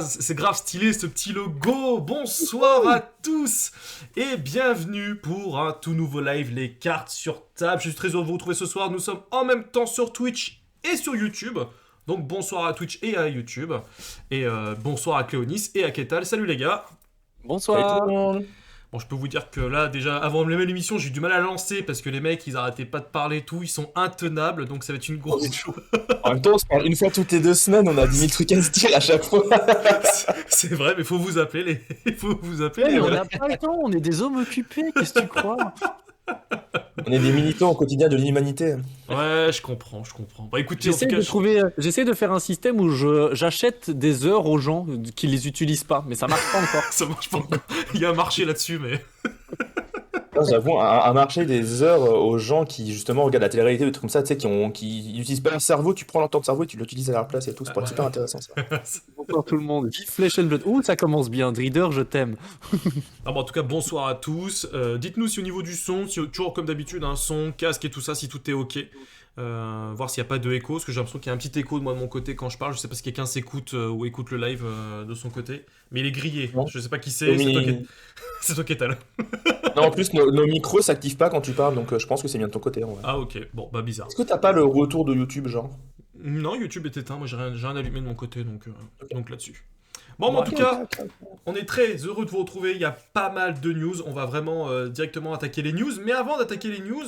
c'est grave stylé ce petit logo. Bonsoir à tous et bienvenue pour un tout nouveau live, les cartes sur table. Je suis très heureux de vous retrouver ce soir. Nous sommes en même temps sur Twitch et sur YouTube. Donc bonsoir à Twitch et à YouTube. Et bonsoir à Cléonis et à Ketal. Salut les gars. Bonsoir. Salut tout le monde. Bon, je peux vous dire que là, déjà, avant de l'émission, l'émission, j'ai eu du mal à lancer parce que les mecs, ils arrêtaient pas de parler et tout. Ils sont intenables, donc ça va être une grosse chose. En même temps, on se parle une fois toutes les 2 semaines, on a 10 000 trucs à se dire à chaque fois. C'est vrai, mais faut vous appeler les. Faut vous appeler Ouais, les. mais on n'a pas le temps, on est des hommes occupés, qu'est-ce que tu crois? On est des militants au quotidien de l'humanité. Ouais, je comprends. Bah écoutez, en tout J'essaie de faire un système où j'achète des heures aux gens qui les utilisent pas, mais ça marche pas encore. ça marche pas encore. Il y a un marché là-dessus, mais. Là, j'avoue, un marché des heures aux gens qui justement regardent la télé-réalité, des trucs comme ça, tu sais, qui n'utilisent pas leur cerveau, tu prends leur temps de cerveau et tu l'utilises à leur place et tout, ça pourrait être super intéressant ça. Bonsoir tout le monde, vive Flesh and Blood. Ouh, ça commence bien, Drider, je t'aime. Ah bon, en tout cas, bonsoir à tous. Dites-nous si au niveau du son, si, toujours comme d'habitude, son, casque et tout ça, si tout est ok. Voir s'il n'y a pas de écho, parce que j'ai l'impression qu'il y a un petit écho de moi de mon côté quand je parle. Je sais pas si quelqu'un s'écoute ou écoute le live de son côté, mais il est grillé. Non. Je sais pas qui c'est. C'est toi qui es là. Non, en plus, nos micros s'activent pas quand tu parles, donc je pense que c'est bien de ton côté. Ouais. Ah ok, bon bah bizarre. Est-ce que t'as pas le retour de YouTube, genre? Non, YouTube est éteint, moi j'ai rien allumé de mon côté, donc là-dessus. Bon, mais en tout cas, on est très heureux de vous retrouver, il y a pas mal de news, on va vraiment directement attaquer les news, mais avant d'attaquer les news,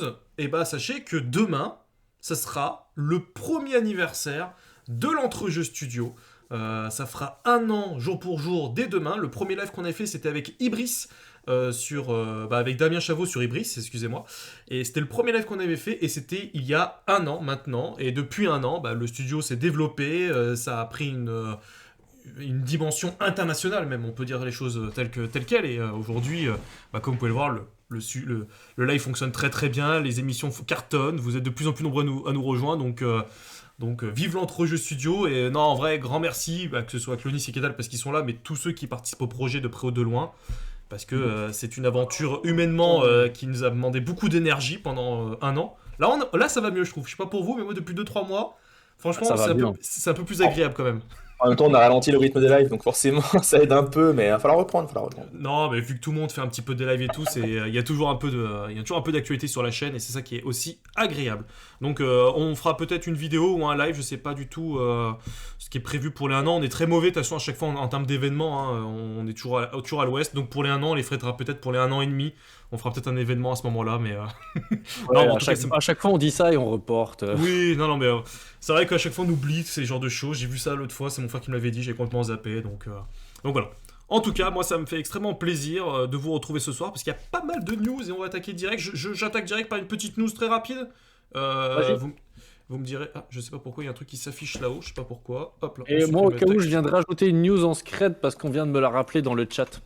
sachez que demain, ça sera le premier anniversaire de l'Entrejeu Studio. Ça fera 1 an, jour pour jour, dès demain. Le premier live qu'on a fait, c'était avec Ibris, avec Damien Chavot sur Ibris, excusez-moi. Et c'était le premier live qu'on avait fait, et c'était il y a 1 an maintenant. Et depuis 1 an, le studio s'est développé, ça a pris une dimension internationale même, on peut dire les choses telles quelles. Et aujourd'hui, comme vous pouvez le voir, le live fonctionne très très bien, les émissions cartonnent, vous êtes de plus en plus nombreux à nous rejoindre, donc vive l'Entrejeu Studio. Et non, en vrai, grand merci, que ce soit Clonis et Kedal parce qu'ils sont là, mais tous ceux qui participent au projet de près ou de loin, parce que c'est une aventure humainement qui nous a demandé beaucoup d'énergie pendant 1 an. Là, ça va mieux, je trouve. Je sais pas pour vous, mais moi, depuis 2-3 mois, franchement, c'est un peu plus agréable quand même. En même temps, on a ralenti le rythme des lives, donc forcément, ça aide un peu, mais il va falloir reprendre. Non, mais vu que tout le monde fait un petit peu de live et tout, il y a toujours un peu d'actualité sur la chaîne, et c'est ça qui est aussi agréable. Donc, on fera peut-être une vidéo ou un live, je sais pas du tout ce qui est prévu pour les 1 an. On est très mauvais, de toute façon, à chaque fois, en termes d'événements, on est toujours à l'ouest. Donc, pour les 1 an, on les fera peut-être pour les 1 an et demi. On fera peut-être un événement à ce moment-là, mais... Ouais, non, à chaque fois, on dit ça et on reporte. Oui, non, mais c'est vrai qu'à chaque fois, on oublie ces genres de choses. J'ai vu ça l'autre fois, c'est mon frère qui me l'avait dit, j'ai complètement zappé, donc voilà. En tout cas, moi, ça me fait extrêmement plaisir de vous retrouver ce soir, parce qu'il y a pas mal de news, et on va attaquer direct. J'attaque direct par une petite news très rapide. Vous me direz... Ah, je sais pas pourquoi, il y a un truc qui s'affiche là-haut, je sais pas pourquoi. Hop là. Et moi, au cas où, je viens de rajouter une news en scred, parce qu'on vient de me la rappeler dans le chat.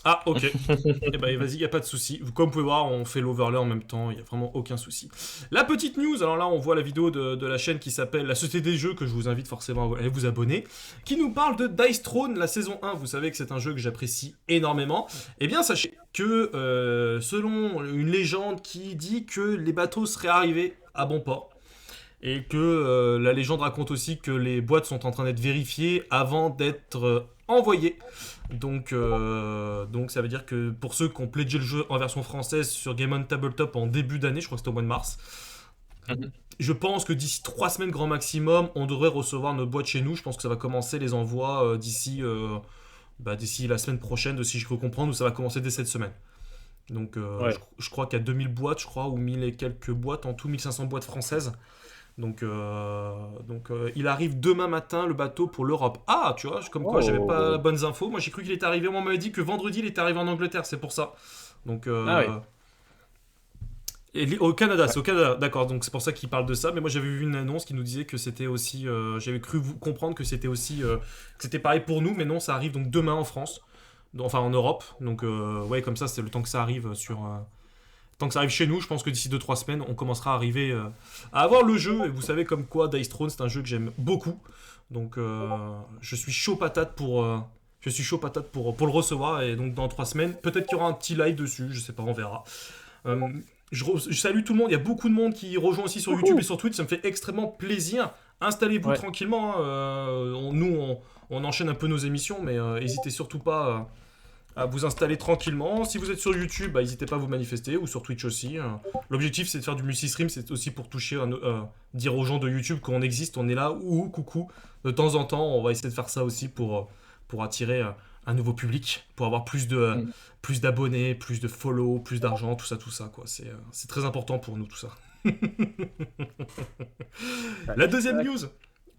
Ah, ok. Vas-y, y a pas de souci. Comme vous pouvez voir, on fait l'overlay en même temps, y a vraiment aucun souci. La petite news, alors là, on voit la vidéo de la chaîne qui s'appelle La Société des Jeux, que je vous invite forcément à aller vous abonner, qui nous parle de Dice Throne, la saison 1. Vous savez que c'est un jeu que j'apprécie énormément. Eh bien, sachez que, selon une légende qui dit que les bateaux seraient arrivés à bon port, et que la légende raconte aussi que les boîtes sont en train d'être vérifiées avant d'être envoyées. Donc ça veut dire que pour ceux qui ont pledgé le jeu en version française sur Game On Tabletop en début d'année, je crois que c'était au mois de mars, je pense que d'ici 3 semaines grand maximum, on devrait recevoir nos boîtes chez nous. Je pense que ça va commencer les envois d'ici la semaine prochaine, si je peux comprendre, ou ça va commencer dès cette semaine. Donc Ouais. je crois qu'il y a 2000 boîtes, je crois, ou 1000 et quelques boîtes, en tout 1500 boîtes françaises. Donc il arrive demain matin le bateau pour l'Europe. Ah, tu vois, comme quoi j'avais pas les bonnes infos. Moi j'ai cru qu'il était arrivé, on m'avait dit que vendredi il était arrivé en Angleterre, c'est pour ça. Donc au Canada, c'est au Canada, d'accord, donc c'est pour ça qu'il parle de ça. Mais moi j'avais vu une annonce qui nous disait que c'était aussi, j'avais cru comprendre que c'était aussi, que c'était pareil pour nous, mais non, ça arrive donc demain en France, enfin en Europe. Donc comme ça c'est le temps que ça arrive tant que ça arrive chez nous, je pense que d'ici 2-3 semaines, on commencera à arriver à avoir le jeu. Et vous savez comme quoi Dice Throne, c'est un jeu que j'aime beaucoup. Donc je suis chaud patate pour le recevoir. Et donc dans 3 semaines, peut-être qu'il y aura un petit live dessus, je sais pas, on verra. je salue tout le monde. Il y a beaucoup de monde qui rejoint aussi sur YouTube et sur Twitch. Ça me fait extrêmement plaisir. Installez-vous tranquillement. Hein. On enchaîne un peu nos émissions, mais n'hésitez surtout pas à vous installer tranquillement. Si vous êtes sur YouTube, n'hésitez pas à vous manifester, ou sur Twitch aussi. L'objectif, c'est de faire du multi-stream, c'est aussi pour toucher, dire aux gens de YouTube qu'on existe, on est là, ou coucou. De temps en temps, on va essayer de faire ça aussi pour attirer un nouveau public, pour avoir plus d'abonnés, plus de follow, plus d'argent, tout ça, quoi. C'est très important pour nous, tout ça. La deuxième news.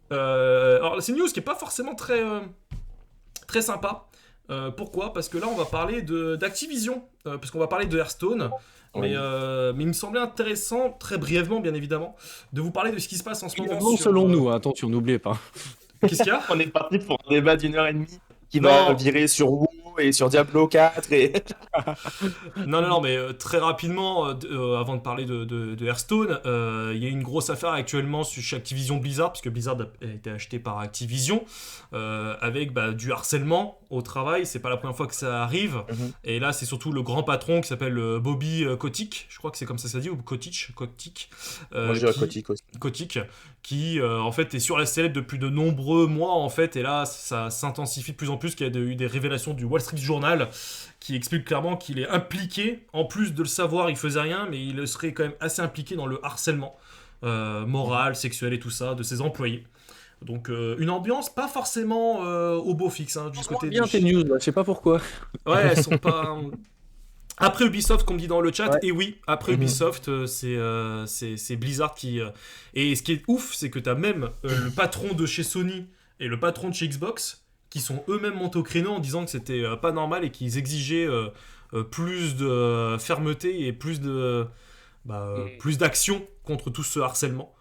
Alors, c'est une news qui n'est pas forcément très sympa. Pourquoi ? Parce que là, on va parler d'Activision, parce qu'on va parler de Hearthstone. Mais il me semblait intéressant, très brièvement, bien évidemment, de vous parler de ce qui se passe en ce moment. Selon nous, attention, n'oubliez pas. Qu'est-ce qu'il y a ? On est parti pour un débat d'1h30 qui va virer sur WoW et sur Diablo 4 et... Non, mais très rapidement, avant de parler de Hearthstone, il y a une grosse affaire actuellement chez Activision Blizzard, puisque Blizzard a été acheté par Activision, avec du harcèlement au travail. C'est pas la première fois que ça arrive. Et là, c'est surtout le grand patron qui s'appelle Bobby Kotick, je crois que c'est comme ça dit, ou Kotick. Moi, je dirais Kotick aussi. Kotick, qui en fait est sur la sellette depuis de nombreux mois en fait, et là ça s'intensifie de plus en plus, qu'il y a eu des révélations du Wall Street Journal qui explique clairement qu'il est impliqué, en plus de le savoir il faisait rien, mais il serait quand même assez impliqué dans le harcèlement moral, sexuel et tout ça de ses employés. Donc une ambiance pas forcément au beau fixe du côté bien tes news là, je sais pas pourquoi. Ouais, elles sont pas... Après Ubisoft, comme dit dans le chat, et oui, après Ubisoft, c'est Blizzard qui... Et ce qui est ouf, c'est que t'as même le patron de chez Sony et le patron de chez Xbox qui sont eux-mêmes montés au créneau en disant que c'était pas normal et qu'ils exigeaient plus de fermeté et plus d'action contre tout ce harcèlement.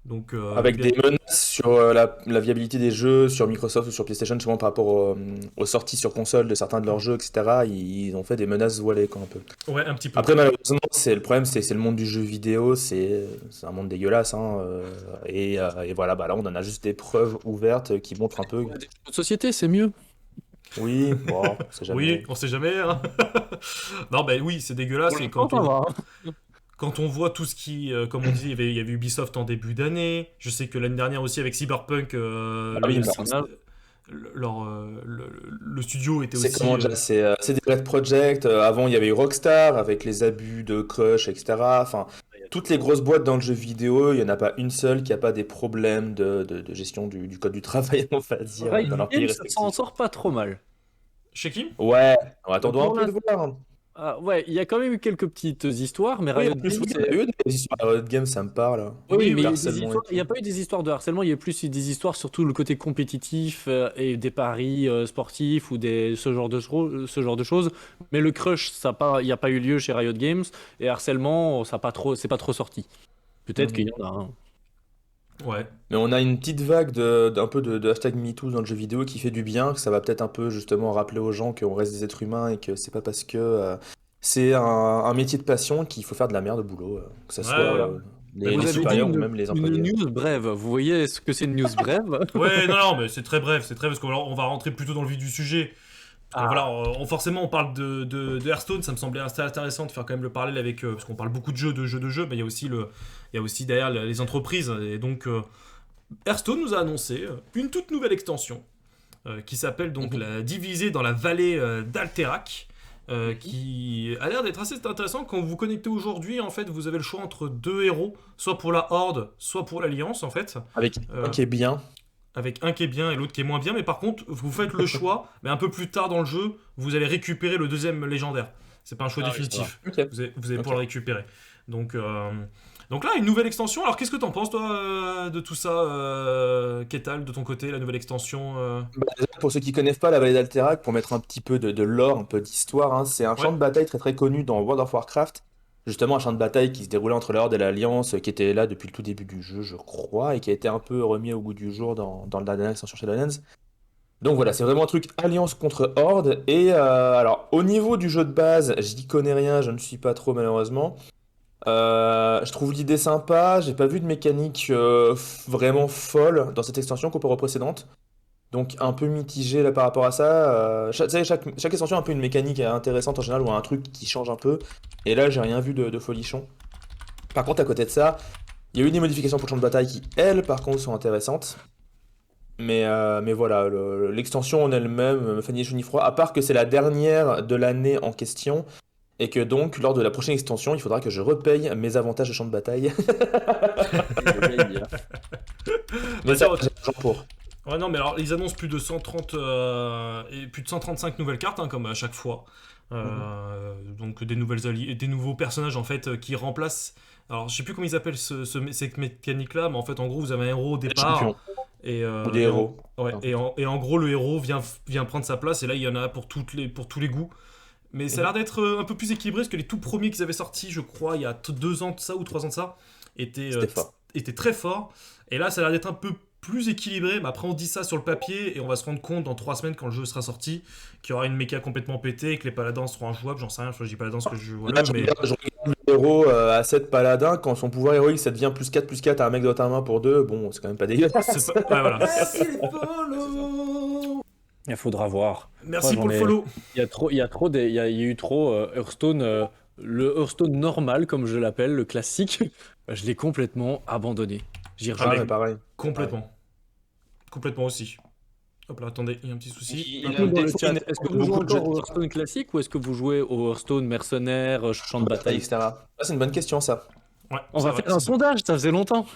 Donc, avec des menaces sur la viabilité des jeux sur Microsoft ou sur PlayStation, justement par rapport aux sorties sur console de certains de leurs jeux, etc. Ils ont fait des menaces voilées, quoi, un peu. Ouais, un petit peu. Après, malheureusement, le problème, c'est le monde du jeu vidéo, c'est un monde dégueulasse. Et voilà, là, on en a juste des preuves ouvertes qui montrent un peu. Société, c'est mieux. Oui, bon, on sait jamais. Oui, on sait jamais. Hein. Non, oui, c'est dégueulasse. Et quand on voit tout ce qui, comme on dit, il y avait Ubisoft en début d'année. Je sais que l'année dernière aussi avec Cyberpunk, le studio était aussi... C'est des Red Project. Avant, il y avait eu Rockstar avec les abus de Crush, etc. Enfin, toutes les grosses boîtes dans le jeu vidéo, il n'y en a pas une seule qui n'a pas des problèmes de gestion du code du travail, on va dire, dans leur pays respectifs. Ça s'en sort pas trop mal. Chez qui ? Ouais, attendons un peu de voir. Ouais, il y a quand même eu quelques petites histoires, mais Riot Games... Il y a eu des histoires de Riot Games, ça me parle. Oui, mais il n'y a pas eu des histoires de harcèlement, il y a plus eu des histoires, surtout le côté compétitif et des paris sportifs ou ce genre de choses. Mais le crush, il n'y a pas eu lieu chez Riot Games, et harcèlement, c'est pas trop sorti. Peut-être qu'il y en a un. Ouais. Mais on a une petite vague d'un peu de hashtag MeToo dans le jeu vidéo qui fait du bien, que ça va peut-être un peu justement rappeler aux gens qu'on reste des êtres humains et que c'est pas parce que c'est un métier de passion qu'il faut faire de la merde au boulot, que ce soit les supérieurs ou même les employés. Une news brève, vous voyez ce que c'est une news brève ? Ouais, non, mais c'est très bref, parce qu'on va rentrer plutôt dans le vif du sujet. Voilà, forcément on parle de Hearthstone, ça me semblait assez intéressant de faire quand même le parallèle avec, parce qu'on parle beaucoup de jeux, mais il y a aussi derrière les entreprises, et donc Hearthstone nous a annoncé une toute nouvelle extension qui s'appelle donc la Divisée dans la vallée d'Alterac, qui a l'air d'être assez intéressant. Quand vous vous connectez aujourd'hui, en fait, vous avez le choix entre deux héros, soit pour la Horde, soit pour l'Alliance, en fait. Avec un qui est bien. Avec un qui est bien et l'autre qui est moins bien, mais par contre, vous faites le choix, mais un peu plus tard dans le jeu, vous allez récupérer le deuxième légendaire. C'est pas un choix définitif. Okay. Vous allez pouvoir le récupérer. Donc là, une nouvelle extension. Alors, qu'est-ce que t'en penses, toi, de tout ça, Ketal, de ton côté, la nouvelle extension Pour ceux qui connaissent pas la vallée d'Alterac, pour mettre un petit peu de lore, un peu d'histoire, c'est un champ de bataille très très connu dans World of Warcraft. Justement, un champ de bataille qui se déroulait entre la Horde et l'Alliance, qui était là depuis le tout début du jeu, je crois, et qui a été un peu remis au goût du jour dans la dernière extension Shadowlands. Donc voilà, c'est vraiment un truc Alliance contre Horde. Et alors, au niveau du jeu de base, j'y connais rien, je ne suis pas trop malheureusement. Je trouve l'idée sympa, j'ai pas vu de mécanique vraiment folle dans cette extension comparée aux précédentes. Donc un peu mitigé là par rapport à ça. Chaque extension a un peu une mécanique intéressante en général ou un truc qui change un peu. Et là j'ai rien vu de folichon. Par contre, à côté de ça, il y a eu des modifications pour le champ de bataille qui, elles, par contre, sont intéressantes. Mais voilà, l'extension en elle-même me fait ni chaud ni froid, à part que c'est la dernière de l'année en question, et que donc, lors de la prochaine extension, il faudra que je repaye mes avantages de champ de bataille. Mais Bah, ça, tiens, j'ai l'argent pour. ouais, non, mais alors, ils annoncent plus de 130 et plus de 135 nouvelles cartes, hein, comme à chaque fois. Donc des nouvelles des nouveaux personnages en fait qui remplacent. Alors je sais plus comment ils appellent cette mécanique-là, mais en fait en gros vous avez un héros au Les départ champions, et, ou des héros. ouais, et en gros le héros vient prendre sa place et là il y en a pour pour tous les goûts. Mais ça a l'air d'être un peu plus équilibré parce que les tout premiers qu'ils avaient sortis, je crois, il y a 2 ans de ça ou 3 ans de ça, C'était fort. étaient très forts. Et là, ça a l'air d'être un peu plus équilibré. Mais après, on dit ça sur le papier et on va se rendre compte dans 3 semaines, quand le jeu sera sorti, qu'il y aura une méca complètement pétée et que les paladins seront injouables. J'en sais rien, je dis paladins parce que je vois Là, le, mais. je regarde le héros à 7 paladins, quand son pouvoir héroïque ça devient +4/+4 à un mec de ta main pour 2, bon, c'est quand même pas dégueulasse. Ouais, voilà. Merci les follow. Il faudra voir. Merci Moi, pour le follow. Il y a eu trop Hearthstone, le Hearthstone normal, comme je l'appelle, le classique. Je l'ai complètement abandonné. J'y Ah, rejoins. mais pareil. Complètement. Complètement aussi. Hop là, attendez, il y a un petit souci. Il Du a coup, dans le défaut chat, inhérent est-ce que de vous jouez beaucoup de jeux encore au de Hearthstone classique ou est-ce que vous jouez au Hearthstone mercenaire, champ de bataille, bataille? etc. Ah, c'est une bonne question, ça. Ouais, On c'est va vrai, faire un c'est- sondage, ça faisait longtemps.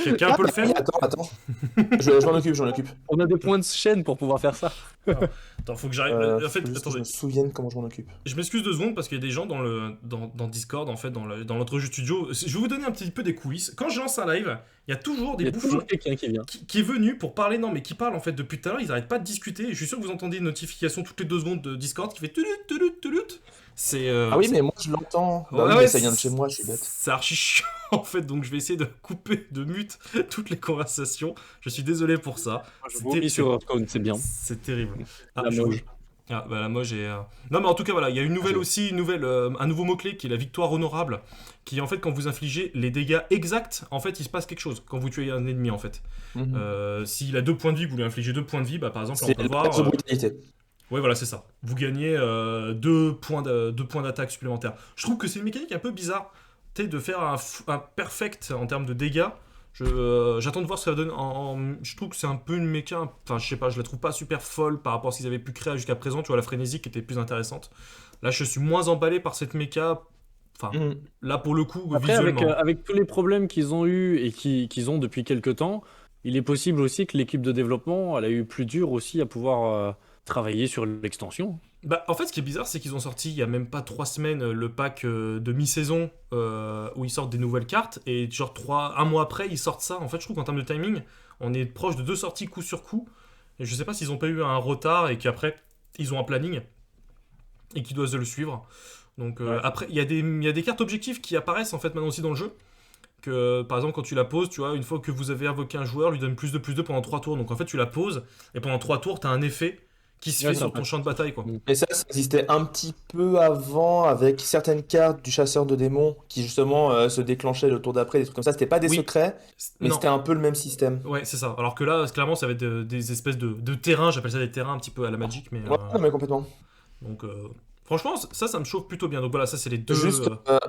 Quelqu'un peut le faire? Attends. Je m'en occupe, je m'en occupe. On a des points de chaîne pour pouvoir faire ça. Attends, faut que j'arrive. En fait, Faut juste que je attendez. me souvienne comment je m'en occupe. Je m'excuse 2 secondes parce qu'il y a des gens dans Discord, en fait, dans notre jeu studio. Je vais vous donner un petit peu des coulisses. Quand je lance un live, il y a toujours Il des y a bouffons toujours quelqu'un qui vient. qui est venu pour parler. Non, mais qui parle en fait depuis tout à l'heure. Ils arrêtent pas de discuter. Et je suis sûr que vous entendez une notification toutes les 2 secondes de Discord qui fait tulut, tulut, tulut. C'est. Ah oui, mais moi je l'entends. Bah oui, Ouais, mais ça vient de chez moi, je suis bête. C'est archi chiant en fait. Donc je vais essayer de couper, de mute toutes les conversations. Je suis désolé pour ça. Je vomis sur Hearthstone, c'est bien. C'est terrible. Ah, La moche. Ah, bah la moche est. Non, mais en tout cas, voilà, il y a une nouvelle aussi, un nouveau mot-clé qui est la victoire honorable. Qui en fait, quand vous infligez les dégâts exacts, en fait, il se passe quelque chose quand vous tuez un ennemi en fait. S'il a 2 points de vie, vous lui infligez 2 points de vie, bah par exemple, là, on C'est peut le voir. max de brutalité. Ouais, voilà, c'est ça. Vous gagnez 2 points d'attaque supplémentaires. Je trouve que c'est une mécanique un peu bizarre, tu sais, de faire un perfect en termes de dégâts. J'attends de voir ce que ça donne. Je trouve que c'est un peu une méca. Enfin, je sais pas, je la trouve pas super folle par rapport à ce qu'ils avaient pu créer jusqu'à présent. Tu vois, la frénésie qui était plus intéressante. Là, je suis moins emballé par cette méca. Enfin, là, pour le coup, Après, visuellement. avec tous les problèmes qu'ils ont eu et qu'ils ont depuis quelques temps, il est possible aussi que l'équipe de développement, elle a eu plus dur aussi à pouvoir travailler sur l'extension. Bah, en fait, ce qui est bizarre, c'est qu'ils ont sorti il y a même pas 3 semaines le pack de mi-saison où ils sortent des nouvelles cartes et genre 1 mois après ils sortent ça. En fait, je trouve qu'en termes de timing, on est proche de 2 sorties coup sur coup. Et je sais pas s'ils ont pas eu un retard et qu'après ils ont un planning et qu'ils doivent le suivre. Donc après, il y a des cartes objectifs qui apparaissent en fait maintenant aussi dans le jeu. Que par exemple, quand tu la poses, tu vois, une fois que vous avez invoqué un joueur, lui donne plus de pendant 3 tours. Donc en fait, tu la poses et pendant 3 tours, t'as un effet qui se fait sur ton champ de bataille, quoi. Et ça existait un petit peu avant avec certaines cartes du chasseur de démons qui justement se déclenchaient le tour d'après, des trucs comme ça. C'était pas des Oui. secrets, mais Non. c'était un peu le même système. Ouais, c'est ça. Alors que là, clairement, ça va être des espèces de terrains. J'appelle ça des terrains un petit peu à la Magic, mais. Ouais, non, mais complètement. Donc, franchement, ça me chauffe plutôt bien. Donc voilà, ça, c'est les deux.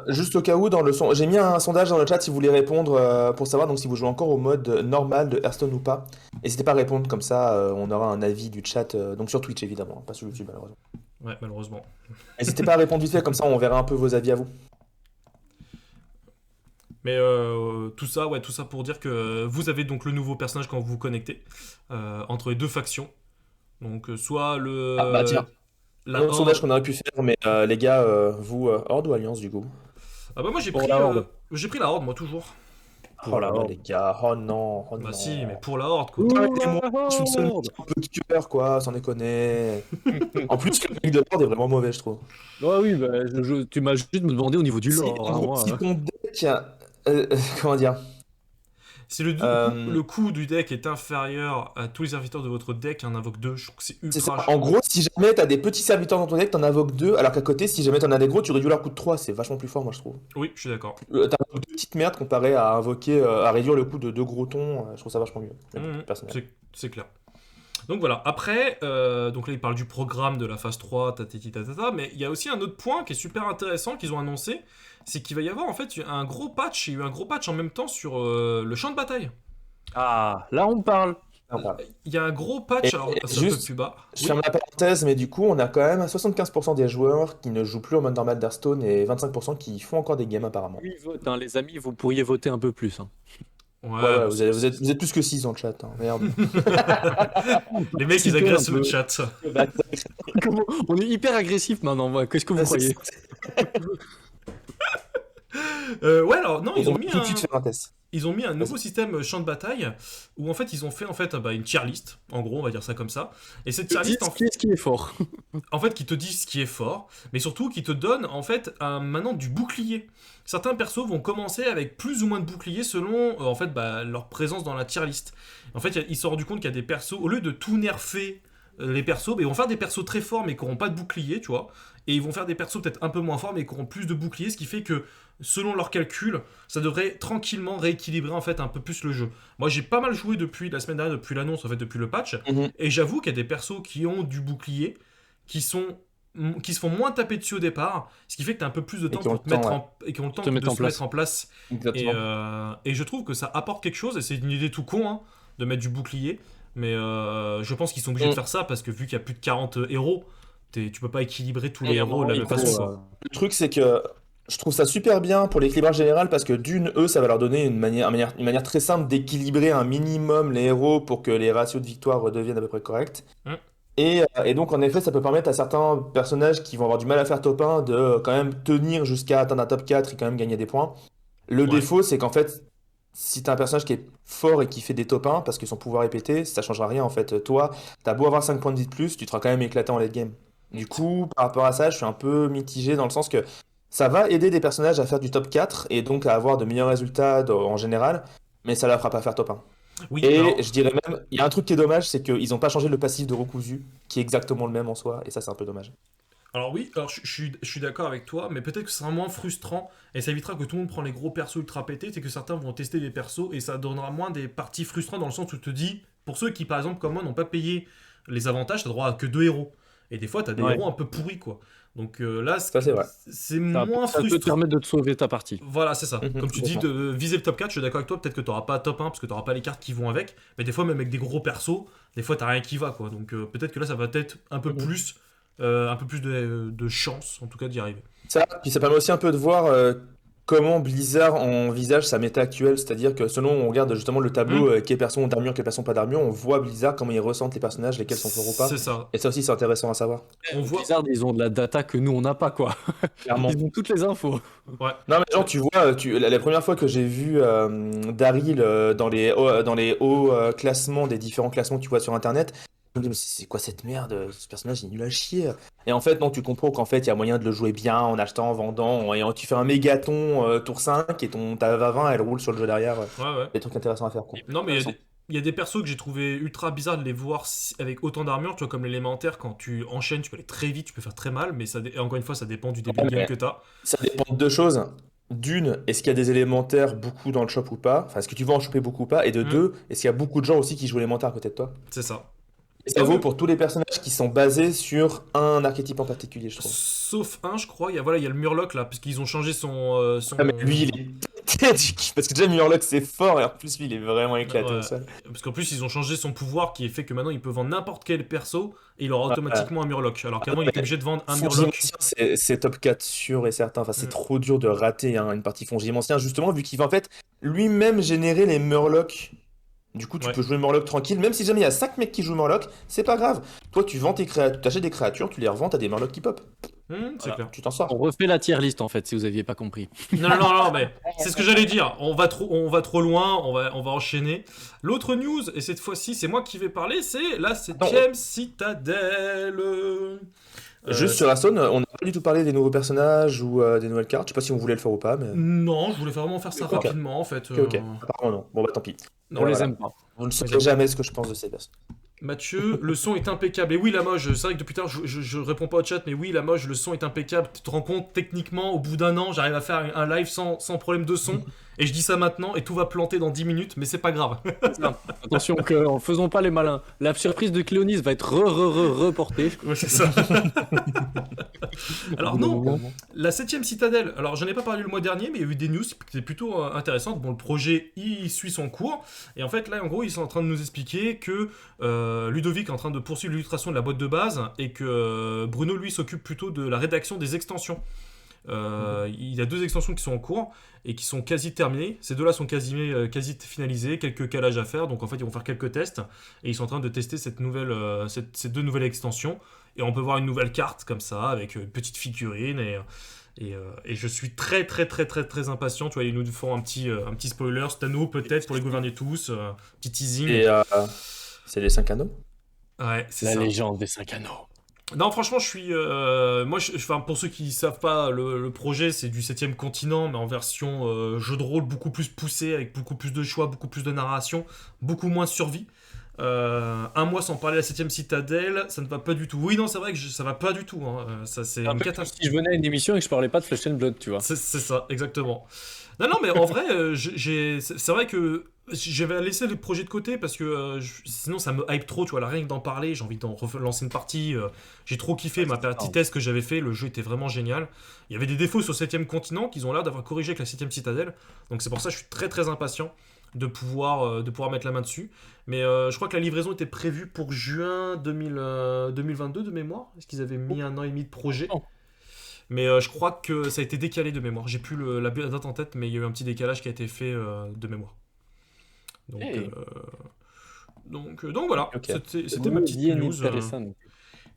Juste au cas où, j'ai mis un sondage dans le chat si vous voulez répondre pour savoir donc si vous jouez encore au mode normal de Hearthstone ou pas. N'hésitez pas à répondre, comme ça on aura un avis du chat, donc sur Twitch évidemment, pas sur YouTube malheureusement. Ouais, malheureusement. N'hésitez pas à répondre vite fait, comme ça on verra un peu vos avis à vous. Mais tout ça pour dire que vous avez donc le nouveau personnage quand vous vous connectez entre les 2 factions. Donc, soit le. Ah bah tiens, la un autre Horde- sondage qu'on aurait pu faire, mais les gars, vous, Horde ou Alliance du coup? Ah bah, moi, Pour la Horde. j'ai pris la Horde, moi, toujours. Oh là là Horde. les gars, oh non, oh Bah, non. si, mais pour la Horde, quoi. Arrêtez-moi, je suis le seul mec qui a un peu de cœur quoi, sans déconner. En plus, le mec de Horde est vraiment mauvais, je trouve. Ouais, oui, bah, tu m'as juste me demandé au niveau du Si, lore. en hein, gros, moi, si ton deck, comment dire? Si le coût du deck est inférieur à tous les serviteurs de votre deck, un invoque 2, je trouve que c'est C'est ça. ultra. En gros, si jamais t'as des petits serviteurs dans ton deck, t'en invoques 2, alors qu'à côté, si jamais t'en as des gros, tu réduis leur coût de 3. C'est vachement plus fort, moi je trouve. Oui, je suis d'accord. T'as 2 petites merdes comparé à invoquer, à réduire le coût de 2 gros tons, je trouve ça vachement mieux. Mais bon, Mhm, personnel. c'est clair. Donc voilà, après, donc là il parle du programme de la phase 3, tatati tatata, mais il y a aussi un autre point qui est super intéressant qu'ils ont annoncé, c'est qu'il va y avoir en fait un gros patch, il y a eu un gros patch en même temps sur le champ de bataille. Ah, là on parle. Sympa. Il y a un gros patch, Et, alors et c'est un peu juste, plus bas. je Oui. ferme la parenthèse, mais du coup, on a quand même 75% des joueurs qui ne jouent plus au mode normal d'Hearthstone et 25% qui font encore des games apparemment. Oui, vote, hein, les amis, vous pourriez voter un peu plus. Hein. Ouais, Ouais, ouais, bah, vous êtes plus que 6 dans le chat, hein, merde. Les mecs ils Participer un agressent le peu. chat. On est hyper agressif maintenant, ouais, qu'est-ce que vous croyez? Ouais, alors non, On va tout de suite faire un test. ils ont mis un nouveau Vas-y. système champ de bataille où en fait ils ont fait en fait une tier list, en gros on va dire ça comme ça. Et cette tier Dis list qui est-ce qui est fort. en fait qui te dit ce qui est fort, mais surtout qui te donne en fait maintenant du bouclier. Certains persos vont commencer avec plus ou moins de bouclier selon en fait leur présence dans la tier list. En fait ils se sont rendu compte qu'il y a des persos, au lieu de tout nerfer les persos, ils vont faire des persos très forts mais qui n'auront pas de bouclier, tu vois. Et ils vont faire des persos peut-être un peu moins forts mais qui auront plus de bouclier, ce qui fait que selon leurs calculs, ça devrait tranquillement rééquilibrer en fait un peu plus le jeu. Moi j'ai pas mal joué depuis la semaine dernière, depuis l'annonce, en fait depuis le patch, Mhm. et j'avoue qu'il y a des persos qui ont du bouclier, qui se font moins taper dessus au départ, ce qui fait que tu as un peu plus de Et temps qui ont pour le temps, ouais. et qui ont le temps Te de mettre en se place. mettre en place. Exactement. Et je trouve que ça apporte quelque chose, et c'est une idée tout con hein, de mettre du bouclier, mais je pense qu'ils sont obligés de Mm. faire ça parce que vu qu'il y a plus de 40 héros, tu peux pas équilibrer tous les Et héros de la Il même faut, façon. Quoi. Le truc, c'est que je trouve ça super bien pour l'équilibrage général parce que d'une, eux, ça va leur donner une manière très simple d'équilibrer un minimum les héros pour que les ratios de victoire redeviennent à peu près corrects. Mm. Et donc, en effet, ça peut permettre à certains personnages qui vont avoir du mal à faire top 1 de quand même tenir jusqu'à atteindre un top 4 et quand même gagner des points. Le Ouais. défaut, c'est qu'en fait, si t'as un personnage qui est fort et qui fait des top 1 parce que son pouvoir est pété, ça changera rien en fait. Toi, t'as beau avoir 5 points de vie de plus, tu te seras quand même éclaté en late game. Du coup, par rapport à ça, je suis un peu mitigé dans le sens que ça va aider des personnages à faire du top 4 et donc à avoir de meilleurs résultats en général, mais ça leur fera pas faire top 1. Oui, alors, Et je dirais même, il y a un truc qui est dommage, c'est qu'ils n'ont pas changé le passif de Rokuzu, qui est exactement le même en soi, et ça c'est un peu dommage. Alors oui, alors je suis d'accord avec toi, mais peut-être que ce sera moins frustrant et ça évitera que tout le monde prend les gros persos ultra pétés, c'est que certains vont tester des persos et ça donnera moins des parties frustrantes dans le sens où tu te dis, pour ceux qui par exemple comme moi n'ont pas payé les avantages, t'as droit à que 2 héros. Et des fois t'as des Ouais. héros un peu pourris quoi. Donc là, Ça c'est vrai. c'est Ça, moins ça peut te frustrant. permettre de te sauver ta partie. Voilà, c'est ça. Mhm, Comme tu dis, complètement. de viser le top 4, je suis d'accord avec toi, peut-être que t'auras pas top 1 parce que t'auras pas les cartes qui vont avec, mais des fois même avec des gros persos, des fois t'as rien qui va quoi. Donc peut-être que là ça va être un peu Mhm. plus de chance en tout cas d'y arriver. Ça, puis ça permet aussi un peu de voir comment Blizzard envisage sa méta actuelle, c'est-à-dire que selon on regarde justement le tableau quelles personnes ont d'armure, quelles personnes pas d'armure, on voit Blizzard comment ils ressentent les personnages, lesquels sont forts ou pas. C'est ça. Et ça aussi c'est intéressant à savoir. On voit. Blizzard, ils ont de la data que nous, on n'a pas, quoi. Clairement. Ils ont toutes les infos. Ouais. Non mais genre tu vois, la première fois que j'ai vu Daryl dans les hauts classements des différents classements que tu vois sur internet, je me dis mais c'est quoi cette merde? Ce personnage il est nul à chier. Et en fait non, tu comprends qu'en fait il y a moyen de le jouer bien en achetant, en vendant, et tu fais un mégaton tour 5 et ta Vavin elle roule sur le jeu derrière. Ouais. Des trucs intéressants à faire quoi. Non, mais il y a des persos que j'ai trouvé ultra bizarre de les voir avec autant d'armure, tu vois, comme l'élémentaire, quand tu enchaînes, tu peux aller très vite, tu peux faire très mal, mais et encore une fois, ça dépend du début de game mais- que t'as. Ça dépend de deux choses. D'une, est-ce qu'il y a des élémentaires beaucoup dans le shop ou pas? Enfin, est-ce que tu vas en choper beaucoup ou pas? Et de deux, est-ce qu'il y a beaucoup de gens aussi qui jouent élémentaire à côté de toi? C'est ça. Et ça vaut pour tous les personnages qui sont basés sur un archétype en particulier, je trouve. Sauf un, je crois, il y a le Murloc là, parce qu'ils ont changé son. Ah, mais lui, il est pété du cul, parce que déjà Murloc c'est fort et en plus lui il est vraiment éclaté Ouais. au sol. Parce qu'en plus, ils ont changé son pouvoir qui est fait que maintenant il peut vendre n'importe quel perso et il aura automatiquement un Murloc. Alors qu'avant, il était obligé de vendre un Murloc. Fongimancien, c'est top 4 sûr et certain. Enfin, c'est Mm. trop dur de rater une partie Fongimancien, justement, vu qu'il va en fait lui-même générer les Murlocs. Du coup, tu Ouais. peux jouer Murloc tranquille, même si jamais il y a 5 mecs qui jouent Murloc, c'est pas grave. Toi, tu vends tes créatures, tu achètes des créatures, tu les revends, t'as des Murlocs qui pop. C'est Voilà, clair. tu t'en sors. On refait la tier list, en fait, si vous aviez pas compris. Non, mais c'est ce que j'allais dire. On va trop loin, on va enchaîner. L'autre news, et cette fois-ci, c'est moi qui vais parler, c'est la 7ème citadelle. Juste sur Hearthstone, on n'a pas du tout parlé des nouveaux personnages ou des nouvelles cartes. Je sais pas si on voulait le faire ou pas, mais. Non, je voulais vraiment faire ça Ok. rapidement, en fait. Ok. Apparemment non. Bon bah tant pis. Non, On les voilà. aime pas. Vous ne saurez jamais ce que je pense de ces personnes. Mathieu, le son est impeccable. Et oui, la moche, c'est vrai que depuis tard, je réponds pas au chat, mais oui, la moche, le son est impeccable. Tu te rends compte, techniquement, au bout d'un an, j'arrive à faire un live sans problème de son. Et je dis ça maintenant et tout va planter dans 10 minutes, mais c'est pas grave. Non, attention, en faisons pas les malins. La surprise de Cléonis va être reportée. Ouais, c'est ça. Alors non, Moment. la 7ème citadelle, alors j'en ai pas parlé le mois dernier, mais il y a eu des news qui étaient plutôt intéressantes. Bon, le projet, il suit son cours, et en fait là, en gros, ils sont en train de nous expliquer que Ludovic est en train de poursuivre l'illustration de la boîte de base, et que Bruno, lui, s'occupe plutôt de la rédaction des extensions. Il y a 2 extensions qui sont en cours et qui sont quasi terminées. Ces 2-là sont quasi finalisées, quelques calages à faire. Donc en fait, ils vont faire quelques tests et ils sont en train de tester ces 2 nouvelles extensions. Et on peut voir une nouvelle carte comme ça avec une petite figurine et je suis très très très très très impatient. Tu vois, ils nous font un petit spoiler, Stano peut-être pour les gouverner tous, petit teasing. Et c'est les 5 anneaux? Ouais, c'est La ça. légende des 5 anneaux. Non, franchement, je suis. Enfin, pour ceux qui savent pas, le projet c'est du 7ème continent, mais en version jeu de rôle beaucoup plus poussé, avec beaucoup plus de choix, beaucoup plus de narration, beaucoup moins survie. Un mois sans parler de la 7ème citadelle, ça ne va pas du tout. Oui, non, c'est vrai que ça va pas du tout. Hein. Ça, c'est une catastrophe. Si je venais à une émission et que je parlais pas de Flesh and Blood, tu vois. C'est ça, exactement. Non, mais en vrai, c'est vrai que j'avais laissé le projet de côté parce que sinon ça me hype trop, tu vois, là, rien que d'en parler, j'ai envie d'en relancer une partie. J'ai trop kiffé ma petite test que j'avais fait, le jeu était vraiment génial. Il y avait des défauts sur le 7ème continent qu'ils ont l'air d'avoir corrigé avec la 7ème citadelle, donc c'est pour ça que je suis très très impatient de pouvoir mettre la main dessus. Mais je crois que la livraison était prévue pour juin 2022 de mémoire. Est-ce qu'ils avaient mis 1 an et demi de projet? Oh. Mais je crois que ça a été décalé de mémoire. J'ai plus la date en tête, mais il y a eu un petit décalage qui a été fait de mémoire. Donc, Hey. donc voilà, Ok. c'était ma petite Bien news. intéressant.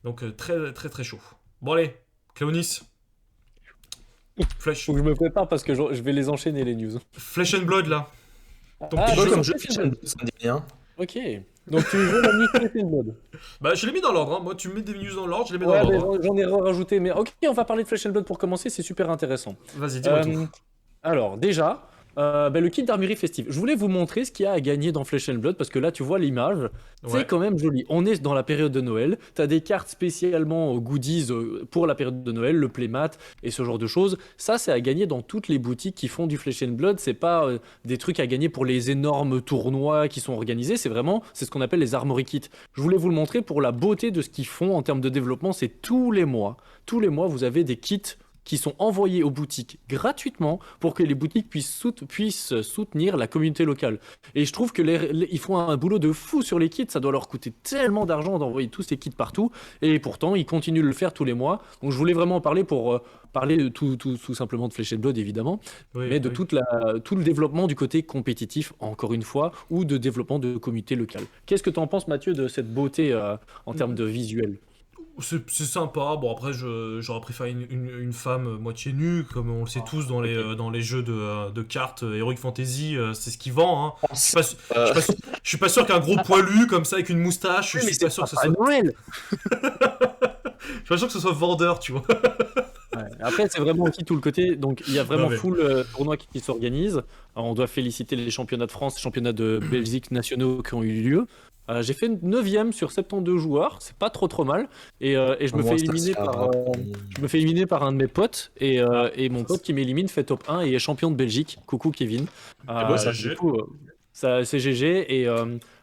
Donc très très très chaud. Bon allez, Cléonis. Faut que je me prépare parce que je vais les enchaîner les news. Flesh and Blood là. Ton Ah, petit Toi, jeu. comme jeu, Flesh and Blood. ça me dit rien. Ok. Donc tu veux la news Flesh and Blood. Bah je l'ai mis dans l'ordre. Hein. Moi tu me mets des news dans l'ordre, je les mets Ouais, dans mais l'ordre. Hein. j'en ai rajouté. Mais ok, on va parler de Flesh and Blood pour commencer, c'est super intéressant. Vas-y, dis-moi tout. Alors, déjà, le kit d'armurerie festive. Je voulais vous montrer ce qu'il y a à gagner dans Flesh and Blood parce que là, tu vois l'image, c'est Ouais. quand même joli. On est dans la période de Noël. Tu as des cartes spécialement goodies pour la période de Noël, le playmat et ce genre de choses. Ça, c'est à gagner dans toutes les boutiques qui font du Flesh and Blood. C'est pas des trucs à gagner pour les énormes tournois qui sont organisés. C'est ce qu'on appelle les armory kits. Je voulais vous le montrer pour la beauté de ce qu'ils font en termes de développement. C'est tous les mois. Tous les mois, vous avez des kits qui sont envoyés aux boutiques gratuitement pour que les boutiques puissent soutenir la communauté locale. Et je trouve que ils font un boulot de fou sur les kits, ça doit leur coûter tellement d'argent d'envoyer tous ces kits partout, et pourtant ils continuent de le faire tous les mois. Donc je voulais vraiment en parler pour parler de tout simplement de Flesh and Blood évidemment, Oui, mais de oui. tout le développement du côté compétitif, encore une fois, ou de développement de communauté locale. Qu'est-ce que tu en penses Mathieu de cette beauté en termes de visuel? C'est sympa. Bon, après, j'aurais préféré une femme moitié nue, comme on le sait tous dans les jeux de cartes Heroic Fantasy. C'est ce qui vend. Hein. Je suis pas, su- je suis pas su- je suis pas sûr qu'un gros poilu comme ça avec une moustache. Je suis pas sûr que ce soit. Noël. Je suis pas sûr que ce soit vendeur, tu vois. Ouais. Après, c'est vraiment aussi tout le côté. Donc, il y a vraiment Non, mais- full tournoi qui s'organise. Alors, on doit féliciter les championnats de France, les championnats de Belgique nationaux qui ont eu lieu. J'ai fait 9ème sur 72 joueurs, c'est pas trop mal. Et je me fais éliminer je me fais éliminer par un de mes potes. Et mon pote qui m'élimine fait top 1 et est champion de Belgique. Coucou Kevin. bah, c'est GG. Du coup, c'est GG. Et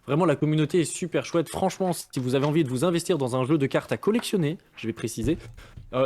vraiment, la communauté est super chouette. Franchement, si vous avez envie de vous investir dans un jeu de cartes à collectionner, je vais préciser,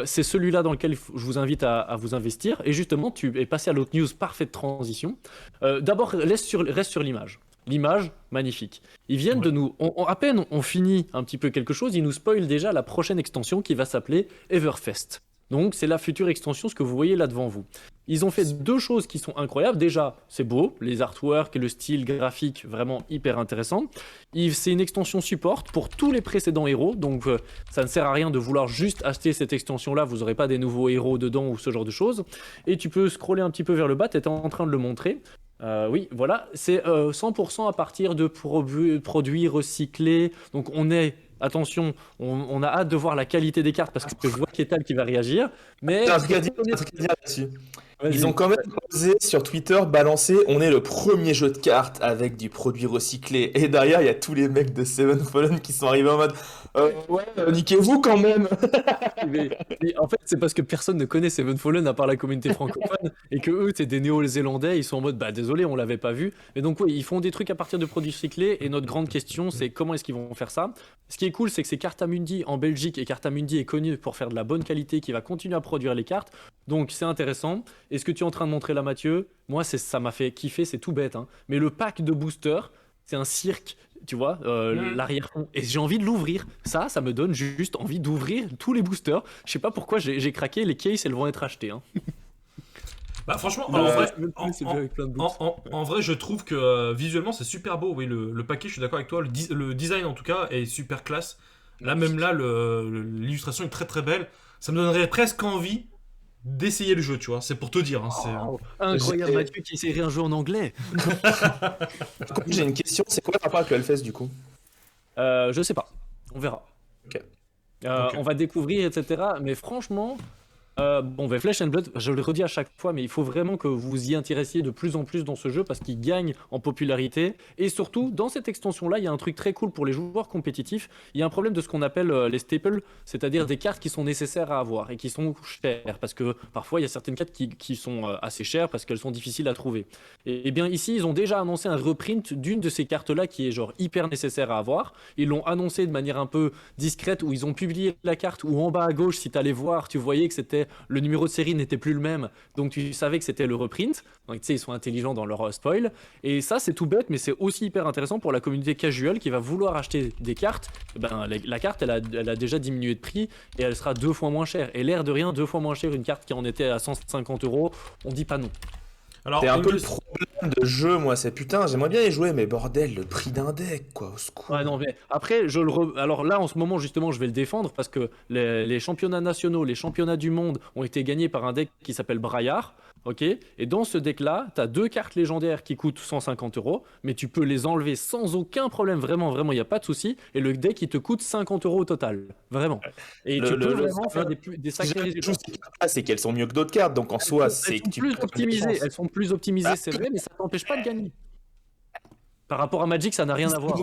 c'est celui-là dans lequel je vous invite à vous investir. Et justement, tu es passé à l'autre news, parfaite transition. D'abord, reste sur l'image. L'image, magnifique. Ils viennent de nous... à peine on finit un petit peu quelque chose, ils nous spoilent déjà la prochaine extension qui va s'appeler Everfest. Donc c'est la future extension, ce que vous voyez là devant vous. Ils ont fait 2 choses qui sont incroyables. Déjà, c'est beau, les artworks et le style graphique vraiment hyper intéressant. C'est une extension support pour tous les précédents héros, donc ça ne sert à rien de vouloir juste acheter cette extension-là, vous n'aurez pas des nouveaux héros dedans ou ce genre de choses. Et tu peux scroller un petit peu vers le bas, tu es en train de le montrer. Oui, voilà, c'est 100% à partir de produits recyclés. Donc attention, on a hâte de voir la qualité des cartes parce que je vois Kétal qui va réagir. Mais T'as un truc à dire là-dessus. Ils ont quand même osé sur Twitter balancer on est le premier jeu de cartes avec du produit recyclé. Et derrière, il y a tous les mecs de Seven Fallen qui sont arrivés en mode ouais, niquez-vous quand même. Mais en fait, c'est parce que personne ne connaît Seven Fallen à part la communauté francophone et que eux, c'est des Néo-Zélandais, ils sont en mode bah désolé, on l'avait pas vu. Et donc, oui, ils font des trucs à partir de produits recyclés. Et notre grande question, c'est comment est-ce qu'ils vont faire ça? Ce qui est cool, c'est que c'est Cartamundi en Belgique et Cartamundi est connu pour faire de la bonne qualité, qui va continuer à produire les cartes. Donc, c'est intéressant. Et ce que tu es en train de montrer là, Mathieu, moi, ça m'a fait kiffer, c'est tout bête, hein. Mais le pack de boosters, c'est un cirque, tu vois, l'arrière-fond. Et j'ai envie de l'ouvrir. Ça me donne juste envie d'ouvrir tous les boosters. Je sais pas pourquoi j'ai craqué, les cases, elles vont être achetées, hein. Bah franchement, en vrai, je trouve que visuellement c'est super beau. Oui, le paquet, je suis d'accord avec toi. Le design en tout cas est super classe. Là, même là, l'illustration est très très belle. Ça me donnerait presque envie d'essayer le jeu, tu vois. C'est pour te dire. Hein, Oh, incroyable, Mathieu qui essaierait un jeu en anglais. J'ai une question, c'est quoi le rapport avec le Hellfest du coup? Je sais pas, on verra. Ok. On va découvrir, etc. Mais franchement, bon, Flesh and Blood, je le redis à chaque fois, mais il faut vraiment que vous vous y intéressiez de plus en plus dans ce jeu parce qu'il gagne en popularité. Et surtout, dans cette extension-là, il y a un truc très cool pour les joueurs compétitifs. Il y a un problème de ce qu'on appelle les staples, c'est-à-dire des cartes qui sont nécessaires à avoir et qui sont chères. Parce que parfois, il y a certaines cartes qui sont assez chères parce qu'elles sont difficiles à trouver. Et bien ici, ils ont déjà annoncé un reprint d'une de ces cartes-là qui est genre hyper nécessaire à avoir. Ils l'ont annoncé de manière un peu discrète où ils ont publié la carte où en bas à gauche, si tu allais voir, tu voyais que c'était le numéro de série n'était plus le même, donc tu savais que c'était le reprint. Donc tu sais, ils sont intelligents dans leur spoil. Et ça, c'est tout bête, mais c'est aussi hyper intéressant pour la communauté casual qui va vouloir acheter des cartes. Ben, la carte, elle a déjà diminué de prix et elle sera 2 fois moins chère. Et l'air de rien, 2 fois moins cher, une carte qui en était à 150 €, on dit pas non. Alors, c'est un peu le problème de jeu, moi, c'est putain, j'aimerais bien y jouer, mais bordel, le prix d'un deck, quoi, au secours. Ouais, non, mais après, alors là, en ce moment, justement, je vais le défendre parce que les championnats nationaux, les championnats du monde ont été gagnés par un deck qui s'appelle Braillard. Ok, et dans ce deck-là, tu as 2 cartes légendaires qui coûtent 150 €, mais tu peux les enlever sans aucun problème, vraiment, il n'y a pas de souci. Et le deck, il te coûte 50 € au total, vraiment. Et tu peux vraiment faire des sacrés résultats. C'est qu'elles sont mieux que d'autres cartes, donc en soi, c'est que tu plus optimisées. Elles sont plus optimisées, c'est vrai, mais ça t'empêche pas de gagner. Par rapport à Magic, ça n'a rien à voir.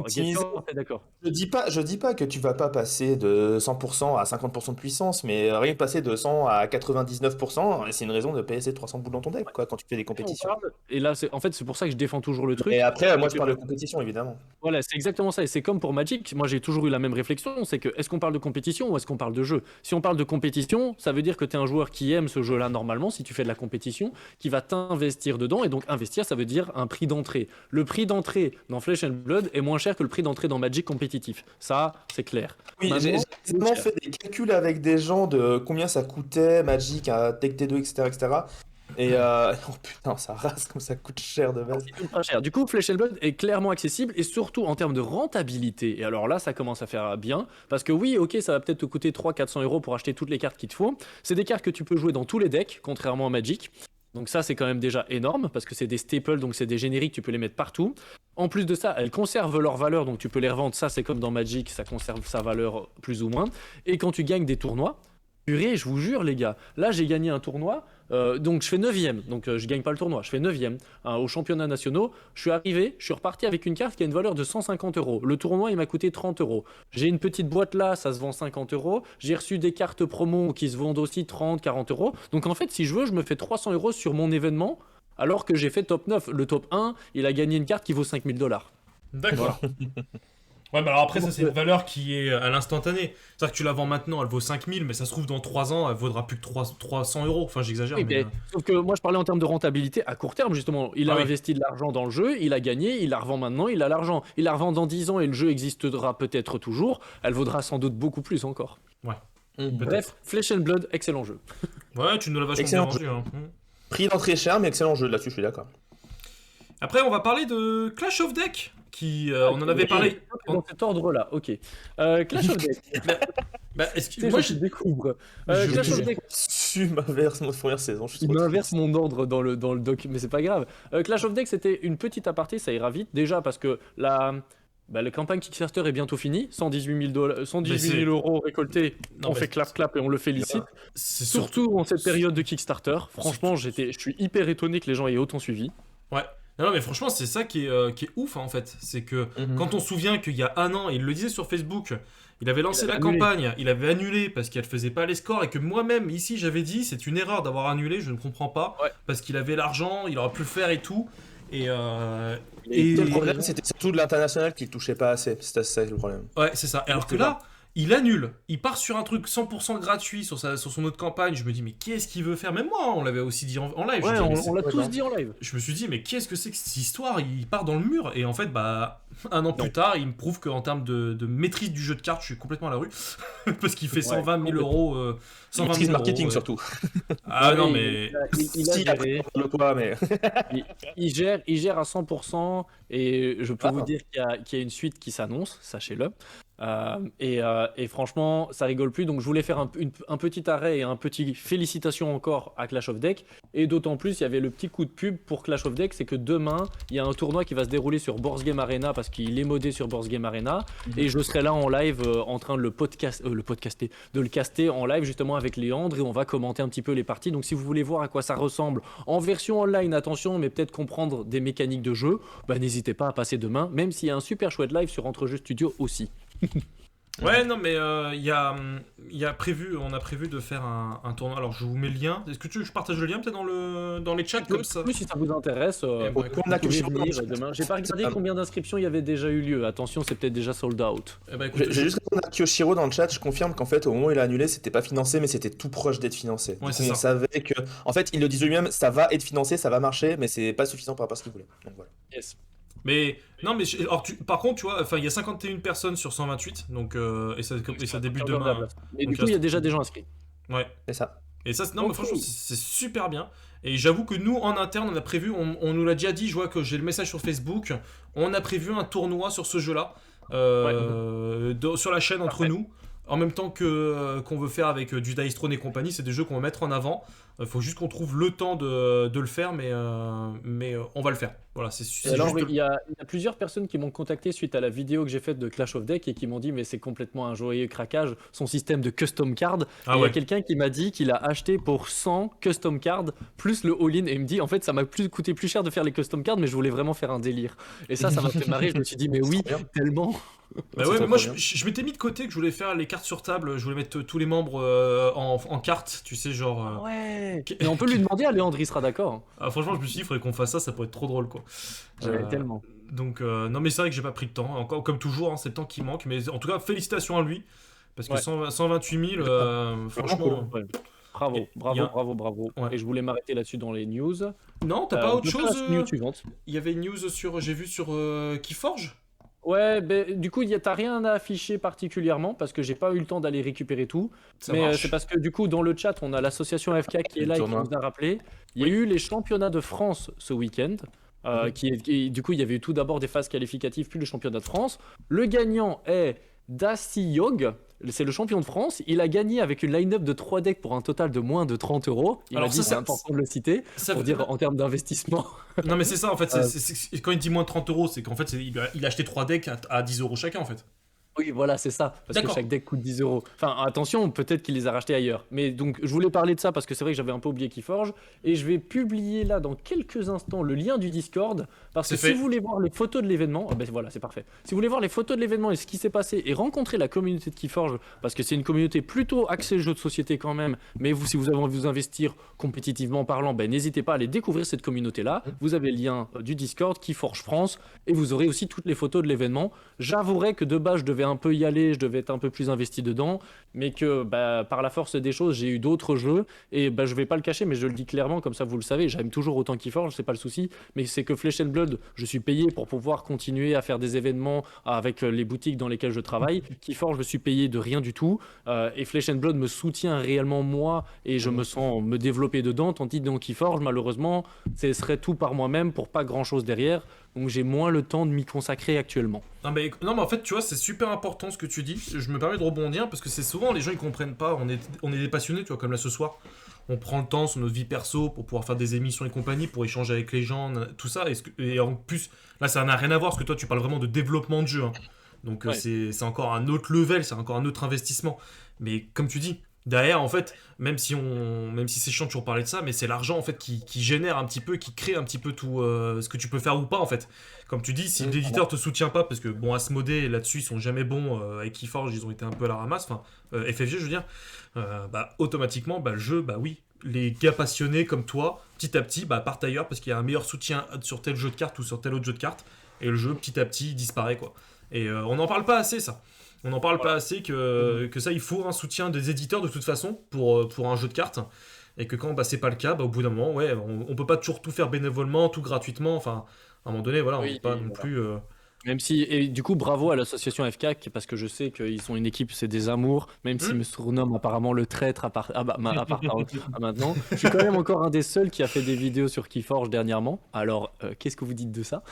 D'accord. Je dis pas que tu vas pas passer de 100% à 50% de puissance, mais rien que passer de 100 à 99%, c'est une raison de payer ces 300 boules dans ton deck, quoi, quand tu fais des compétitions. Et là, en fait, c'est pour ça que je défends toujours le truc. Et après, moi, je parle de compétition, évidemment. Voilà, c'est exactement ça. Et c'est comme pour Magic. Moi, j'ai toujours eu la même réflexion. C'est que est-ce qu'on parle de compétition ou est-ce qu'on parle de jeu? Si on parle de compétition, ça veut dire que tu es un joueur qui aime ce jeu-là normalement, si tu fais de la compétition, qui va t'investir dedans. Et donc, investir, ça veut dire un prix d'entrée. Le prix d'entrée dans Flesh and Blood est moins cher que le prix d'entrée dans Magic compétitif. Ça, c'est clair. Oui, j'ai vraiment fait des calculs avec des gens de combien ça coûtait Magic, à Tech T2, etc., etc. Et oh putain, ça rase comme ça coûte cher de base. C'est ultra cher. Du coup, Flesh and Blood est clairement accessible et surtout en termes de rentabilité. Et alors là, ça commence à faire bien parce que oui, ok, ça va peut-être te coûter 300-400 € pour acheter toutes les cartes qu'il te faut. C'est des cartes que tu peux jouer dans tous les decks, contrairement à Magic. Donc ça, c'est quand même déjà énorme parce que c'est des staples, donc c'est des génériques, tu peux les mettre partout. En plus de ça, elles conservent leur valeur, donc tu peux les revendre. Ça, c'est comme dans Magic, ça conserve sa valeur plus ou moins. Et quand tu gagnes des tournois, purée, je vous jure les gars, là j'ai gagné un tournoi, donc je fais 9ème, donc je gagne pas le tournoi, je fais 9ème aux championnats nationaux, je suis arrivé, je suis reparti avec une carte qui a une valeur de 150 €, le tournoi il m'a coûté 30 €, j'ai une petite boîte là, ça se vend 50 €, j'ai reçu des cartes promo qui se vendent aussi 30-40 €, donc en fait si je veux je me fais 300 € sur mon événement, alors que j'ai fait top 9, le top 1 il a gagné une carte qui vaut 5000 $. D'accord. Ouais, mais alors après, ça, c'est une valeur qui est à l'instantané. C'est-à-dire que tu la vends maintenant, elle vaut 5000, mais ça se trouve, dans 3 ans, elle vaudra plus que 300 €. Enfin, j'exagère. Oui, mais sauf que moi, je parlais en termes de rentabilité à court terme, justement. Il a investi de l'argent dans le jeu, il a gagné, il la revend maintenant, il a l'argent. Il la revend dans 10 ans et le jeu existera peut-être toujours. Elle vaudra sans doute beaucoup plus encore. Ouais. Bref, Flesh and Blood, excellent jeu. Ouais, tu nous l'as vachement bien vendu. Hein. Prix d'entrée cher, mais excellent jeu, là-dessus, je suis d'accord. Après, on va parler de Clash of Deck. On en avait parlé. Dans cet ordre-là, ok. Clash of Deck. Moi, je découvre. Clash of Deck. Tu m'inverses ma première saison. Il m'inverse mon ordre dans le doc, mais c'est pas grave. Clash of Deck, c'était une petite aparté, ça ira vite. Déjà parce que Bah, la campagne Kickstarter est bientôt finie, 118 c'est- 000 euros récoltés, Non, on mais fait clap et on le félicite. c'est Surtout en cette période de Kickstarter, franchement, je suis hyper étonné que les gens aient autant suivi. Ouais. Non, mais franchement, c'est ça qui est ouf, hein, en fait. C'est que Mhm. quand on se souvient qu'il y a un an, il le disait sur Facebook, il avait lancé Il avait la annulé. campagne, il avait annulé parce qu'elle faisait pas les scores, et que moi-même, ici, j'avais dit, c'est une erreur d'avoir annulé, je ne comprends pas, Ouais. parce qu'il avait l'argent, il aurait pu le faire et tout. Et, Le problème, c'était surtout de l'international qui le touchait pas assez. C'était ça le problème. ouais, c'est ça. Et alors que là, il annule. Il part sur un truc 100% gratuit sur son autre campagne. Je me dis, mais qu'est-ce qu'il veut faire? Même moi, hein, on l'avait aussi dit en live. Je Ouais, dis, mais on l'a ouais, tous non. dit en live. je me suis dit, mais qu'est-ce que c'est que cette histoire? Il part dans le mur. Et en fait, bah, un an plus tard, il me prouve qu'en termes de maîtrise du jeu de cartes, je suis complètement à la rue. Parce qu'il fait 120 000 euros. 120 Maîtrise 000 marketing euros, surtout. Ah non, Oui, mais. il a Si, après, géré. on parle de quoi, mais. Il gère à 100% et je peux Ah. vous dire qu'il y a une suite qui s'annonce, sachez-le. Et franchement, ça rigole plus. Donc je voulais faire un petit arrêt et un petit félicitations encore à Clash of Deck. Et d'autant plus, il y avait le petit coup de pub pour Clash of Deck, c'est que demain, il y a un tournoi qui va se dérouler sur Board Game Arena parce qu'il est modé sur Board Game Arena. Et je serai là en live en train de de le caster en live justement avec Léandre et on va commenter un petit peu les parties. Donc si vous voulez voir à quoi ça ressemble en version online, attention, mais peut-être comprendre des mécaniques de jeu, bah, n'hésitez pas à passer demain, même s'il y a un super chouette live sur Entrejeux Studio aussi. Ouais, non, mais on a prévu de faire un tournoi. Alors, je vous mets le lien. Est-ce que tu veux que je partage le lien peut-être dans les chats comme ça? Plus si ça vous intéresse, Eh ben, vous écoute, on a pouvez touché venir au- demain. J'ai pas regardé combien d'inscriptions il y avait déjà eu lieu. Attention, c'est peut-être déjà sold out. Eh ben, écoute, J'ai juste répondu à Kyoshiro dans le chat, je confirme qu'en fait au moment où il a annulé, c'était pas financé mais c'était tout proche d'être financé. Ouais, Du c'est coup, on ça. savait que en fait, il le disait lui-même, ça va être financé, ça va marcher mais c'est pas suffisant par rapport à ce qu'il voulait. Donc voilà. Yes. Mais non, mais alors, par contre, tu vois, enfin, il y a 51 personnes sur 128, donc et ça débute demain. Et Donc, du coup, il y a déjà des gens inscrits. Ouais. C'est ça. Et ça, non, mais Ok. franchement, c'est super bien. Et j'avoue que nous, en interne, on a prévu, on nous l'a déjà dit. Je vois que j'ai le message sur Facebook. On a prévu un tournoi sur ce jeu-là, sur la chaîne entre nous. En même temps que qu'on veut faire avec du Dice Throne et compagnie, c'est des jeux qu'on va mettre en avant. Faut juste qu'on trouve le temps de le faire, mais on va le faire. Voilà, c'est Alors, juste. il y a plusieurs personnes qui m'ont contacté suite à la vidéo que j'ai faite de Clash of Deck et qui m'ont dit mais c'est complètement un joyeux craquage son système de custom card. Ah Et il y ouais. a quelqu'un qui m'a dit qu'il a acheté pour 100 custom cards plus le all-in et il me dit en fait ça m'a coûté plus cher de faire les custom cards mais je voulais vraiment faire un délire. Et ça m'a fait marrer, je me suis dit mais oui, trop bien. tellement. Bah C'est ouais, trop mais moi bien. je m'étais mis de côté que je voulais faire les cartes sur table, je voulais mettre tous les membres en cartes, tu sais, genre. Ouais. Mais on peut lui demander à Léandre, il sera d'accord. Ah, franchement, je me suis dit, il faudrait qu'on fasse ça, ça pourrait être trop drôle quoi. Tellement. Donc, non, mais c'est vrai que j'ai pas pris le temps, encore comme toujours, hein, c'est le temps qui manque, mais en tout cas, félicitations à lui, parce que Ouais. 128 000, franchement. Ouais. Bravo, Il y a- bravo. Ouais. Et je voulais m'arrêter là-dessus dans les news. Non, t'as pas On autre peut faire chose la news suivante. Il y avait une news sur, j'ai vu sur Keyforge. Ouais, ben, du coup, t'as rien à afficher particulièrement parce que j'ai pas eu le temps d'aller récupérer tout. Ça Mais marche. c'est parce que du coup, dans le chat, on a l'association FK qui est là et qui Tournoi. nous a rappelé. Il y a eu les championnats de France ce week-end. Du coup, il y avait eu tout d'abord des phases qualificatives, puis le championnat de France. Le gagnant est Dasi Yog, c'est le champion de France. Il a gagné avec une line-up de 3 decks pour un total de moins de 30 euros. Il Alors m'a dit, ça, c'est ça- important de le citer, Ça pour veut- dire en termes d'investissement. Non, mais c'est ça en fait, quand il dit moins de 30 euros, c'est qu'en fait, il a acheté 3 decks à 10 euros chacun en fait. Oui, voilà, c'est ça. Parce que D'accord. chaque deck coûte 10 euros. Enfin, attention, peut-être qu'il les a rachetés ailleurs. Mais donc, je voulais parler de ça parce que c'est vrai que j'avais un peu oublié Keyforge. Et je vais publier là, dans quelques instants, le lien du Discord. Parce que C'est si fait. vous voulez voir les photos de l'événement, ben voilà, c'est parfait. Si vous voulez voir les photos de l'événement et ce qui s'est passé et rencontrer la communauté de Keyforge, parce que c'est une communauté plutôt axée jeux de société quand même, mais si vous avez envie de vous investir compétitivement parlant, ben n'hésitez pas à aller découvrir cette communauté-là. Vous avez le lien du Discord, Keyforge France, et vous aurez aussi toutes les photos de l'événement. J'avouerai que de base, je devais un peu y aller, je devais être un peu plus investi dedans, mais que bah, par la force des choses, j'ai eu d'autres jeux, et bah, je vais pas le cacher, mais je le dis clairement, comme ça vous le savez, j'aime toujours autant Keyforge, c'est pas le souci, mais c'est que Flesh and Blood, je suis payé pour pouvoir continuer à faire des événements avec les boutiques dans lesquelles je travaille. Keyforge, je suis payé de rien du tout, et Flesh and Blood me soutient réellement moi, et je me sens me développer dedans, tandis que dans Keyforge, malheureusement, ce serait tout par moi-même pour pas grand-chose derrière, donc j'ai moins le temps de m'y consacrer actuellement. Non, mais en fait, tu vois, c'est super important ce que tu dis. Je me permets de rebondir parce que c'est souvent les gens ils comprennent pas. On est des passionnés, tu vois, comme là ce soir. On prend le temps sur notre vie perso pour pouvoir faire des émissions et compagnie, pour échanger avec les gens, tout ça. Et en plus, là, ça n'a rien à voir parce que toi, tu parles vraiment de développement de jeu, hein. Donc, Ouais. c'est encore un autre level, c'est encore un autre investissement. Mais comme tu dis, derrière, en fait, même si c'est chiant de toujours parler de ça, mais c'est l'argent en fait qui génère un petit peu, qui crée un petit peu tout ce que tu peux faire ou pas en fait. Comme tu dis, si l'éditeur te soutient pas, parce que bon, Asmodée là-dessus ils sont jamais bons, avec Keyforge ils ont été un peu à la ramasse, enfin FFG je veux dire, bah automatiquement bah le jeu, bah oui, les gars passionnés comme toi, petit à petit, bah partent ailleurs parce qu'il y a un meilleur soutien sur tel jeu de cartes ou sur tel autre jeu de cartes, et le jeu petit à petit disparaît quoi. Et on n'en parle pas assez ça. On n'en parle pas assez que ça, il faut un soutien des éditeurs de toute façon pour un jeu de cartes. Et que quand bah, c'est pas le cas, bah, au bout d'un moment, ouais, on peut pas toujours tout faire bénévolement, tout gratuitement. Enfin, à un moment donné, voilà, on peut Oui, pas et non voilà. plus. Même si, et du coup, bravo à l'association FK, parce que je sais qu'ils sont une équipe, c'est des amours, même s'ils me surnomment apparemment le traître à maintenant. Je suis quand même encore un des seuls qui a fait des vidéos sur Keyforge dernièrement. Alors, qu'est-ce que vous dites de ça?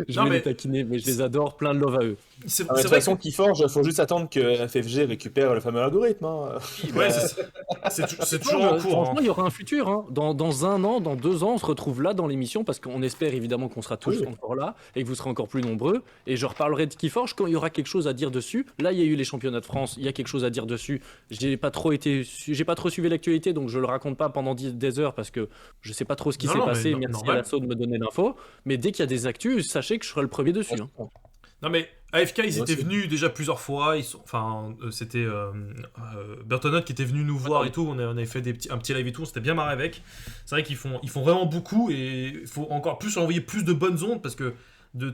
Je Non, vais les mais taquiner, mais je les c'est adore, plein de love à eux. c'est Ah, mais de toute vrai que. façon, Keyforge, faut juste attendre que FFG récupère le fameux algorithme, hein. Oui, Ouais, bah, c'est non, toujours en cours, hein. franchement, il y aura un futur, hein. Dans un an, dans 2 ans, on se retrouve là dans l'émission parce qu'on espère évidemment qu'on sera tous Oui. encore là et que vous serez encore plus nombreux. Et je reparlerai de Keyforge quand il y aura quelque chose à dire dessus. Là, il y a eu les championnats de France, il y a quelque chose à dire dessus. J'ai pas trop suivi l'actualité, donc je le raconte pas pendant des heures parce que je sais pas trop ce qui Non, s'est non, mais passé. Merci à normal. l'assaut de me donner l'info. Mais dès qu'il y a des actus, sachez que je serai le premier dessus, hein. Non, mais AFK, ils Moi étaient aussi. venus déjà plusieurs fois. Enfin, c'était Burtonot qui était venu nous voir et tout. On avait fait un petit live et tout. On s'était bien marré avec. C'est vrai ils font vraiment beaucoup et il faut encore plus envoyer plus de bonnes ondes parce que de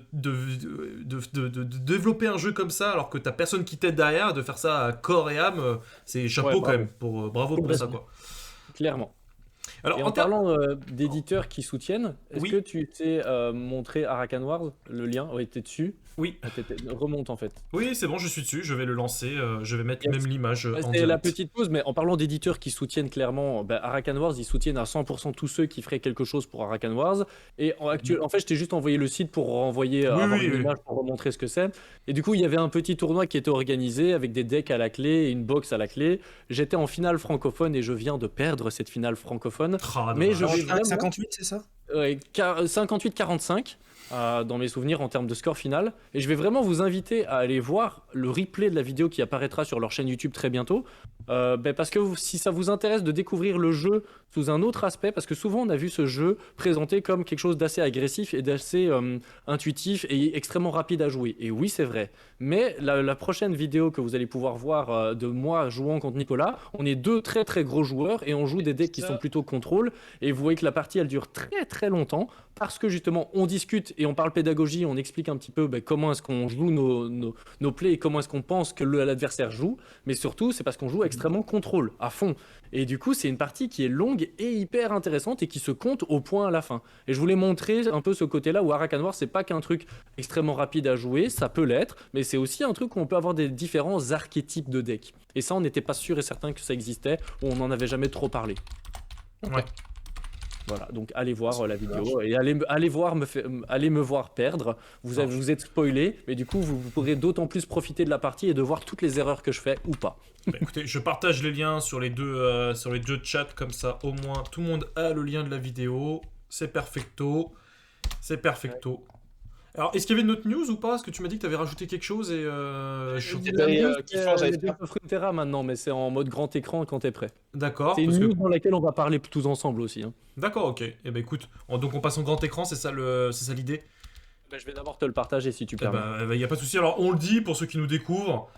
développer un jeu comme ça alors que t'as personne qui t'aide derrière, de faire ça à corps et âme, c'est Ouais, chapeau quand bravo. même. Bravo pour ça, quoi. Clairement. Et Alors, en parlant d'éditeurs qui soutiennent, est-ce que Oui, tu t'es montré Arakan Wars, le lien? Oui, t'es dessus. oui. Remonte en fait. Oui, c'est bon, je suis dessus. Je vais le lancer. Je vais mettre même Yes. l'image Ouais, en c'est la direct. petite pause, mais en parlant d'éditeurs qui soutiennent clairement bah, Arakan Wars, ils soutiennent à 100% tous ceux qui feraient quelque chose pour Arakan Wars. Et en fait, je t'ai juste envoyé le site pour renvoyer, Oui, avoir oui, une oui. image pour remontrer ce que c'est. Et du coup, il y avait un petit tournoi qui était organisé avec des decks à la clé et une box à la clé. J'étais en finale francophone et je viens de perdre cette finale francophone. Ah, Mais je vais dommage. 45, vraiment 58, c'est ça? Ouais, 58-45 dans mes souvenirs en termes de score final. Et je vais vraiment vous inviter à aller voir le replay de la vidéo qui apparaîtra sur leur chaîne YouTube très bientôt. Parce que si ça vous intéresse de découvrir le jeu sous un autre aspect, parce que souvent on a vu ce jeu présenté comme quelque chose d'assez agressif et d'assez intuitif et extrêmement rapide à jouer. Et oui, c'est vrai. Mais la prochaine vidéo que vous allez pouvoir voir de moi jouant contre Nicolas, on est deux très très gros joueurs et on joue des decks qui sont plutôt contrôle. Et vous voyez que la partie elle dure très très longtemps parce que justement on discute et on parle pédagogie, on explique un petit peu comment est-ce qu'on joue nos plays et comment est-ce qu'on pense que l'adversaire joue. Mais surtout, c'est parce qu'on joue extrêmement contrôle à fond. Et du coup, c'est une partie qui est longue et hyper intéressante et qui se compte au point à la fin. Et je voulais montrer un peu ce côté-là où Arakan War, c'est pas qu'un truc extrêmement rapide à jouer, ça peut l'être, mais c'est aussi un truc où on peut avoir des différents archétypes de decks. Et ça, on n'était pas sûr et certain que ça existait, ou on n'en avait jamais trop parlé. Ouais. Voilà, donc allez voir la vidéo et allez me voir perdre. Vous êtes spoilé, mais du coup, vous pourrez d'autant plus profiter de la partie et de voir toutes les erreurs que je fais ou pas. Bah, écoutez, je partage les liens sur les deux chats, comme ça au moins tout le monde a le lien de la vidéo. C'est perfecto. C'est perfecto. Alors, est-ce qu'il y avait une autre news ou pas? Parce que tu m'as dit que tu avais rajouté quelque chose et C'était Keyforge Il y a AFK. bientôt Frontera maintenant, mais c'est en mode grand écran quand t'es prêt. D'accord, C'est parce une news que. dans laquelle on va parler tous ensemble aussi, hein. D'accord, ok. Eh ben écoute, donc on passe en grand écran, c'est ça l'idée. Je vais d'abord te le partager si tu Eh permets. ben, y a pas de souci. Alors, on le dit pour ceux qui nous découvrent.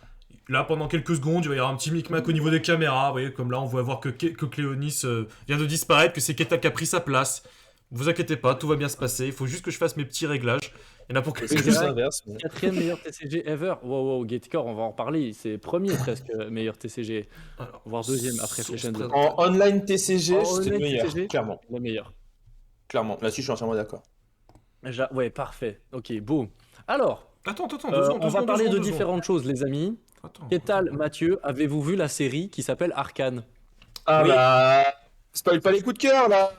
Là, pendant quelques secondes, il va y avoir un petit micmac au niveau des caméras. Vous voyez, comme là, on va voir que Cléonis vient de disparaître, que c'est Keta qui a pris sa place. Vous inquiétez pas, tout va bien se passer. Il faut juste que je fasse mes petits réglages. Il y en a pour C'est quelques juste l'inverse. Quatrième meilleur TCG ever. Wow, Gatecore, on va en reparler. C'est premier presque meilleur TCG. Alors, Voire deuxième après source Flesh and Blood. En online TCG, En c'était le online meilleur, TCG, clairement. le meilleur. Clairement. Là-dessus, je suis entièrement d'accord. Ouais, parfait. Ok, boum. Alors, Attends, 2 secondes. on va parler de 2 secondes. différentes choses, les amis. Attends. Kétal, Mathieu, avez-vous vu la série qui s'appelle Arcane? Ah Oui. bah... Spoil pas les coups de cœur, là.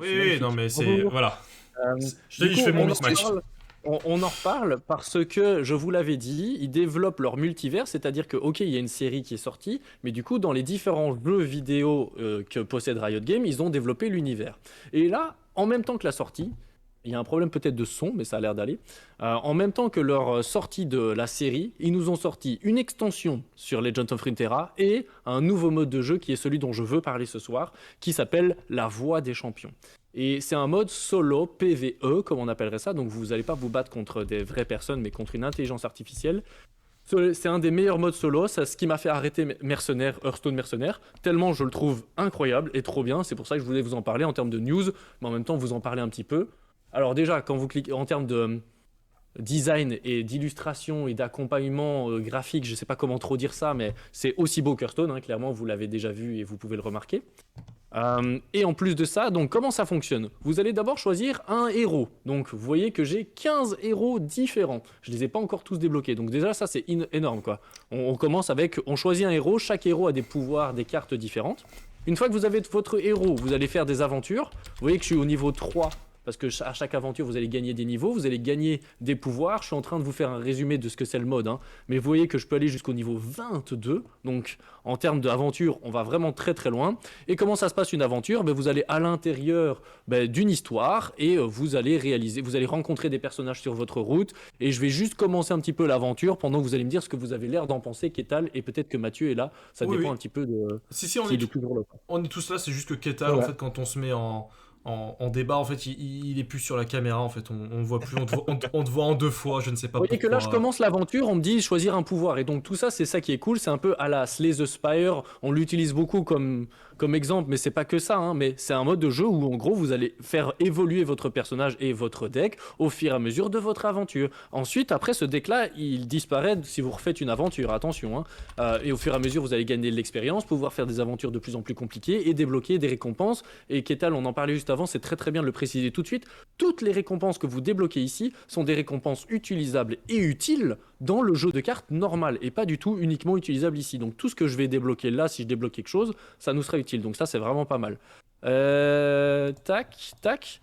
Oui, non, mais c'est. Bonjour. Voilà. Euh, Je te dis, je fais mon mismatch. On en reparle parce que, je vous l'avais dit, ils développent leur multivers, c'est-à-dire que, ok, il y a une série qui est sortie, mais du coup, dans les différents jeux vidéo que possède Riot Games, ils ont développé l'univers. Et là, en même temps que la sortie, il y a un problème peut-être de son, mais ça a l'air d'aller. En même temps que leur sortie de la série, ils nous ont sorti une extension sur Legend of Runeterra et un nouveau mode de jeu qui est celui dont je veux parler ce soir, qui s'appelle La Voix des Champions. Et c'est un mode solo PvE, comme on appellerait ça. Donc vous n'allez pas vous battre contre des vraies personnes, mais contre une intelligence artificielle. C'est un des meilleurs modes solo. C'est ce qui m'a fait arrêter Hearthstone Mercenaire, tellement je le trouve incroyable et trop bien. C'est pour ça que je voulais vous en parler en termes de news, mais en même temps vous en parler un petit peu. Alors déjà, quand vous cliquez en termes de design et d'illustration et d'accompagnement graphique, je ne sais pas comment trop dire ça, mais c'est aussi beau qu'Hearthstone, hein, clairement, vous l'avez déjà vu et vous pouvez le remarquer. Et en plus de ça, donc comment ça fonctionne? Vous allez d'abord choisir un héros. Donc vous voyez que j'ai 15 héros différents. Je les ai pas encore tous débloqués. Donc déjà ça c'est énorme quoi. On commence avec, on choisit un héros, chaque héros a des pouvoirs, des cartes différentes. Une fois que vous avez votre héros, vous allez faire des aventures. Vous voyez que je suis au niveau 3. Parce que à chaque aventure, vous allez gagner des niveaux, vous allez gagner des pouvoirs. Je suis en train de vous faire un résumé de ce que c'est le mode. Hein. Mais vous voyez que je peux aller jusqu'au niveau 22. Donc, en termes d'aventure, on va vraiment très très loin. Et comment ça se passe une aventure? Vous allez à l'intérieur d'une histoire et vous allez rencontrer des personnages sur votre route. Et je vais juste commencer un petit peu l'aventure pendant que vous allez me dire ce que vous avez l'air d'en penser, Ketal. Et peut-être que Mathieu est là. Ça dépend un petit peu de... Si, on est toujours là. On est tous là, c'est juste que Ketal, en fait, quand on se met en débat, en fait, il est plus sur la caméra, en fait, on voit plus, on te voit en 2 fois, je ne sais pas pourquoi. Vous voyez que là, je commence l'aventure, on me dit choisir un pouvoir, et donc tout ça, c'est ça qui est cool, c'est un peu à la Slay the Spire, on l'utilise beaucoup comme exemple, mais c'est pas que ça, hein, mais c'est un mode de jeu où, en gros, vous allez faire évoluer votre personnage et votre deck au fur et à mesure de votre aventure. Ensuite, après, ce deck-là, il disparaît si vous refaites une aventure, attention, hein, et au fur et à mesure, vous allez gagner de l'expérience, pouvoir faire des aventures de plus en plus compliquées et débloquer des récompenses, et Ketal, on en parlait juste avant, c'est très très bien de le préciser tout de suite, toutes les récompenses que vous débloquez ici sont des récompenses utilisables et utiles dans le jeu de cartes normal et pas du tout uniquement utilisable ici. Donc tout ce que je vais débloquer là, si je débloque quelque chose, ça nous sera utile. Donc ça c'est vraiment pas mal. Tac.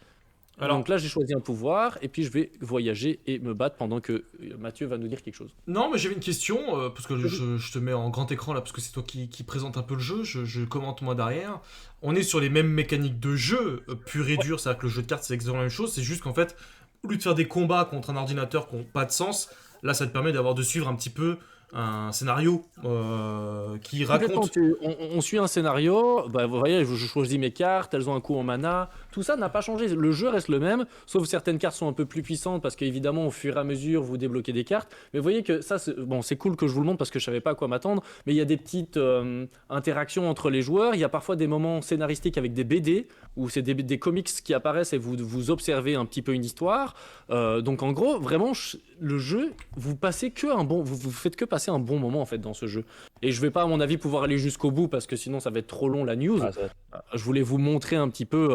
Alors, donc là j'ai choisi un pouvoir et puis je vais voyager et me battre pendant que Mathieu va nous dire quelque chose. Non mais j'avais une question, parce que je te mets en grand écran là, parce que c'est toi qui présente un peu le jeu, je commente moi derrière. On est sur les mêmes mécaniques de jeu, pur et dur, c'est-à-dire que le jeu de cartes c'est exactement la même chose, c'est juste qu'en fait, au lieu de faire des combats contre un ordinateur qui n'ont pas de sens, là ça te permet de suivre un petit peu un scénario qui raconte... On suit un scénario, vous voyez, je choisis mes cartes, elles ont un coût en mana, tout ça n'a pas changé, le jeu reste le même, sauf certaines cartes sont un peu plus puissantes parce qu'évidemment au fur et à mesure vous débloquez des cartes, mais vous voyez que ça, c'est cool que je vous le montre parce que je savais pas à quoi m'attendre, mais il y a des petites interactions entre les joueurs, il y a parfois des moments scénaristiques avec des BD, où c'est des comics qui apparaissent et vous observez un petit peu une histoire, donc en gros, vraiment, le jeu, vous faites que passer un bon moment en fait dans ce jeu. Et je vais pas à mon avis pouvoir aller jusqu'au bout parce que sinon ça va être trop long la news. Je voulais vous montrer un petit peu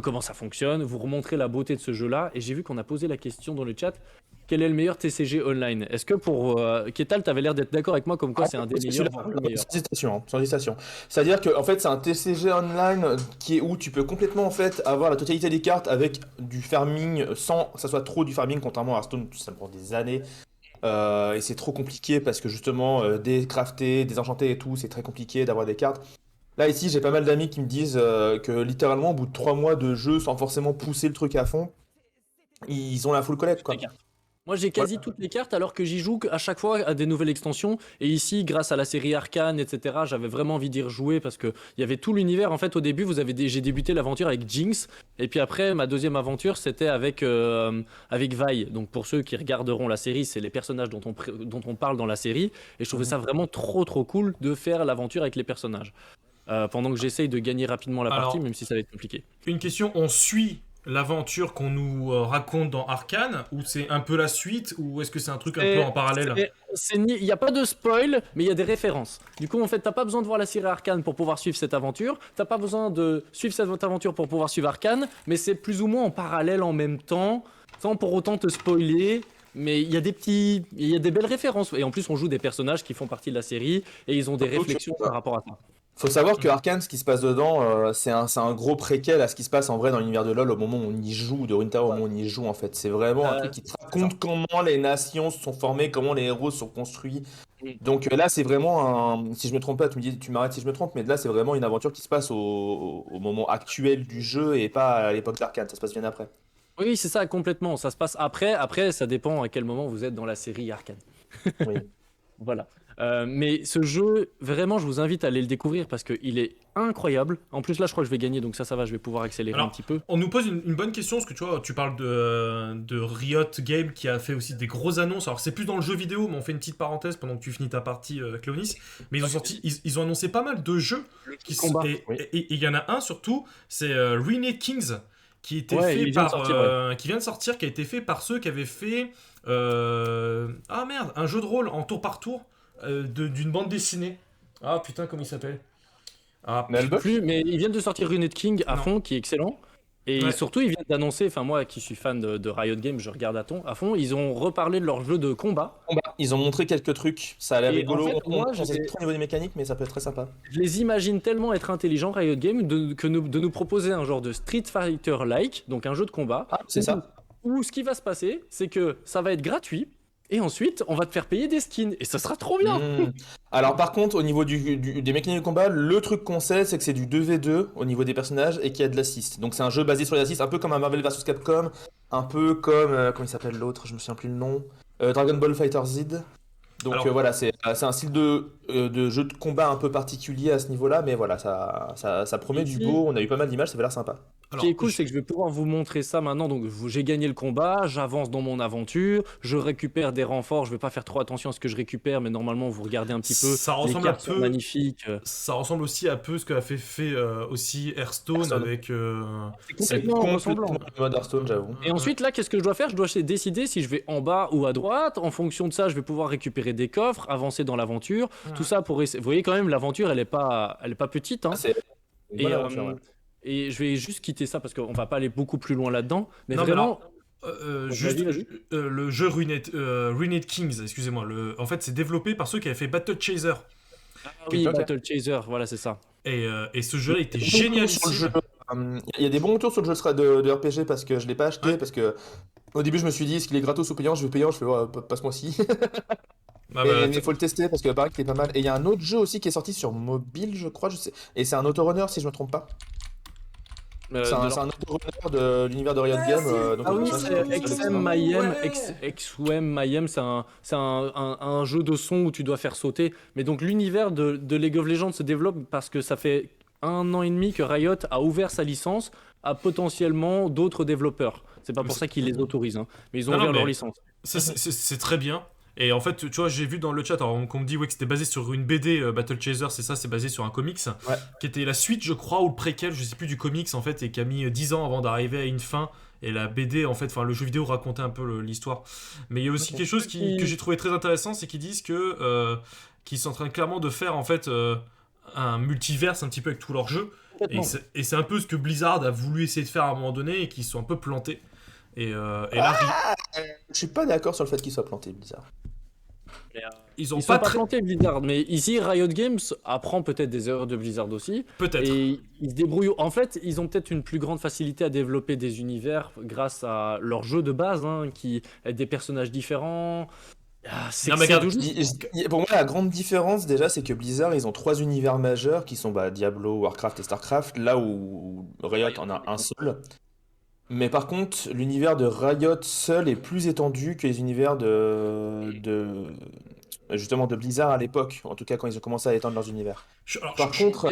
comment ça fonctionne, vous remontrer la beauté de ce jeu-là. Et j'ai vu qu'on a posé la question dans le chat. Quel est le meilleur TCG online? Est-ce que pour Ketal, tu avais l'air d'être d'accord avec moi comme quoi c'est un des meilleurs, voire le meilleur? Sans hésitation. C'est-à-dire que en fait, c'est un TCG online où tu peux complètement en fait avoir la totalité des cartes avec du farming sans que ça soit trop du farming, contrairement à Hearthstone, ça prend des années. Et c'est trop compliqué parce que justement, décrafter, désenchanter et tout, c'est très compliqué d'avoir des cartes. Là, ici, j'ai pas mal d'amis qui me disent que littéralement, au bout de 3 mois de jeu, sans forcément pousser le truc à fond, ils ont la full collecte, quoi. Moi j'ai quasi toutes les cartes alors que j'y joue à chaque fois à des nouvelles extensions et ici grâce à la série Arcane etc j'avais vraiment envie d'y rejouer parce que il y avait tout l'univers en fait au début j'ai débuté l'aventure avec Jinx et puis après ma deuxième aventure c'était avec Vi, donc pour ceux qui regarderont la série c'est les personnages dont on parle dans la série et je trouvais ça vraiment trop cool de faire l'aventure avec les personnages pendant que j'essaye de gagner rapidement la partie même si ça va être compliqué. Une question, on suit l'aventure qu'on nous raconte dans Arcane, ou c'est un peu la suite, ou est-ce que c'est un truc un peu en parallèle? Il n'y a pas de spoil, mais il y a des références. Du coup, en fait, t'as pas besoin de voir la série Arcane pour pouvoir suivre cette aventure, t'as pas besoin de suivre cette aventure pour pouvoir suivre Arcane, mais c'est plus ou moins en parallèle en même temps, sans pour autant te spoiler. Mais il y a des belles références, et en plus on joue des personnages qui font partie de la série, et ils ont des réflexions par rapport à ça. Faut savoir que Arcane, ce qui se passe dedans, c'est un gros préquel à ce qui se passe en vrai dans l'univers de LoL au moment où on y joue, de Runeterra au moment où on y joue en fait. C'est vraiment un truc qui te raconte comment les nations se sont formées, comment les héros se sont construits. Donc là, c'est vraiment si je me trompe pas, tu m'arrêtes si je me trompe, mais là, c'est vraiment une aventure qui se passe au moment actuel du jeu et pas à l'époque d'Arcane, ça se passe bien après. Oui, c'est ça, complètement. Ça se passe après. Après, ça dépend à quel moment vous êtes dans la série Arcane. Oui. Voilà. Mais ce jeu, vraiment, je vous invite à aller le découvrir parce qu'il est incroyable. En plus, là, je crois que je vais gagner, donc ça va, je vais pouvoir accélérer Alors, un petit peu. On nous pose une bonne question, parce que tu vois, tu parles de Riot Game qui a fait aussi des grosses annonces. Alors, c'est plus dans le jeu vidéo, mais on fait une petite parenthèse pendant que tu finis ta partie, Cléonis. Mais ils ont annoncé pas mal de jeux. Combat. Et il y en a un surtout, c'est Renegade Kings, qui était Ouais, il vient de sortir, qui vient de sortir, qui a été fait par ceux qui avaient fait un jeu de rôle en tour par tour d'une bande dessinée. Ah putain, comment il s'appelle? Ah, Nelbuck Plus, mais ils viennent de sortir Runed King à Non. fond, qui est excellent. Et Ouais. surtout, ils viennent d'annoncer, enfin moi qui suis fan de Riot Games, je regarde à fond, ils ont reparlé de leur jeu de combat. Ils ont montré quelques trucs, ça a l'air Et rigolo. en fait, moi, On sait trop au niveau des mécaniques, mais ça peut être très sympa. Je les imagine tellement être intelligents, Riot Games, de nous proposer un genre de Street Fighter-like, donc un jeu de combat. Ah, c'est ça. Où ce qui va se passer, c'est que ça va être gratuit, et ensuite, on va te faire payer des skins, et ça sera trop bien. Alors par contre, au niveau des mécaniques de combat, le truc qu'on sait, c'est que c'est du 2v2 au niveau des personnages et qu'il y a de l'assist. Donc c'est un jeu basé sur l'assist, un peu comme un Marvel vs Capcom, un peu comme, comment il s'appelle l'autre, je me souviens plus le nom, Dragon Ball Fighter Z. Donc Alors- voilà, c'est un style de jeu de combat un peu particulier à ce niveau-là, mais voilà, ça promet du Ici- beau, on a eu pas mal d'images, ça avait l'air sympa. Ce qui est cool, c'est que je vais pouvoir vous montrer ça maintenant. Donc, j'ai gagné le combat, j'avance dans mon aventure, je récupère des renforts. Je vais pas faire trop attention à ce que je récupère, mais normalement, vous regardez un petit peu. Ça Les ressemble un cartes sont peu. magnifiques. Ça ressemble aussi un peu ce qu'a fait aussi Hearthstone Hearthstone. avec. C'est Complètement complètement ressemblant. le mode Hearthstone, j'avoue. Et ensuite, là, qu'est-ce que je dois faire? Je dois décider si je vais en bas ou à droite. En fonction de ça, je vais pouvoir récupérer des coffres, avancer dans l'aventure. Tout ça pour essayer. Vous voyez quand même, l'aventure, elle est pas petite, hein. C'est une Et, bonne aventure, ouais. et je vais juste quitter ça parce qu'on va pas aller beaucoup plus loin là-dedans. Mais Non, mais vraiment, juste vas-y. le jeu Renegade Kings, excusez-moi. En fait, c'est développé par ceux qui avaient fait Battle Chaser. oui, Ok. Battle Chaser, voilà, c'est ça. Et ce jeu-là était Il y a des bons génial. retours sur le jeu. Il y a des bons retours sur le jeu de RPG parce que je l'ai pas acheté, Ouais. parce que au début je me suis dit est-ce qu'il est gratos ou payant, je veux payant, je fais ouais, passe-moi ci. Ah bah, Mais faut le tester parce que paraît que c'est pas mal. Et il y a un autre jeu aussi qui est sorti sur mobile, je crois, je sais. Et c'est un autorunner si je me trompe pas. C'est un autorunner de l'univers de Riot Games. Donc Ah oui, ça, c'est ça, XM Mayhem. XM Mayhem, c'est un jeu de son où tu dois faire sauter. Mais donc l'univers de League of Legends se développe parce que ça fait 1 an et demi que Riot a ouvert sa licence à potentiellement d'autres développeurs. C'est pas pour ça qu'ils les autorisent, hein. Mais ils ont Non, ouvert mais- leur licence. c'est très bien. Et en fait, tu vois, j'ai vu dans le chat, alors, qu'on me dit ouais, que c'était basé sur une BD Battle Chaser, c'est ça, c'est basé sur un comics, Ouais. qui était la suite, je crois, ou le préquel, je sais plus, du comics, en fait, et qui a mis 10 ans avant d'arriver à une fin. Et la BD, en fait, enfin, le jeu vidéo racontait un peu l'histoire. Mais il y a aussi quelque chose que j'ai trouvé très intéressant, c'est qu'ils disent qu'ils sont en train clairement de faire, en fait, un multiverse un petit peu avec tous leurs jeux. Et c'est un peu ce que Blizzard a voulu essayer de faire à un moment donné et qu'ils se sont un peu plantés. Et là, Je suis pas d'accord sur le fait qu'il soit planté, Blizzard. ils ont Ils sont pas pas très... plantés Blizzard, mais ici Riot Games apprend peut-être des erreurs de Blizzard aussi. Peut-être. Et ils se débrouillent. En fait, ils ont peut-être une plus grande facilité à développer des univers grâce à leur jeu de base, hein, qui est des personnages différents. Ah, Non, mais regarde, Pour moi, la grande différence déjà, c'est que Blizzard, ils ont 3 univers majeurs qui sont Diablo, Warcraft et Starcraft, là où Riot en a un seul. Mais par contre, l'univers de Riot seul est plus étendu que les univers justement de Blizzard à l'époque, en tout cas quand ils ont commencé à étendre leurs univers. Par contre,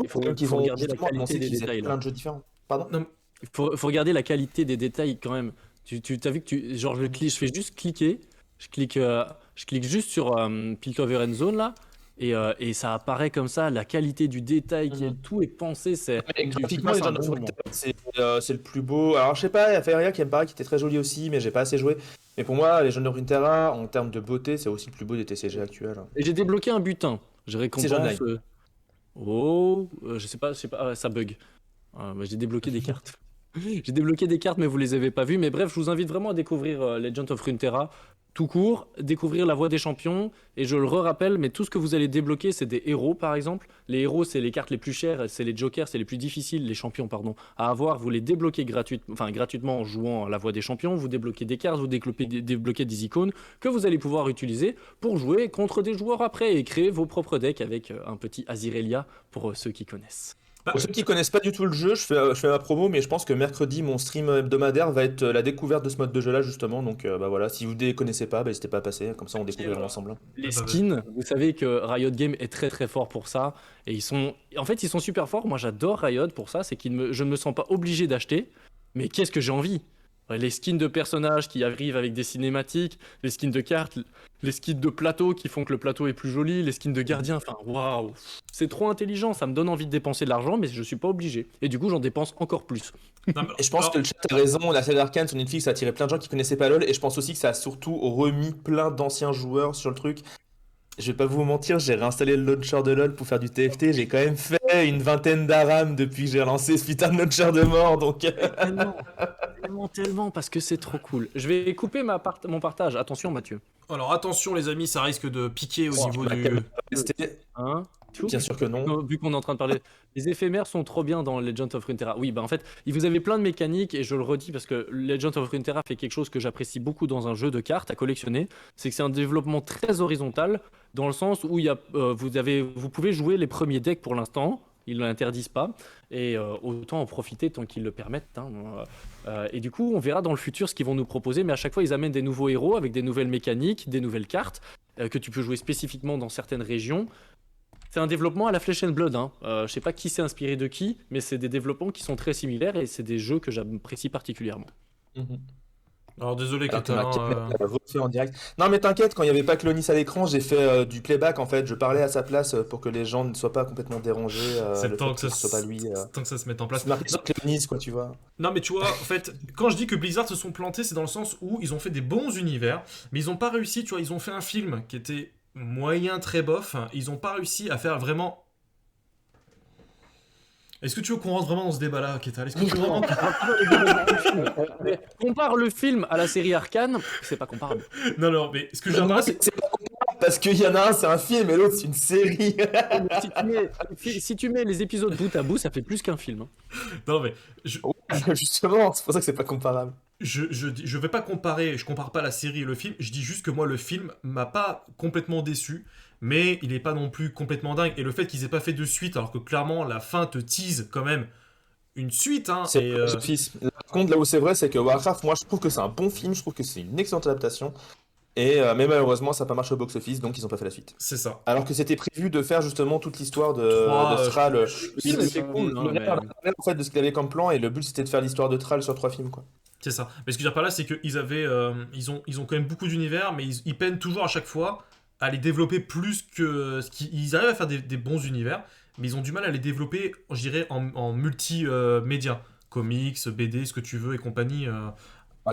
il faut qu'ils ont regarder la justement qualité annoncé des qu'ils détails, faisaient là. plein de jeux différents. Pardon? Non, Il faut regarder la qualité des détails quand même. Tu t'as vu que genre je fais juste cliquer, je clique juste sur Piltover End Zone là, et ça apparaît comme ça, la qualité du détail, tout est pensé, c'est Et graphiquement, tu les passes gens un de bon moment. c'est le plus beau. Alors, je sais pas, il y a Feria qui me paraît qui était très joli aussi, mais j'ai pas assez joué. Mais pour moi, les jeunes de Runeterra, en termes de beauté, c'est aussi le plus beau des TCG actuels. Et j'ai débloqué un butin. Je récompense. Jeanne Je sais pas, ça bug. J'ai débloqué des cartes. J'ai débloqué des cartes, mais vous les avez pas vues. Mais bref, je vous invite vraiment à découvrir Legend of Runeterra tout court, découvrir la voie des champions. Et je le rappelle, mais tout ce que vous allez débloquer, c'est des héros, par exemple. Les héros, c'est les cartes les plus chères, c'est les jokers, c'est les plus difficiles, les champions, pardon, à avoir. Vous les débloquez gratuitement en jouant à la voie des champions. Vous débloquez des cartes, vous débloquez des icônes que vous allez pouvoir utiliser pour jouer contre des joueurs après et créer vos propres decks avec un petit Azirelia pour ceux qui connaissent. Pour ceux qui connaissent pas du tout le jeu, je fais ma promo, mais je pense que mercredi, mon stream hebdomadaire va être la découverte de ce mode de jeu-là, justement. Donc bah voilà, si vous ne connaissez pas, n'hésitez pas à passer, comme ça on découvrira ensemble. Les skins, vous savez que Riot Games est très très fort pour ça. Et ils sont super forts. Moi j'adore Riot pour ça, c'est que je ne me sens pas obligé d'acheter. Mais qu'est-ce que j'ai envie? Les skins de personnages qui arrivent avec des cinématiques, les skins de cartes, les skins de plateau qui font que le plateau est plus joli, les skins de gardiens, enfin waouh, c'est trop intelligent, ça me donne envie de dépenser de l'argent, mais je suis pas obligé. Et du coup, j'en dépense encore plus. Et je pense que le chat a raison, la série Arcane sur Netflix a attiré plein de gens qui connaissaient pas LoL, et je pense aussi que ça a surtout remis plein d'anciens joueurs sur le truc. Je vais pas vous mentir, j'ai réinstallé le launcher de LoL pour faire du TFT, j'ai quand même fait une vingtaine d'ARAM depuis que j'ai relancé ce putain de launcher de mort, donc... Tellement, parce que c'est trop cool. Je vais couper mon partage, attention Mathieu. Alors attention les amis, ça risque de piquer au niveau du... Hein? Bien sûr que non. Vu qu'on est en train de parler, les éphémères sont trop bien dans Legend of Runeterra. Oui, bah en fait, vous avez plein de mécaniques et je le redis parce que Legend of Runeterra fait quelque chose que j'apprécie beaucoup dans un jeu de cartes à collectionner, c'est que c'est un développement très horizontal dans le sens où vous pouvez jouer les premiers decks pour l'instant. Ils ne l'interdisent pas, et autant en profiter tant qu'ils le permettent. Et du coup, on verra dans le futur ce qu'ils vont nous proposer, mais à chaque fois, ils amènent des nouveaux héros avec des nouvelles mécaniques, des nouvelles cartes, que tu peux jouer spécifiquement dans certaines régions. C'est un développement à la Flesh and Blood. Je sais pas qui s'est inspiré de qui, mais c'est des développements qui sont très similaires, et c'est des jeux que j'apprécie particulièrement. Alors désolé Alors, Kéta. refait en direct. Non mais t'inquiète, quand il n'y avait pas Clonis à l'écran, j'ai fait du playback en fait. Je parlais à sa place pour que les gens ne soient pas complètement dérangés. C'est le temps que soit pas lui. tant que ça se mette en place. C'est marqué sur Clonis quoi, tu vois. Non mais tu vois, en fait, quand je dis que Blizzard se sont plantés, c'est dans le sens où ils ont fait des bons univers, mais ils n'ont pas réussi, tu vois, ils ont fait un film qui était moyen, très bof, ils n'ont pas réussi à faire vraiment... Est-ce que tu veux qu'on rentre vraiment dans ce débat-là, Kétal? Est-ce que tu veux vraiment... Compare le film à la série Arcane, c'est pas comparable. Non, mais ce que je veux dire, c'est... C'est pas comparable parce qu'il y en a un c'est un film et l'autre c'est une série. Si tu mets les épisodes bout à bout, ça fait plus qu'un film. Non mais... Justement, c'est pour ça que c'est pas comparable. Je vais pas comparer, je compare pas la série et le film, je dis juste que moi le film m'a pas complètement déçu, mais il est pas non plus complètement dingue. Et le fait qu'ils aient pas fait de suite, alors que clairement la fin te tease quand même une suite, hein. C'est Par contre, là où c'est vrai, c'est que Warcraft, moi je trouve que c'est un bon film, je trouve que c'est une excellente adaptation. Mais malheureusement, ça n'a pas marché au box-office, donc ils ont pas fait la suite. C'est ça. Alors que c'était prévu de faire justement toute l'histoire de Thrall. Le film était cool, en fait de ce qu'il avait comme plan, et le but c'était de faire l'histoire de Thrall sur 3 films quoi. C'est ça. Mais ce que je veux dire par là, c'est qu'ils avaient, ils ont quand même beaucoup d'univers, mais ils peinent toujours à chaque fois à les développer plus que ils arrivent à faire des bons univers, mais ils ont du mal à les développer, je dirais, en multimédia, comics, BD, ce que tu veux et compagnie.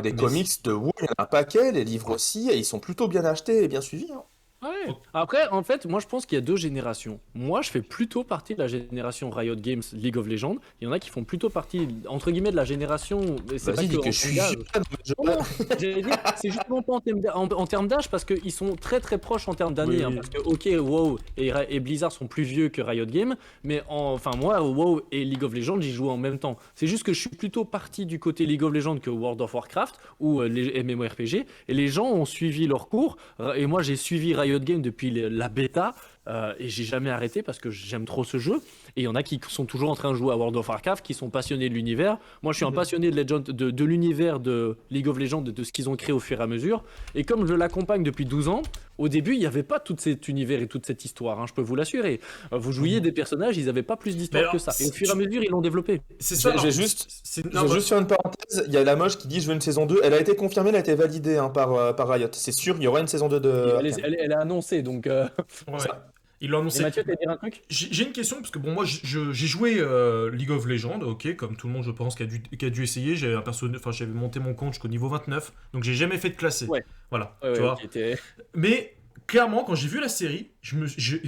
Des comics de WoW, il y en a un paquet, les livres aussi, et ils sont plutôt bien achetés et bien suivis. Hein. Ouais. Après, en fait, moi je pense qu'il y a deux générations. Moi, je fais plutôt partie de la génération Riot Games League of Legends. Il y en a qui font plutôt partie, entre guillemets, de la génération. C'est pas que je suis j'allais dire, c'est justement pas en termes d'âge, parce qu'ils sont très très proches en termes d'années. Oui. Parce que, ok, WoW et Blizzard sont plus vieux que Riot Games, mais moi, WoW et League of Legends, j'y joue en même temps. C'est juste que je suis plutôt parti du côté League of Legends que World of Warcraft ou les MMORPG, et les gens ont suivi leur cours, et moi j'ai suivi Riot Games depuis la bêta, et j'ai jamais arrêté parce que j'aime trop ce jeu. Et il y en a qui sont toujours en train de jouer à World of Warcraft, qui sont passionnés de l'univers. Moi je suis un passionné de l'univers de League of Legends, de ce qu'ils ont créé au fur et à mesure. Et comme je l'accompagne depuis 12 ans, au début il n'y avait pas tout cet univers et toute cette histoire, hein, je peux vous l'assurer. Vous jouiez des personnages, ils n'avaient pas plus d'histoire que ça. Et au fur et à mesure ils l'ont développé. C'est ça. J'ai juste faire une parenthèse, il y a la moche qui dit je veux une saison 2, elle a été confirmée, elle a été validée hein, par Riot. C'est sûr, il y aura une saison 2 de... Elle a annoncé, donc... Ouais. Ils l'ont annoncé. Et Mathieu, t'as dit un truc? J'ai une question, parce que bon, moi j'ai joué League of Legends, ok, comme tout le monde je pense qui a dû essayer. J'avais monté mon compte jusqu'au niveau 29, donc j'ai jamais fait de classé. Ouais. Voilà, Ouais, tu vois. okay, Mais clairement, quand j'ai vu la série, je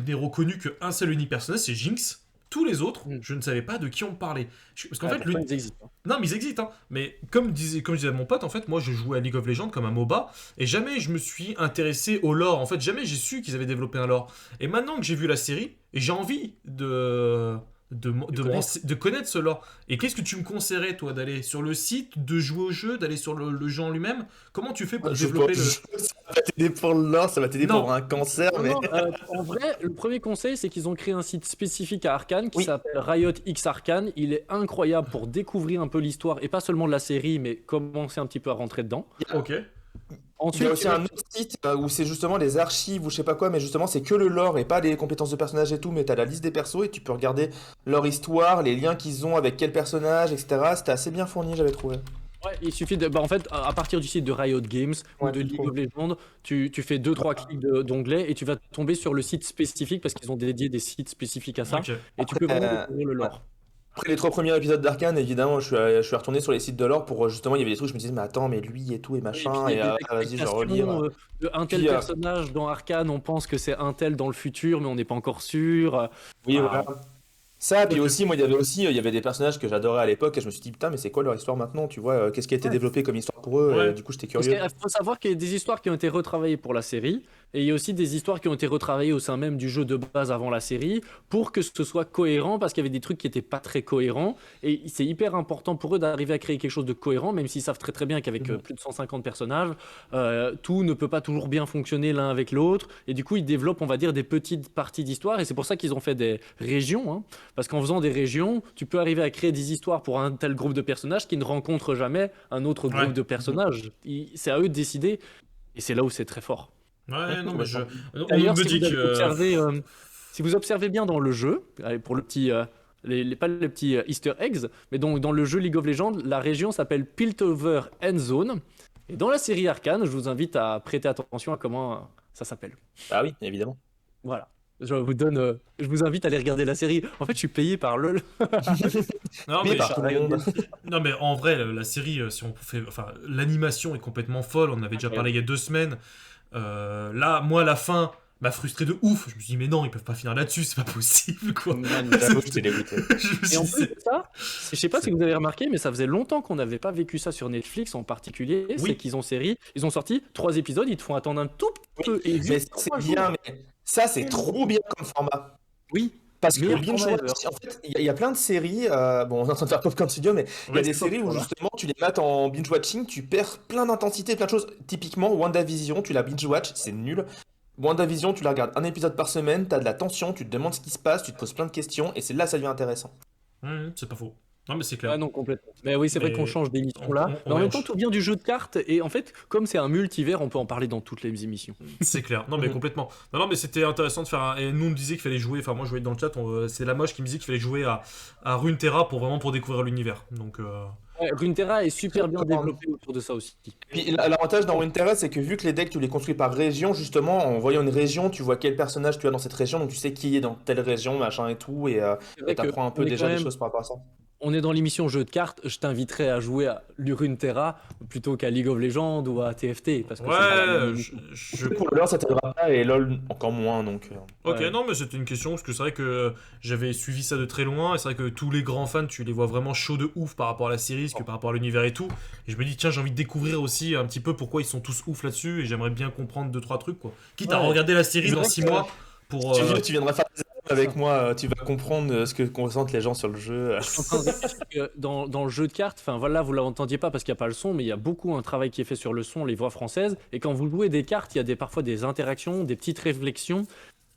n'ai reconnu qu'un seul unique personnage, c'est Jinx. tous les autres, Mm. je ne savais pas de qui on parlait. Parce qu'en fait, pourtant, ils existent. non, mais ils existent, hein. Mais comme je disais à mon pote, en fait, moi, je jouais à League of Legends comme un MOBA, et jamais je me suis intéressé au lore. En fait, jamais j'ai su qu'ils avaient développé un lore. Et maintenant que j'ai vu la série, et j'ai envie de connaître ce lore. Et qu'est-ce que tu me conseillerais, toi, d'aller sur le site, de jouer au jeu, d'aller sur le jeu en lui-même? Comment tu fais pour développer le... Ça va t'aider pour le lore, ça va t'aider Non. pour un cancer, Non, mais... non, en vrai, le premier conseil, c'est qu'ils ont créé un site spécifique à Arcane qui Oui. s'appelle Riot X Arcane. Il est incroyable pour découvrir un peu l'histoire, et pas seulement de la série, mais commencer un petit peu à rentrer dedans. Ok. Il y Ensuite, a aussi un autre site où c'est justement les archives ou je sais pas quoi, mais justement c'est que le lore et pas les compétences de personnages et tout, mais t'as la liste des persos et tu peux regarder leur histoire, les liens qu'ils ont avec quel personnage, etc. C'était assez bien fourni, j'avais trouvé. ouais, il suffit de. Bah, en fait, à partir du site de Riot Games ou Ouais, de League trop. of Legends, tu fais 2-3 clics d'onglet et tu vas tomber sur le site spécifique parce qu'ils ont dédié des sites spécifiques à ça. Ok. Et tu peux vraiment Euh, découvrir le lore. Après les 3 premiers épisodes d'Arcane, évidemment, je suis retourné sur les sites de lore pour justement, il y avait des trucs, je me disais, mais attends, mais lui et tout et Et puis machin, il y et a des vas-y, je vais relire. explications de un tel Puis, personnage dans Arcane, on pense que c'est un tel dans le futur, mais on n'est pas encore sûr. oui, Ah, voilà. Ça, puis Ok. aussi, moi, il y avait des personnages que j'adorais à l'époque, et je me suis dit, putain, mais c'est quoi leur histoire maintenant, tu vois, qu'est-ce qui a été Ouais. développé comme histoire pour eux, Ouais. et du coup, j'étais Parce curieux. qu'il faut savoir qu'il y a des histoires qui ont été retravaillées pour la série, et il y a aussi des histoires qui ont été retravaillées au sein même du jeu de base avant la série, pour que ce soit cohérent, parce qu'il y avait des trucs qui n'étaient pas très cohérents, et c'est hyper important pour eux d'arriver à créer quelque chose de cohérent, même s'ils savent très très bien qu'avec Mhm. plus de 150 personnages, tout ne peut pas toujours bien fonctionner l'un avec l'autre, et du coup ils développent, on va dire, des petites parties d'histoire, et c'est pour ça qu'ils ont fait des régions, hein, parce qu'en faisant des régions, tu peux arriver à créer des histoires pour un tel groupe de personnages qui ne rencontrent jamais un autre Ouais. groupe de personnages. C'est à eux de décider, et c'est là où c'est très fort. Ouais, non, mais on D'ailleurs, me si dit vous avez que... observé, si vous observez bien dans le jeu, allez, pour le petit, pas les petits Easter eggs, mais donc dans le jeu League of Legends, la région s'appelle Piltover End Zone. Et dans la série Arcane, je vous invite à prêter attention à comment ça s'appelle. Ah oui, évidemment. Voilà. Je vous invite à aller regarder la série. En fait, je suis payé par LOL. Non, Mais mais par tout le monde. Non mais en vrai la série si on fait enfin l'animation est complètement folle, on en avait déjà parlé il y a 2 semaines. Là moi à la fin m'a frustré de ouf, je me suis dit mais non ils peuvent pas finir là-dessus, c'est pas possible quoi. J'avoue, j'étais dégoûté. Je me Et suis en dit, plus de ça, je sais pas si vous avez remarqué, mais ça faisait longtemps qu'on n'avait pas vécu ça sur Netflix en particulier. Oui. C'est qu'ils ont sorti 3 épisodes, ils te font attendre un tout petit peu. Et Mais juste c'est 3 jours. bien, mais ça, c'est trop bien comme format. Oui, Parce que meilleur binge format watch, ever. en fait, il y a plein de séries. Bon, on est en train de faire Popcorn Studio, mais il y a ouais, des c'est séries où voilà. justement tu les mates en binge watching, tu perds plein d'intensité, plein de choses. Typiquement, WandaVision, tu la binge watch, c'est nul. WandaVision, tu la regardes un épisode par semaine, t'as de la tension, tu te demandes ce qui se passe, tu te poses plein de questions, et c'est là que ça devient intéressant. c'est pas faux. Non mais c'est clair. Ah non, complètement. Mais oui, c'est vrai Mais qu'on change d'émission là. Mais en ouais, même temps, tout vient du jeu de cartes. Et en fait, comme c'est un multivers, on peut en parler dans toutes les émissions. c'est clair. Non mais complètement. Non mais c'était intéressant de faire et nous on me disait qu'il fallait jouer, enfin moi je voyais dans le chat, c'est la moche qui me disait qu'il fallait jouer à Runeterra pour découvrir l'univers. Donc Ouais, Runeterra est super bien développé autour de ça aussi. Puis l'avantage dans Runeterra, c'est que vu que les decks, tu les construis par région, justement, en voyant une région, tu vois quel personnage tu as dans cette région, donc tu sais qui est dans telle région, machin et tout, et C'est vrai t'apprends un qu'on peu est déjà quand des même choses par rapport à ça. On est dans l'émission jeu de cartes, je t'inviterais à jouer à Runeterra plutôt qu'à League of Legends ou à TFT, parce que c'est pas la même ouais, émission. Pour LoL, ça t'aidera pas, et LoL encore moins, donc... Ok, Ouais. non, mais c'était une question parce que c'est vrai que j'avais suivi ça de très loin et c'est vrai que tous les grands fans, tu les vois vraiment chauds de ouf par rapport à la série, parce que par rapport à l'univers et tout. Et je me dis, tiens, j'ai envie de découvrir aussi un petit peu pourquoi ils sont tous ouf là-dessus et j'aimerais bien comprendre 2-3 trucs quoi. Quitte à Ouais. regarder la série C'est dans vrai 6 que- mois pour. Tu viendras faire des études avec moi, tu vas comprendre ce que ressentent les gens sur le jeu. Je suis en train de réfléchir que dans le jeu de cartes, enfin voilà, vous l'entendiez pas parce qu'il n'y a pas le son, mais il y a beaucoup un travail qui est fait sur le son, les voix françaises. Et quand vous jouez des cartes, il y a parfois des interactions, des petites réflexions.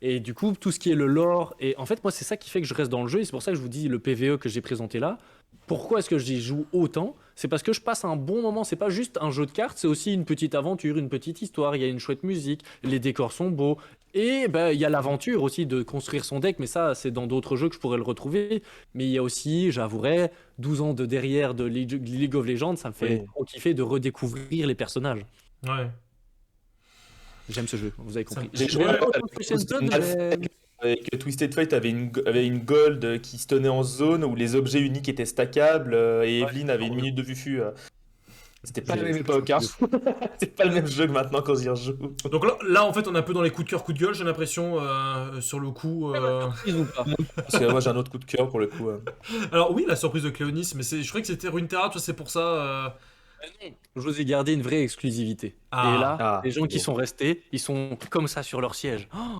Et du coup, tout ce qui est le lore. Et en fait, moi, c'est ça qui fait que je reste dans le jeu. Et c'est pour ça que je vous dis le PVE que j'ai présenté là. Pourquoi est-ce que j'y joue autant? C'est parce que je passe un bon moment. C'est pas juste un jeu de cartes, c'est aussi une petite aventure, une petite histoire. Il y a une chouette musique, les décors sont beaux. Et ben, il y a l'aventure aussi de construire son deck, mais ça, c'est dans d'autres jeux que je pourrais le retrouver. Mais il y a aussi, j'avouerai, 12 ans de derrière de League of Legends, ça me fait Oui. trop kiffer de redécouvrir les personnages. Ouais. J'aime ce jeu, vous avez compris. J'ai J'ai J'aime joué pas avec autant que Christian Blood, mais- avec Twisted Fate avait une gold qui se tenait en zone où les objets uniques étaient stackables et Evelyn avait une minute de vue. C'était pas la même époque, hein. C'est pas le même jeu que maintenant quand j'y rejoue. Donc là, en fait, on est un peu dans les coups de cœur, coups de gueule, j'ai l'impression, sur le coup. Surprise ou pas? Parce que moi j'ai un autre coup de cœur pour le coup. Alors oui, la surprise de Cléonis, mais je croyais que c'était Runeterra, toi, c'est pour ça. Non. Je vous ai gardé une vraie exclusivité. Ah. Et là, Ah, les gens qui bon. sont restés, ils sont comme ça sur leur siège. Oh.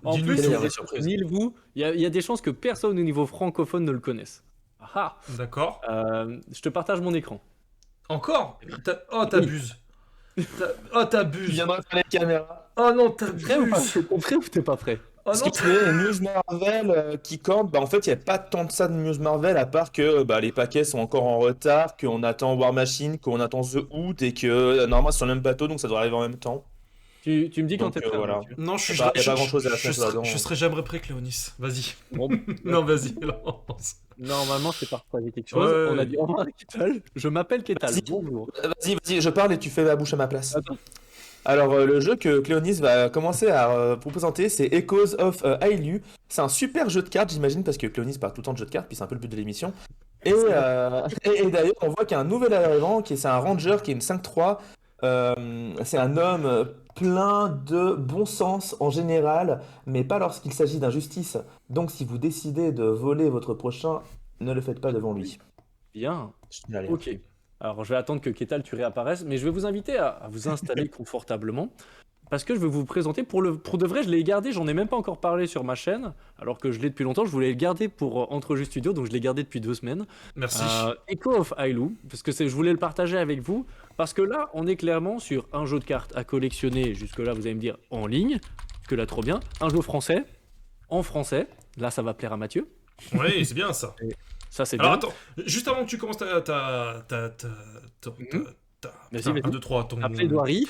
En Dis-nous plus, quelle est la vous vraie êtes surprise. Neil, vous, il y a des chances que personne au niveau francophone ne le connaisse. Ah D'accord. je te partage mon écran. Encore Oh, Oui. t'abuses. Oh, Tu t'abuses. viendras faire la caméra. Oh non, T'es prêt ou pas? t'abuses. T'es prêt ou t'es pas prêt? Oh Ce non, qui est les news Marvel qui campent, bah en fait il n'y a pas tant de ça de news Marvel à part que bah, les paquets sont encore en retard, qu'on attend War Machine, qu'on attend The Hood et que normalement c'est sur le même bateau donc ça doit arriver en même temps. Tu me dis quand Donc, t'es prêt, voilà. Mathieu. Non, je suis. Y a pas grand-chose à la fin là-dedans. Je serai jamais prêt, Cléonis. Vas-y. Bon, Non, vas-y, lance. normalement, c'est partager quelque chose. Ouais. On a dit au revoir à Ketal. Je m'appelle Ketal. Vas-y. Bonjour. Vas-y, je parle et tu fais la bouche à ma place. Attends. Alors le jeu que Cléonis va commencer à vous présenter c'est Echoes of Ailu. C'est un super jeu de cartes j'imagine parce que Cléonis parle tout le temps de jeu de cartes puis c'est un peu le but de l'émission. Et d'ailleurs on voit qu'il y a un nouvel arrivant c'est un ranger qui est une 5-3. C'est un homme plein de bon sens en général, mais pas lorsqu'il s'agit d'injustice. Donc si vous décidez de voler votre prochain, ne le faites pas devant lui. Bien. Je tiens à le dire. Ok. Alors, je vais attendre que Ketal tu réapparaisses, mais je vais vous inviter à vous installer confortablement. Parce que je vais vous présenter, pour de vrai, je l'ai gardé, j'en ai même pas encore parlé sur ma chaîne, alors que je l'ai depuis longtemps, je voulais le garder pour Entrejeux Studio, donc je l'ai gardé depuis 2 semaines. Merci. Echo of Ailu, parce que je voulais le partager avec vous, parce que là, on est clairement sur un jeu de cartes à collectionner, jusque-là, vous allez me dire, en ligne, que là, trop bien, un jeu français, en français, là, ça va plaire à Mathieu, Oui, c'est bien ça. ça c'est Alors bien. attends, juste avant que tu commences ta. Vas-y, 1, vas-y. 2, 3, ton. La plaidoirie,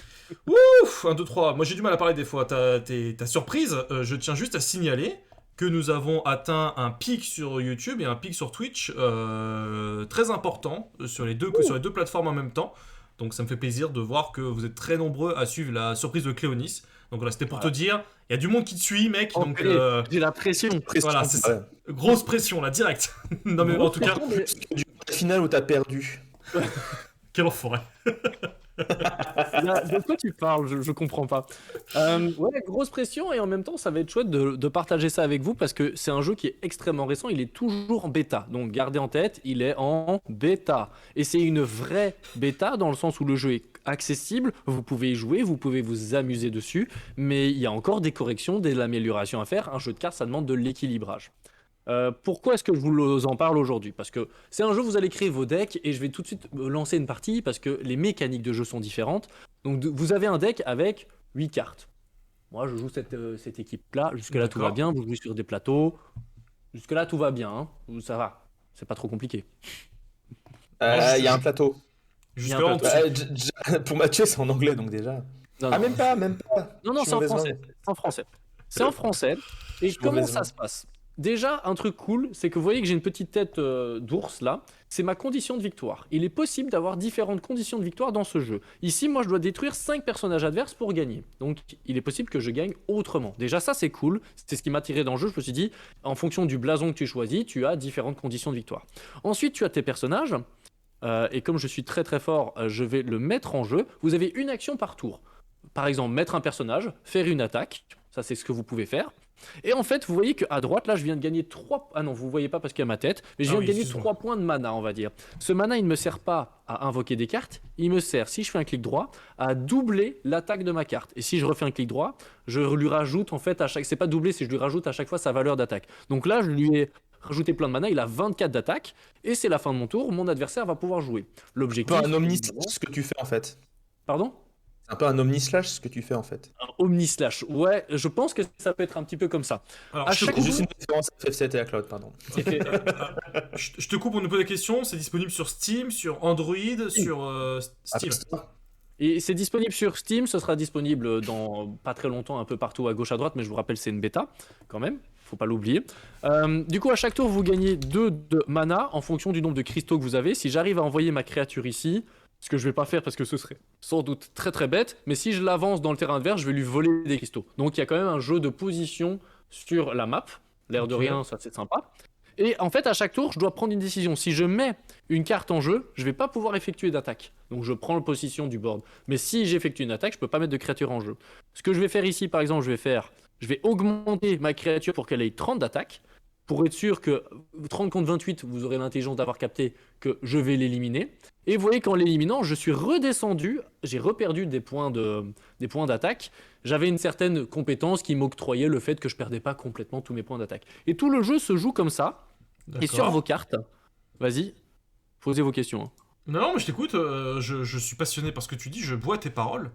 Ouf, 1, 2, 3. Moi j'ai du mal à parler des fois. Ta surprise, je tiens juste à signaler que nous avons atteint un pic sur YouTube et un pic sur Twitch très important sur les deux plateformes en même temps. Donc ça me fait plaisir de voir que vous êtes très nombreux à suivre la surprise de Cléonis. Donc voilà, c'était pour te dire, il y a du monde qui te suit, mec. Oh, Donc allez, j'ai la pression. voilà, c'est Ouais. grosse pression là, direct. Non mais en tout cas, Du final où t'as perdu. quel enfoiré. Là, de quoi tu parles? Je comprends pas. Ouais, grosse pression et en même temps, ça va être chouette de partager ça avec vous parce que c'est un jeu qui est extrêmement récent. Il est toujours en bêta. Donc gardez en tête, il est en bêta. Et c'est une vraie bêta dans le sens où le jeu est accessible. Vous pouvez y jouer, vous pouvez vous amuser dessus. Mais il y a encore des corrections, de l'amélioration à faire. Un jeu de cartes, ça demande de l'équilibrage. Pourquoi est-ce que je vous en parle aujourd'hui? Parce que c'est un jeu, vous allez créer vos decks et je vais tout de suite lancer une partie parce que les mécaniques de jeu sont différentes. Donc vous avez un deck avec 8 cartes. Moi je joue cette équipe-là, jusque-là tout va D'accord. bien, vous jouez sur des plateaux. Jusque-là tout va bien, hein. Ça va, c'est pas trop compliqué. Il y a un plateau. Jusque un là, plateau. Pour Mathieu c'est en anglais donc déjà. Non, Ah non, même pas. non, Je suis c'est en mauvaise français. langue. C'est en français. C'est en français. Et suis comment mauvaise ça langue. se passe? Déjà, un truc cool, c'est que vous voyez que j'ai une petite tête d'ours là. C'est ma condition de victoire. Il est possible d'avoir différentes conditions de victoire dans ce jeu. Ici, moi, je dois détruire 5 personnages adverses pour gagner. Donc, il est possible que je gagne autrement. Déjà, ça, c'est cool. C'est ce qui m'a attiré dans le jeu. Je me suis dit, en fonction du blason que tu choisis, tu as différentes conditions de victoire. Ensuite, tu as tes personnages. Et comme je suis très très fort, je vais le mettre en jeu. Vous avez une action par tour. Par exemple, mettre un personnage, faire une attaque. Ça, c'est ce que vous pouvez faire. Et en fait, vous voyez qu'à droite, là, je viens de gagner 3... Ah non, vous voyez pas parce qu'il y a ma tête. Mais je viens de gagner 3 points de mana, on va dire. Ce mana, il ne me sert pas à invoquer des cartes. Il me sert, si je fais un clic droit, à doubler l'attaque de ma carte. Et si je refais un clic droit, je lui rajoute, en fait, à chaque... C'est pas doublé, c'est je lui rajoute à chaque fois sa valeur d'attaque. Donc là, je lui ai rajouté plein de mana. Il a 24 d'attaque. Et c'est la fin de mon tour. Mon adversaire va pouvoir jouer. C'est L'objectif... un omni-slash ce que tu fais en fait. Pardon? C'est un peu un omni-slash ce que tu fais en fait. Un Omni-slash. Ouais, je pense que ça peut être un petit peu comme ça. Alors, À je te chaque coupe. Juste une différence à FF7 et à Cloud, pardon. Je te coupe pour nous poser la question. C'est disponible sur Steam, sur Android, sur Steam. App Store. Et c'est disponible sur Steam, ce sera disponible dans pas très longtemps, un peu partout à gauche à droite, mais je vous rappelle c'est une bêta quand même, faut pas l'oublier. Du coup à chaque tour vous gagnez 2 de mana en fonction du nombre de cristaux que vous avez. Si j'arrive à envoyer ma créature ici, ce que je vais pas faire parce que ce serait sans doute très très bête, mais si je l'avance dans le terrain adverse, je vais lui voler des cristaux. Donc il y a quand même un jeu de position sur la map, l'air de Ok. rien, ça c'est sympa. Et en fait, à chaque tour, je dois prendre une décision. Si je mets une carte en jeu, je vais pas pouvoir effectuer d'attaque. Donc je prends la position du board. Mais si j'effectue une attaque, je peux pas mettre de créature en jeu. Ce que je vais faire ici, par exemple, je vais augmenter ma créature pour qu'elle ait 30 d'attaque. Pour être sûr que 30 contre 28, vous aurez l'intelligence d'avoir capté que je vais l'éliminer. Et vous voyez qu'en l'éliminant, je suis redescendu, j'ai reperdu des points d'attaque. J'avais une certaine compétence qui m'octroyait le fait que je perdais pas complètement tous mes points d'attaque. Et tout le jeu se joue comme ça. Et sur vos cartes, vas-y, posez vos questions. Non, mais je t'écoute, je suis passionné par ce que tu dis, je bois tes paroles.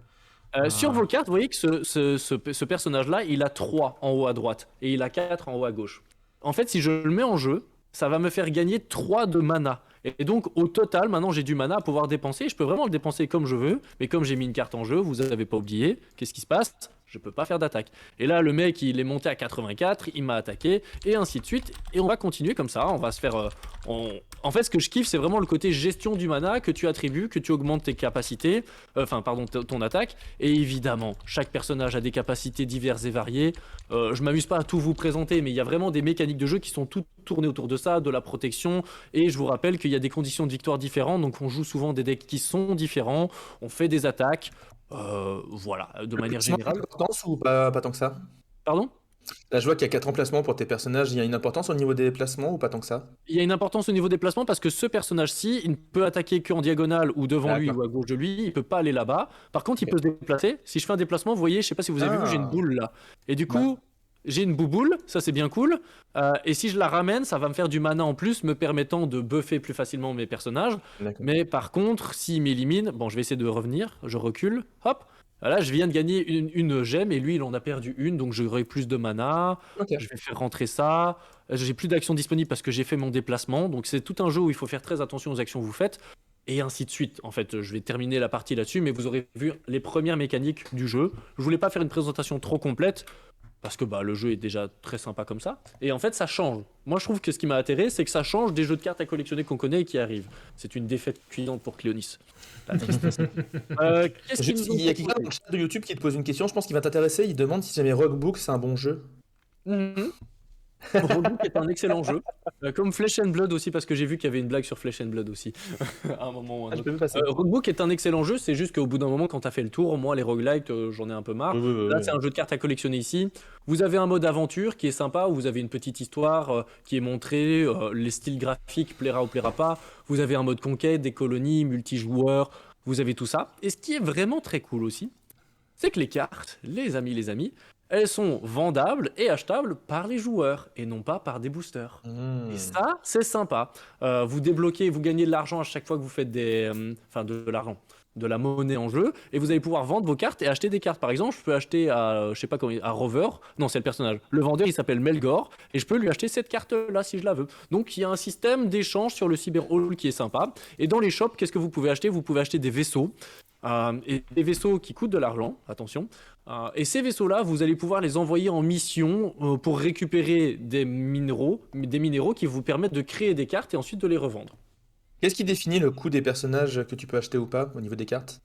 Sur vos cartes, vous voyez que ce personnage-là, il a 3 en haut à droite et il a 4 en haut à gauche. En fait, si je le mets en jeu, ça va me faire gagner 3 de mana. Et donc, au total, maintenant, j'ai du mana à pouvoir dépenser. Je peux vraiment le dépenser comme je veux. Mais comme j'ai mis une carte en jeu, vous n'avez pas oublié, qu'est-ce qui se passe ? Je peux pas faire d'attaque. Et là, le mec, il est monté à 84, il m'a attaqué, et ainsi de suite. Et on va continuer comme ça. On va se faire... En fait, ce que je kiffe, c'est vraiment le côté gestion du mana que tu attribues, que tu augmentes tes capacités, ton attaque. Et évidemment, chaque personnage a des capacités diverses et variées. Je m'amuse pas à tout vous présenter, mais il y a vraiment des mécaniques de jeu qui sont toutes tournées autour de ça, de la protection. Et je vous rappelle qu'il y a des conditions de victoire différentes, donc on joue souvent des decks qui sont différents. On fait des attaques. Voilà, de manière générale. Une importance ou pas tant que ça? Pardon? Là, je vois qu'il y a 4 emplacements pour tes personnages. Il y a une importance au niveau des placements ou pas tant que ça? Il y a une importance au niveau des placements parce que ce personnage-ci, il ne peut attaquer qu'en diagonale ou devant lui ou à gauche de lui. Il peut pas aller là-bas. Par contre, il peut se déplacer. Si je fais un déplacement, vous voyez, je sais pas si vous avez vu, j'ai une boule là. Et du coup, j'ai une bouboule, ça c'est bien cool. Et si je la ramène, ça va me faire du mana en plus, me permettant de buffer plus facilement mes personnages. Mais par contre, s'il m'élimine, bon, je vais essayer de revenir. Je recule, hop. Là, je viens de gagner une gemme et lui, il en a perdu une, donc j'aurai plus de mana. Je vais faire rentrer ça. J'ai plus d'actions disponibles parce que j'ai fait mon déplacement. Donc c'est tout un jeu où il faut faire très attention aux actions que vous faites. Et ainsi de suite. En fait, je vais terminer la partie là-dessus, mais vous aurez vu les premières mécaniques du jeu. Je voulais pas faire une présentation trop complète. Parce que le jeu est déjà très sympa comme ça. Et en fait, ça change. Moi, je trouve que ce qui m'a atterré, c'est que ça change des jeux de cartes à collectionner qu'on connaît et qui arrivent. C'est une défaite cuisante pour Cléonis. La tristesse. Il y a quelqu'un dans le chat de YouTube qui te pose une question. Je pense qu'il va t'intéresser. Il demande si jamais Roguebook, c'est un bon jeu. Roguebook est un excellent jeu. Comme Flesh and Blood aussi, parce que j'ai vu qu'il y avait une blague sur Flesh and Blood aussi. À un moment ou un autre. Roguebook est un excellent jeu, c'est juste qu'au bout d'un moment, quand t'as fait le tour, moi les roguelites, j'en ai un peu marre. Là, c'est un jeu de cartes à collectionner ici. Vous avez un mode aventure qui est sympa, où vous avez une petite histoire qui est montrée, les styles graphiques plaira ou plaira pas. Vous avez un mode conquête, des colonies, multijoueurs, vous avez tout ça. Et ce qui est vraiment très cool aussi, c'est que les cartes, les amis, elles sont vendables et achetables par les joueurs et non pas par des boosters. Et ça, c'est sympa. Vous débloquez, vous gagnez de l'argent à chaque fois que vous faites de la monnaie en jeu, et vous allez pouvoir vendre vos cartes et acheter des cartes. Par exemple, je peux acheter à Rover, non, c'est le personnage. Le vendeur, il s'appelle Melgor, et je peux lui acheter cette carte-là si je la veux. Donc, il y a un système d'échange sur le Cyber Hall qui est sympa. Et dans les shops, qu'est-ce que vous pouvez acheter? Vous pouvez acheter des vaisseaux. Et des vaisseaux qui coûtent de l'argent, attention. Et ces vaisseaux-là, vous allez pouvoir les envoyer en mission pour récupérer des minéraux qui vous permettent de créer des cartes et ensuite de les revendre. Qu'est-ce qui définit le coût des personnages que tu peux acheter ou pas au niveau des cartes?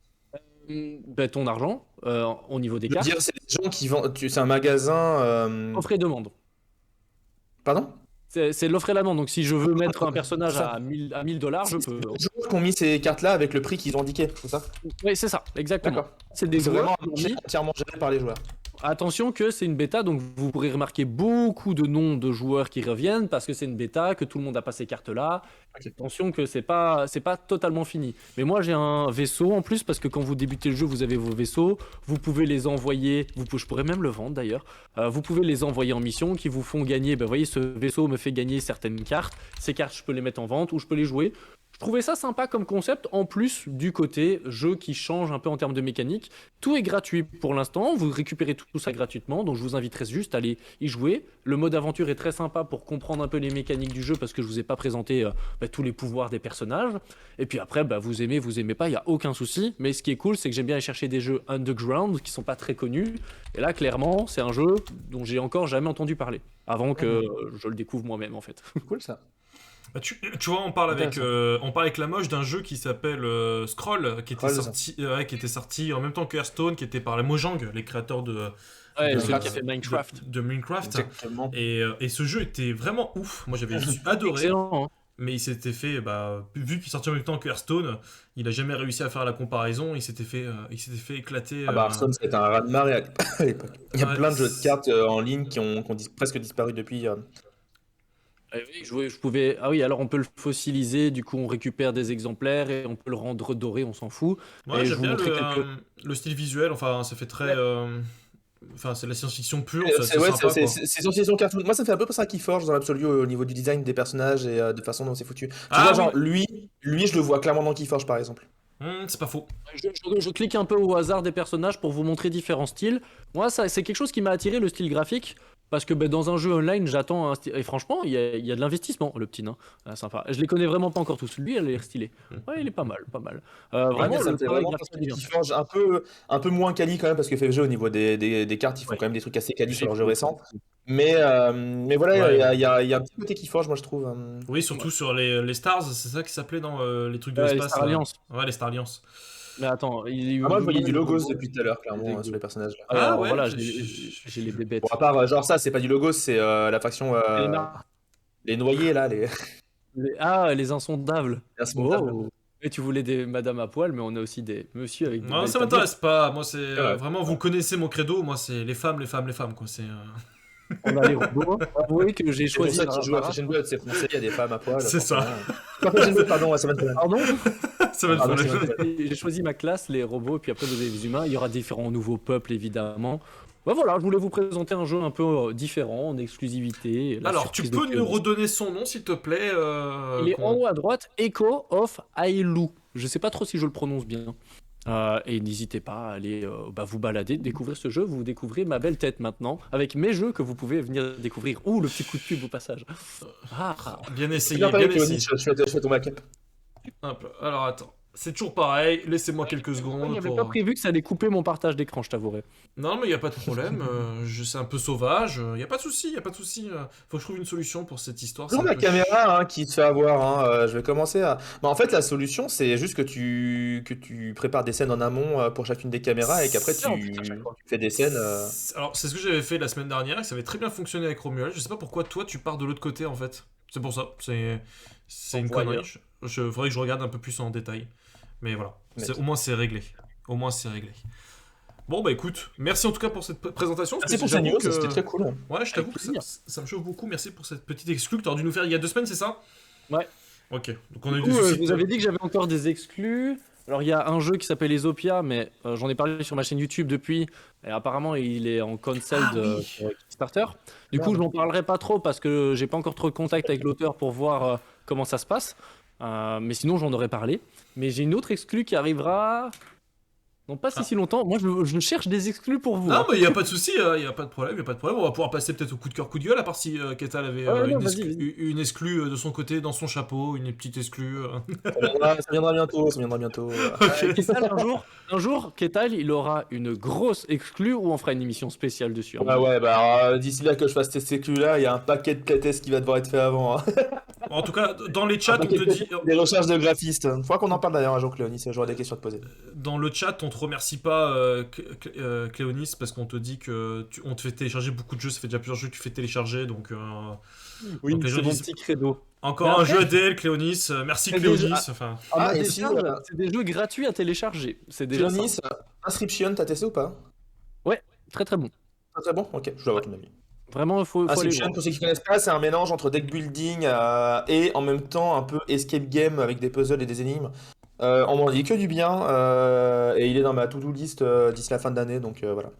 Ton argent au niveau des cartes. Je veux dire, c'est des gens qui vendent. C'est un magasin. Offre et demande. Pardon? C'est l'offre et la demande. Donc si je veux mettre un personnage à 1000 $, je peux. Les joueurs qui ont mis ces cartes-là avec le prix qu'ils ont indiqué, c'est ça? Oui, c'est ça, exactement. D'accord. C'est des joueurs vraiment entièrement géré par les joueurs. Attention que c'est une bêta, donc vous pourrez remarquer beaucoup de noms de joueurs qui reviennent parce que c'est une bêta, que tout le monde a pas ces cartes-là. Attention que c'est pas totalement fini. Mais moi j'ai un vaisseau en plus parce que quand vous débutez le jeu, vous avez vos vaisseaux, vous pouvez les envoyer, je pourrais même le vendre d'ailleurs. Vous pouvez les envoyer en mission qui vous font gagner. Vous voyez, ce vaisseau me fait gagner certaines cartes. Ces cartes, je peux les mettre en vente ou je peux les jouer. Je trouvais ça sympa comme concept, en plus du côté jeu qui change un peu en termes de mécanique. Tout est gratuit pour l'instant, vous récupérez tout ça gratuitement, donc je vous inviterai juste à aller y jouer. Le mode aventure est très sympa pour comprendre un peu les mécaniques du jeu, parce que je vous ai pas présenté tous les pouvoirs des personnages. Et puis après, vous aimez pas, il n'y a aucun souci. Mais ce qui est cool, c'est que j'aime bien aller chercher des jeux underground, qui sont pas très connus. Et là, clairement, c'est un jeu dont j'ai encore jamais entendu parler, avant que je le découvre moi-même en fait. Cool ça. Tu vois, on parle avec la moche d'un jeu qui s'appelle Scroll, qui était sorti en même temps que Hearthstone, qui était par les Mojang, les créateurs Ouais, de celui qui a Minecraft. fait Minecraft. de Minecraft. Exactement. Et ce jeu était vraiment ouf. Moi, j'avais adoré. Excellent. Hein. Mais il s'était fait, vu qu'il sortait en même temps que Hearthstone, il a jamais réussi à faire la comparaison. Il s'était fait éclater. Ah bah Hearthstone, c'était un raz-de-marée à l'époque. Il y a Ouais, plein de jeux de cartes en ligne qui ont presque disparu depuis. Oui, je pouvais. Ah oui, alors on peut le fossiliser, du coup on récupère des exemplaires et on peut le rendre doré, on s'en fout. ouais, Et je j'aime vous bien montrer quelques. le style visuel. Enfin, ça fait très. Enfin, c'est de la science-fiction pure, c'est C'est assez ouais, sympa, quoi. c'est science-fiction cartoon. Moi, ça me fait un peu penser à Keyforge dans l'absolu au niveau du design des personnages et de façon dont c'est foutu. Tu vois, Ah oui, genre, lui, je le vois clairement dans Keyforge, par exemple. C'est pas faux. Je clique un peu au hasard des personnages pour vous montrer différents styles. Moi, ça, c'est quelque chose qui m'a attiré, le style graphique. Parce que dans un jeu online, j'attends un style. Et franchement, il y a de l'investissement, le petit nain. Ah, sympa. Je les connais vraiment pas encore tous. Lui, elle a l'air stylé. Ouais, il est pas mal, pas mal. Ouais, mais Vraiment, ça le me fait travail vraiment graphique penser est à bien. Keyforge, un peu moins quali quand même, parce que FFG, au niveau des cartes, ils font Ouais. quand même des trucs assez quali sur J'ai leurs jeux cru. récents. Mais voilà, Ouais. il y a un petit côté Keyforge, moi, je trouve. Oui, surtout sur les Stars, c'est ça qui s'appelait dans les trucs de Ouais, les l'espace, Star là. Alliance. Ouais, les Star Alliance. Mais attends, Ah, moi, je voyais oublie du les logos robots, depuis tout à l'heure, les clairement, sur Egos. les personnages. Là. Ah Alors ouais, voilà, j'ai les Bon, à bébêtes. part, genre, ça, c'est pas du logos, c'est la faction. Les Les noyés, là, Ah, les insondables. insondables. Oh. Et tu voulais des madame à poil, mais on a aussi des monsieur avec des Non, belles ça tablettes. m'intéresse pas. Moi, c'est C'est vrai. vraiment, vous connaissez mon credo. Moi, c'est les femmes, les femmes, les femmes, quoi. C'est. On a les robots. Avouez que j'ai C'est pour choisi ça qu'ils jouent ma à race. Fashion Blood, c'est français, il y a des femmes à poil. C'est ça. Pas Fashion Blood, pardon, ça va être Pardon? Ça va Pardon, être c'est fun. J'ai choisi ma classe, les robots, et puis après vous avez les humains. Il y aura différents nouveaux peuples, évidemment. Bah voilà, je voulais vous présenter un jeu un peu différent, en exclusivité. La Alors, tu surprise de peux nous Cléonis. redonner son nom, s'il te plaît Il est en qu'on- haut à droite, Echo of Ailu. Je sais pas trop si je le prononce bien. Et n'hésitez pas à aller vous balader, découvrir ce jeu. Vous découvrez ma belle tête maintenant, avec mes jeux que vous pouvez venir découvrir. Ouh, le petit coup de pub au passage. Ah, Bien C'est essayé, bien bien parlé, essayé. Cléonis, je fais ton backup. Hop, alors attends. C'est toujours pareil, laissez-moi quelques il secondes n'y avait pour... pas prévu que ça allait couper mon partage d'écran, je t'avouerai. Non, mais il n'y a pas de problème, c'est un peu sauvage, il n'y a pas de souci, il n'y a pas de souci. Faut que je trouve une solution pour cette histoire. c'est Toujours un la peu caméra qui te fait avoir. Je vais commencer à. Bah, en fait, la solution, c'est juste que tu prépares des scènes en amont pour chacune des caméras et qu'après C'est en tu, fait à chaque fois. tu fais des scènes. Alors, c'est ce que j'avais fait la semaine dernière et ça avait très bien fonctionné avec Romuald. Je sais pas pourquoi toi tu pars de l'autre côté en fait. C'est pour ça, c'est une voit connerie. ailleurs. Faudrait que je regarde un peu plus en détail. Mais voilà, Mec. au moins c'est réglé. Au moins c'est réglé. Bon bah écoute, merci en tout cas pour cette présentation. parce Merci que pour cette j'avoue news, que- c'était très cool. Ouais, je t'avoue Avec que plaisir. ça me chauffe beaucoup. Merci pour cette petite exclue que t'aurais dû nous faire il y a 2 semaines, c'est ça? Ouais. Ok, donc on a eu Du des coup, soucis. je vous avais dit que j'avais encore des exclus. Alors, il y a un jeu qui s'appelle Esopia, mais j'en ai parlé sur ma chaîne YouTube depuis. Et apparemment, il est en cancel Ah de oui. sur Kickstarter. Du coup, Merde. je n'en parlerai pas trop parce que j'ai pas encore trop de contact avec l'auteur pour voir comment ça se passe. Mais sinon, j'en aurais parlé. Mais j'ai une autre exclue qui arrivera. Non, pas si longtemps. Moi, je cherche des exclus pour vous. Non, hein. mais il n'y a pas de souci, il n'y a pas de problème, y a pas de problème. On va pouvoir passer peut-être au coup de cœur, coup de gueule, à part si Ketal avait Ouais, non, une, vas-y, une exclue de son côté, dans son chapeau, une petite exclue. Ça viendra bientôt, ça viendra bientôt. Ok. Ketal, un jour, Ketal, il aura une grosse exclue où on fera une émission spéciale dessus. hein. Ouais, bah alors, d'ici là que je fasse tes sécu là, il y a un paquet de playtests qui va devoir être fait avant. Hein. Bon, en tout cas, dans les Un chats, on paquet te de dit. des recherches de graphistes. Faudra qu'on en parle d'ailleurs un jour, Cléonis, j'aurai des questions à te poser. Dans le chat, on te remercie pas, Cléonis, parce qu'on te dit que on te fait télécharger beaucoup de jeux, ça fait déjà plusieurs jeux que tu fais télécharger, donc. Oui, Donc les gens c'est mon disent- petit credo. Encore Mais un après- jeu ADL, Cléonis, merci Mais Cléonis. déjà- Enfin, Ah, Ah, ma et si, décharge, c'est des jeux gratuits à télécharger. C'est déjà ça. Cléonis, Inscription, t'as testé ou pas? Très très bon. Très très bon, ok, je dois avoir ton avis. Vraiment, il faut aller Inscription, voir. pour ceux qui connaissent pas, c'est un mélange entre deck building et en même temps un peu escape game avec des puzzles et des énigmes. On m'en dit que du bien et il est dans ma to-do list d'ici la fin de l'année, donc voilà.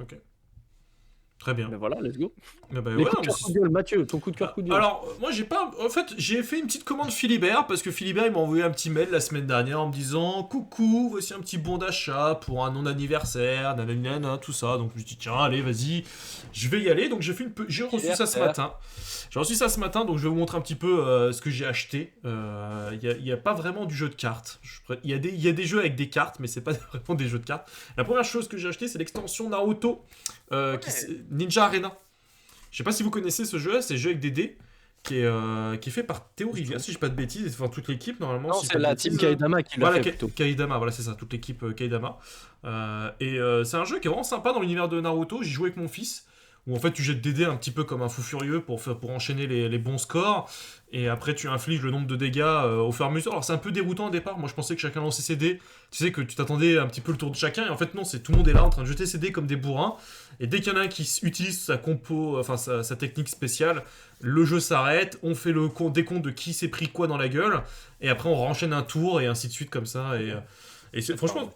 ok. Très bien. Mais voilà, let's go. Mais bah, Les ouais, coups non, de mais cœur, coup de gueule, Mathieu, ton coup de cœur, coup de gueule. Alors, moi j'ai pas. En fait, j'ai fait une petite commande Philibert parce que Philibert il m'a envoyé un petit mail la semaine dernière en me disant coucou, voici un petit bon d'achat pour un non-anniversaire, nanana, tout ça. Donc je me dis tiens, allez, vas-y, je vais y aller. Donc j'ai reçu ça ce matin. J'ai reçu ça ce matin, donc je vais vous montrer un petit peu ce que j'ai acheté. Il y a pas vraiment du jeu de cartes. Il y a des jeux avec des cartes, mais c'est pas vraiment des jeux de cartes. La première chose que j'ai acheté, c'est l'extension Naruto Ninja Arena. Je sais pas si vous connaissez ce jeu, c'est un jeu avec des dés. qui est fait par Théo Rivière, si je dis pas de bêtises, enfin toute l'équipe normalement. Non, si je c'est dis pas la de team bêtises. Kaidama qui l'a Voilà, fait plutôt. Kaidama, voilà, c'est ça, toute l'équipe Kaidama. C'est un jeu qui est vraiment sympa dans l'univers de Naruto. J'y jouais avec mon fils, où en fait tu jettes des dés un petit peu comme un fou furieux pour enchaîner les bons scores, et après tu infliges le nombre de dégâts au fur et à mesure. Alors c'est un peu déroutant au départ, moi je pensais que chacun lançait ses dés, tu sais que tu t'attendais un petit peu le tour de chacun, et en fait non, c'est tout le monde est là en train de jeter ses dés comme des bourrins, et dès qu'il y en a un qui utilise sa compo, enfin sa technique spéciale, le jeu s'arrête, on fait le décompte de qui s'est pris quoi dans la gueule, et après on renchaîne un tour, et ainsi de suite comme ça, franchement,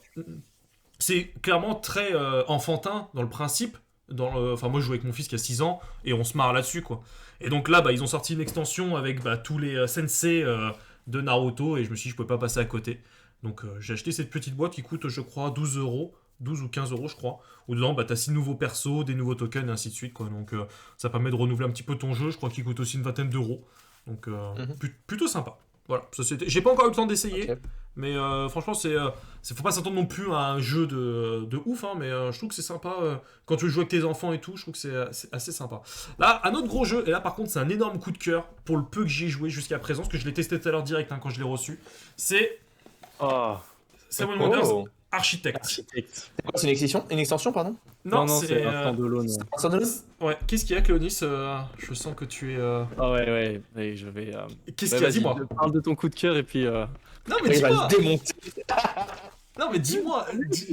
c'est clairement très enfantin dans le principe. Enfin, moi je joue avec mon fils qui a 6 ans et on se marre là-dessus quoi. Et donc là, ils ont sorti une extension avec tous les sensei de Naruto et je me suis dit je pouvais pas passer à côté. Donc j'ai acheté cette petite boîte qui coûte, je crois, 12 euros. 12 ou 15 euros, je crois. Où dedans, t'as 6 nouveaux persos, des nouveaux tokens et ainsi de suite quoi. Donc ça permet de renouveler un petit peu ton jeu. Je crois qu'il coûte aussi une vingtaine d'euros. Donc plutôt sympa. Voilà, j'ai pas encore eu le temps d'essayer, mais franchement, faut pas s'attendre non plus à un jeu de ouf, hein, mais je trouve que c'est sympa quand tu joues avec tes enfants et tout. Je trouve que c'est assez sympa. Là, un autre gros jeu, et là par contre, c'est un énorme coup de cœur pour le peu que j'y ai joué jusqu'à présent, parce que je l'ai testé tout à l'heure direct quand je l'ai reçu. C'est Seven Wonders Architect. C'est quoi, c'est une extension, pardon? Non, c'est un standalone. Ouais, qu'est-ce qu'il y a, Cléonis? Je sens que tu es. Ah ouais, je vais. Qu'est-ce qu'il y a? Dis-moi. Parle de ton coup de cœur et puis. Non, mais dis-moi. Non, mais dis-moi.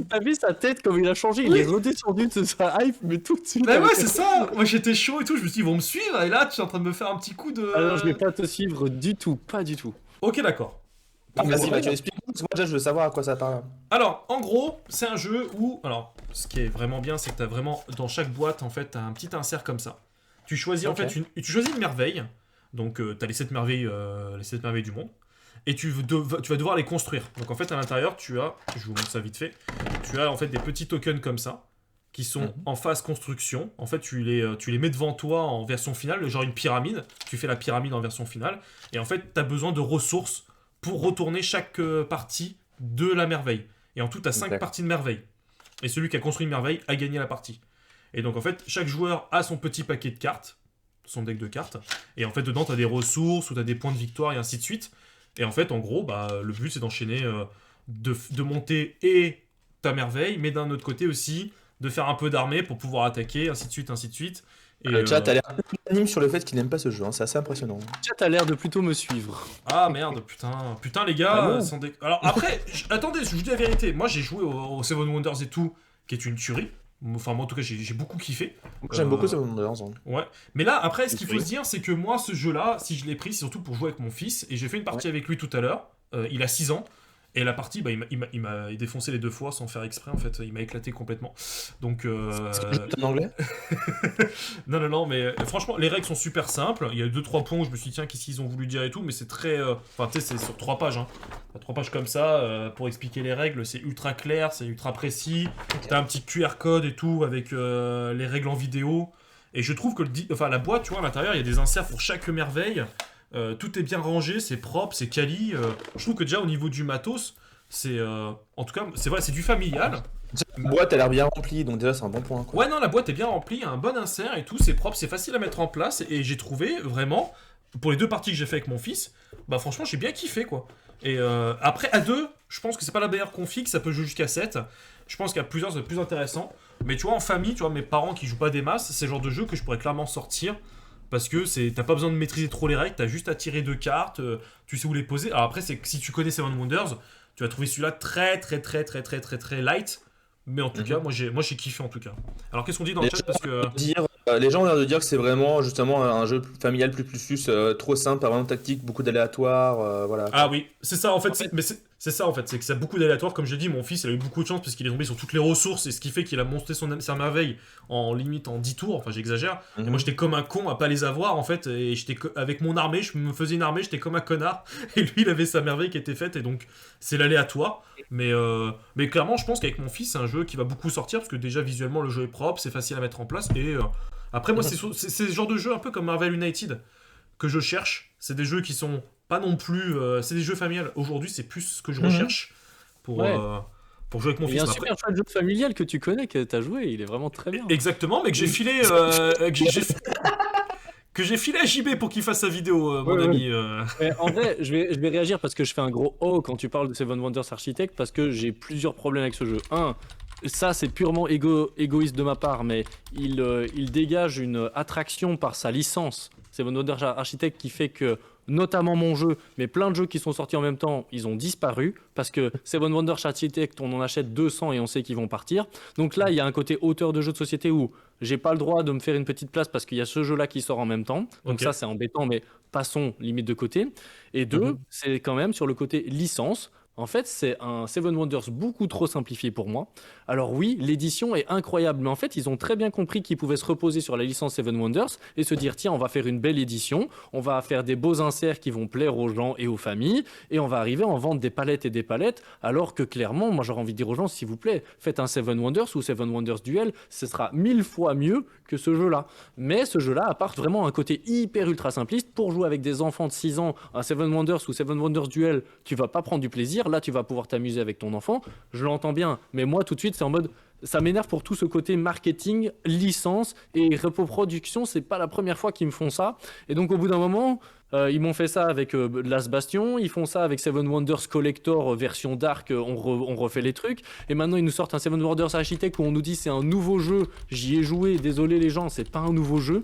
T'as vu sa tête comme il a changé? Il est redescendu de sa hype, mais tout de suite. Bah ouais, c'est ça. Moi j'étais chaud et tout. Je me suis dit, ils vont me suivre. Et là, tu es en train de me faire un petit coup de. Alors, je vais pas te suivre du tout, pas du tout. Ok, d'accord. Vas-y, tu expliques. Parce que moi, déjà, je veux savoir à quoi ça parle. Alors, en gros, c'est un jeu où. Alors, ce qui est vraiment bien, c'est que t'as vraiment. Dans chaque boîte, en fait, t'as un petit insert comme ça. Tu choisis en fait tu choisis une merveille. Donc, t'as les 7 merveilles du monde. Et tu vas devoir les construire. Donc, en fait, à l'intérieur, je vous montre ça vite fait. Tu as en fait des petits tokens comme ça, qui sont en phase construction. En fait, tu les mets devant toi en version finale, genre une pyramide. Tu fais la pyramide en version finale. Et en fait, t'as besoin de ressources pour retourner chaque partie de la merveille. Et en tout, tu as 5 parties de merveille. Et celui qui a construit une merveille a gagné la partie. Et donc, en fait, chaque joueur a son petit paquet de cartes, son deck de cartes. Et en fait, dedans, tu as des ressources, ou tu as des points de victoire, et ainsi de suite. Et en fait, en gros, le but, c'est d'enchaîner, de monter et ta merveille, mais d'un autre côté aussi, de faire un peu d'armée pour pouvoir attaquer, ainsi de suite, ainsi de suite. Et le chat a l'air unanime sur le fait qu'il n'aime pas ce jeu, hein. C'est assez impressionnant. Le chat a l'air de plutôt me suivre. Ah merde, putain les gars, Alors après, attendez, je vous dis la vérité, moi j'ai joué au Seven Wonders et tout, qui est une tuerie. Enfin moi en tout cas j'ai beaucoup kiffé. J'aime beaucoup Seven Wonders. Ouais, mais là après ce qu'il faut se dire c'est que moi ce jeu là, si je l'ai pris c'est surtout pour jouer avec mon fils, et j'ai fait une partie avec lui tout à l'heure, il a 6 ans. Et la partie, il m'a défoncé les 2 fois sans faire exprès, en fait. Il m'a éclaté complètement. Donc. C'est en anglais? Non, mais franchement, les règles sont super simples. Il y a 2-3 points où je me suis dit, tiens, qu'est-ce qu'ils ont voulu dire et tout, mais c'est très. Enfin, tu sais, c'est sur 3 pages. Hein. 3 pages comme ça pour expliquer les règles. C'est ultra clair, c'est ultra précis. T'as un petit QR code et tout avec les règles en vidéo. Et je trouve que la boîte, tu vois, à l'intérieur, il y a des inserts pour chaque merveille. Tout est bien rangé, c'est propre, c'est quali. Je trouve que déjà au niveau du matos, c'est en tout cas, c'est vrai, c'est du familial. La boîte a l'air bien remplie, donc déjà c'est un bon point, quoi. Ouais, non, la boîte est bien remplie, il y a un bon insert et tout, c'est propre, c'est facile à mettre en place. Et j'ai trouvé vraiment, pour les 2 parties que j'ai fait avec mon fils, franchement j'ai bien kiffé quoi. Et après à 2, je pense que c'est pas la meilleure config, ça peut jouer jusqu'à 7. Je pense qu'il y a plusieurs, c'est plus intéressant. Mais tu vois, en famille, tu vois, mes parents qui jouent pas des masses, c'est le genre de jeu que je pourrais clairement sortir. Parce que t'as pas besoin de maîtriser trop les règles, t'as juste à tirer 2 cartes, tu sais où les poser. Alors après, c'est que si tu connais Seven Wonders, tu vas trouver celui-là très light. Mais en tout cas, moi j'ai kiffé en tout cas. Alors qu'est-ce qu'on dit dans le chat parce que... Les gens ont l'air de dire que c'est vraiment justement un jeu familial plus trop simple, pas vraiment tactique, beaucoup d'aléatoires, voilà. Ah oui, c'est ça en fait, c'est ça en fait, c'est que ça a beaucoup d'aléatoires. Comme j'ai dit, mon fils il a eu beaucoup de chance parce qu'il est tombé sur toutes les ressources, et ce qui fait qu'il a monté sa merveille en limite en 10 tours, enfin j'exagère. Et moi j'étais comme un con à pas les avoir en fait, et j'étais avec mon armée, je me faisais une armée, j'étais comme un connard, et lui il avait sa merveille qui était faite, et donc c'est l'aléatoire. Mais clairement je pense qu'avec mon fils c'est un jeu qui va beaucoup sortir, parce que déjà visuellement le jeu est propre, c'est facile à mettre en place, et après moi c'est ce genre de jeu un peu comme Marvel United que je cherche. C'est des jeux qui sont pas non plus... c'est des jeux familiales. Aujourd'hui, c'est plus ce que je recherche pour jouer avec mon fils. Il y a un super jeu familial que tu connais, que tu as joué, il est vraiment très bien. Exactement, mais que j'ai filé... que j'ai filé à JB pour qu'il fasse sa vidéo, mon Ouais, ouais. ami. Mais en vrai, je vais réagir parce que je fais un gros oh quand tu parles de Seven Wonders Architect parce que j'ai plusieurs problèmes avec ce jeu. Un, ça c'est purement égoïste de ma part, mais il dégage une attraction par sa licence Seven Wonders Architect qui fait que notamment mon jeu, mais plein de jeux qui sont sortis en même temps, ils ont disparu parce que Seven Wonders Architect, on en achète 200 et on sait qu'ils vont partir. Donc là, il y a un côté auteur de jeu de société où j'ai pas le droit de me faire une petite place parce qu'il y a ce jeu-là qui sort en même temps. Donc Ok. ça, c'est embêtant, mais passons limite de côté. Et deux, c'est quand même sur le côté licence. En fait, c'est un Seven Wonders beaucoup trop simplifié pour moi. Alors oui, l'édition est incroyable, mais en fait, ils ont très bien compris qu'ils pouvaient se reposer sur la licence Seven Wonders et se dire, tiens, on va faire une belle édition, on va faire des beaux inserts qui vont plaire aux gens et aux familles, et on va arriver à en vendre des palettes et des palettes, alors que clairement, moi j'aurais envie de dire aux gens, s'il vous plaît, faites un Seven Wonders ou Seven Wonders Duel, ce sera 1000 fois mieux que ce jeu-là. Mais ce jeu-là apporte vraiment un côté hyper ultra simpliste pour jouer avec des enfants de 6 ans, un Seven Wonders ou Seven Wonders Duel, tu vas pas prendre du plaisir, là tu vas pouvoir t'amuser avec ton enfant, je l'entends bien, mais moi tout de suite c'est en mode, ça m'énerve pour tout ce côté marketing, licence et reproduction, c'est pas la première fois qu'ils me font ça, et donc au bout d'un moment, ils m'ont fait ça avec Last Bastion, ils font ça avec Seven Wonders Collector version Dark, on refait les trucs, et maintenant ils nous sortent un Seven Wonders Architect où on nous dit c'est un nouveau jeu, j'y ai joué, désolé les gens, c'est pas un nouveau jeu,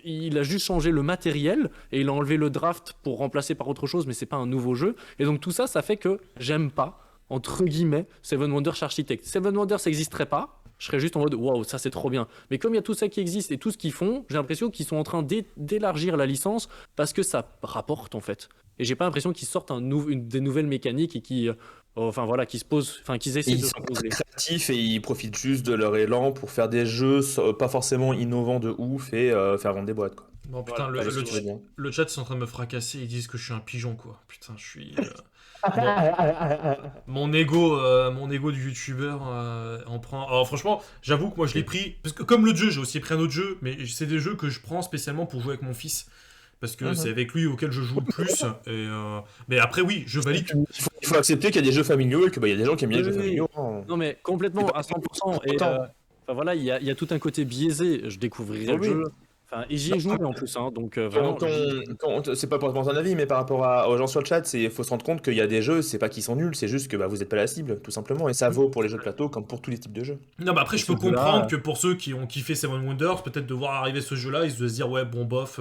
il a juste changé le matériel, et il a enlevé le draft pour remplacer par autre chose, mais c'est pas un nouveau jeu, et donc tout ça, ça fait que j'aime pas, entre guillemets, Seven Wonders Architect. Seven Wonders n'existerait pas, je serais juste en mode waouh, ça c'est trop bien. Mais comme il y a tout ça qui existe et tout ce qu'ils font, j'ai l'impression qu'ils sont en train d'élargir la licence parce que ça rapporte en fait. Et j'ai pas l'impression qu'ils sortent des nouvelles mécaniques et qui, enfin voilà, qui se posent, enfin qu'ils essaient Ils de se sont très poser. créatifs et ils profitent juste de leur élan pour faire des jeux pas forcément innovants de ouf et faire vendre des boîtes, quoi. Bon, putain, Voilà, C'est ce que je veux dire. le chat sont en train de me fracasser, ils disent que je suis un pigeon, quoi. Putain, je suis... Bon, mon ego du youtubeur en prend. Alors franchement, j'avoue que moi je l'ai pris parce que comme l'autre jeu, j'ai aussi pris un autre jeu, mais c'est des jeux que je prends spécialement pour jouer avec mon fils parce que c'est avec lui auquel je joue le plus. Mais après oui, je valide. Il faut accepter qu'il y a des jeux familiaux et qu'il y a des gens qui aiment bien les jeux Oui, oui. familiaux, hein. Non mais complètement à 100%. Et Autant. enfin voilà, il y a tout un côté biaisé. Je découvrirai le Oui. jeu. Enfin, et j'y ai joué en plus, hein, donc vraiment. C'est pas pour ton avis, mais par rapport aux gens sur le chat, il faut se rendre compte qu'il y a des jeux, c'est pas qu'ils sont nuls, c'est juste que vous n'êtes pas la cible, tout simplement. Et ça vaut pour les jeux de plateau comme pour tous les types de jeux. Non, mais après je Ce peux jeu-là, comprendre que pour ceux qui ont kiffé Seven Wonders, peut-être de voir arriver ce jeu-là, ils se dire ouais bon bof.